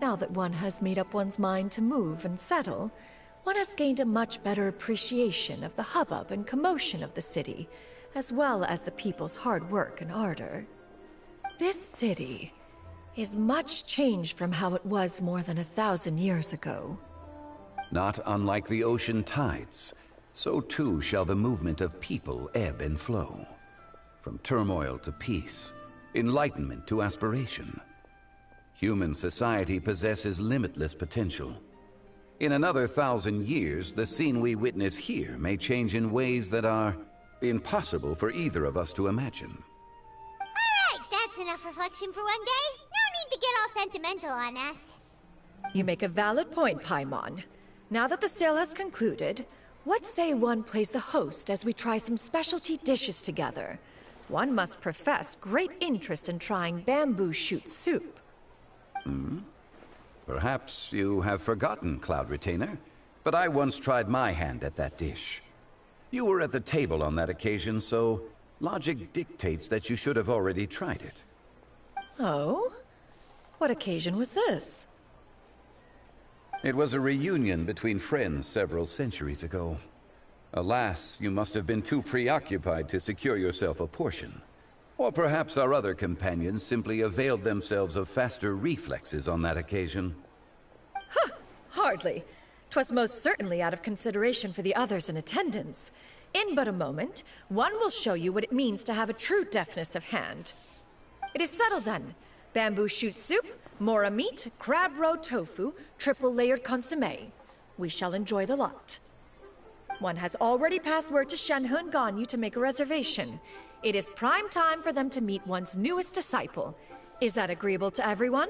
Now that one has made up one's mind to move and settle, one has gained a much better appreciation of the hubbub and commotion of the city, as well as the people's hard work and ardor. This city is much changed from how it was more than 1,000 years ago. Not unlike the ocean tides, so too shall the movement of people ebb and flow. From turmoil to peace, enlightenment to aspiration. Human society possesses limitless potential. In another 1,000 years, the scene we witness here may change in ways that are impossible for either of us to imagine. Alright, that's enough reflection for one day. No need to get all sentimental on us. You make a valid point, Paimon. Now that the sale has concluded, what say one plays the host as we try some specialty dishes together? One must profess great interest in trying bamboo shoot soup. Perhaps you have forgotten, Cloud Retainer, but I once tried my hand at that dish. You were at the table on that occasion, so logic dictates that you should have already tried it. Oh? What occasion was this? It was a reunion between friends several centuries ago. Alas, you must have been too preoccupied to secure yourself a portion. Or perhaps our other companions simply availed themselves of faster reflexes on that occasion. Huh! Hardly. 'Twas most certainly out of consideration for the others in attendance. In but a moment, one will show you what it means to have a true deftness of hand. It is settled then. Bamboo shoot soup, mora meat, crab roe tofu, triple-layered consommé. We shall enjoy the lot. One has already passed word to Shenhe and Ganyu to make a reservation. It is prime time for them to meet one's newest disciple. Is that agreeable to everyone?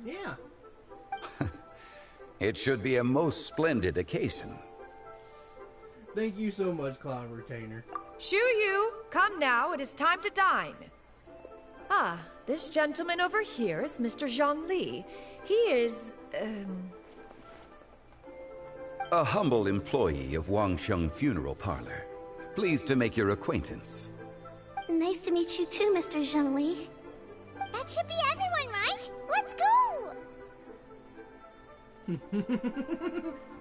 Yeah. It should be a most splendid occasion. Thank you so much, Cloud Retainer. Shu Yu, come now, it is time to dine. Ah, this gentleman over here is Mr. Zhongli. He is, A humble employee of Wangsheng Funeral Parlor. Pleased to make your acquaintance. Nice to meet you too, Mr. Zhongli. That should be everyone, right? Let's go!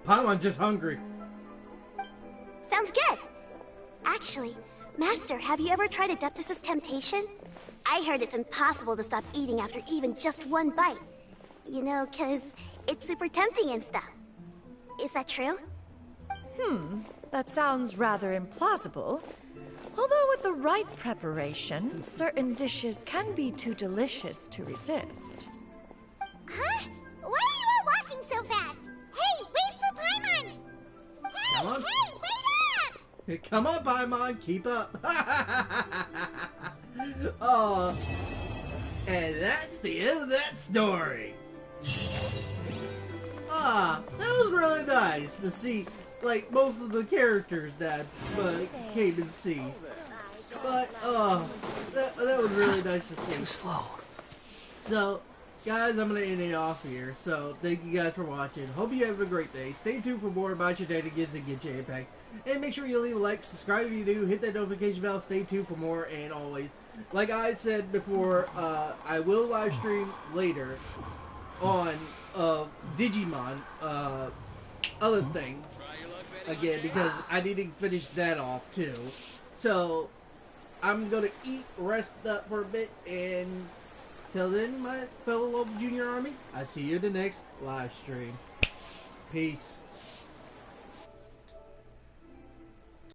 Paimon's just hungry. Sounds good. Actually, Master, have you ever tried Adeptus' temptation? I heard it's impossible to stop eating after even just one bite. You know, 'cause it's super tempting and stuff. Is that true? That sounds rather implausible. Although with the right preparation, certain dishes can be too delicious to resist. Huh? Why are you all walking so fast? Hey, wait for Paimon! Hey, Come on. hey, wait up! Come on, Paimon, keep up. Oh, and that's the end of that story. That was really nice to see, like, most of the characters that came and see. But, that was really nice to see. Too slow. So, guys, I'm going to end it off here. So, thank you guys for watching. Hope you have a great day. Stay tuned for more about shenanigans and Genshin Impact. And make sure you leave a like, subscribe if you do, hit that notification bell, stay tuned for more, and always, like I said before, I will live stream later on Digimon, other thing, again, because I need to finish that off too. So, I'm going to eat, rest up for a bit, and till then, my fellow local junior army, I see you in the next live stream. Peace.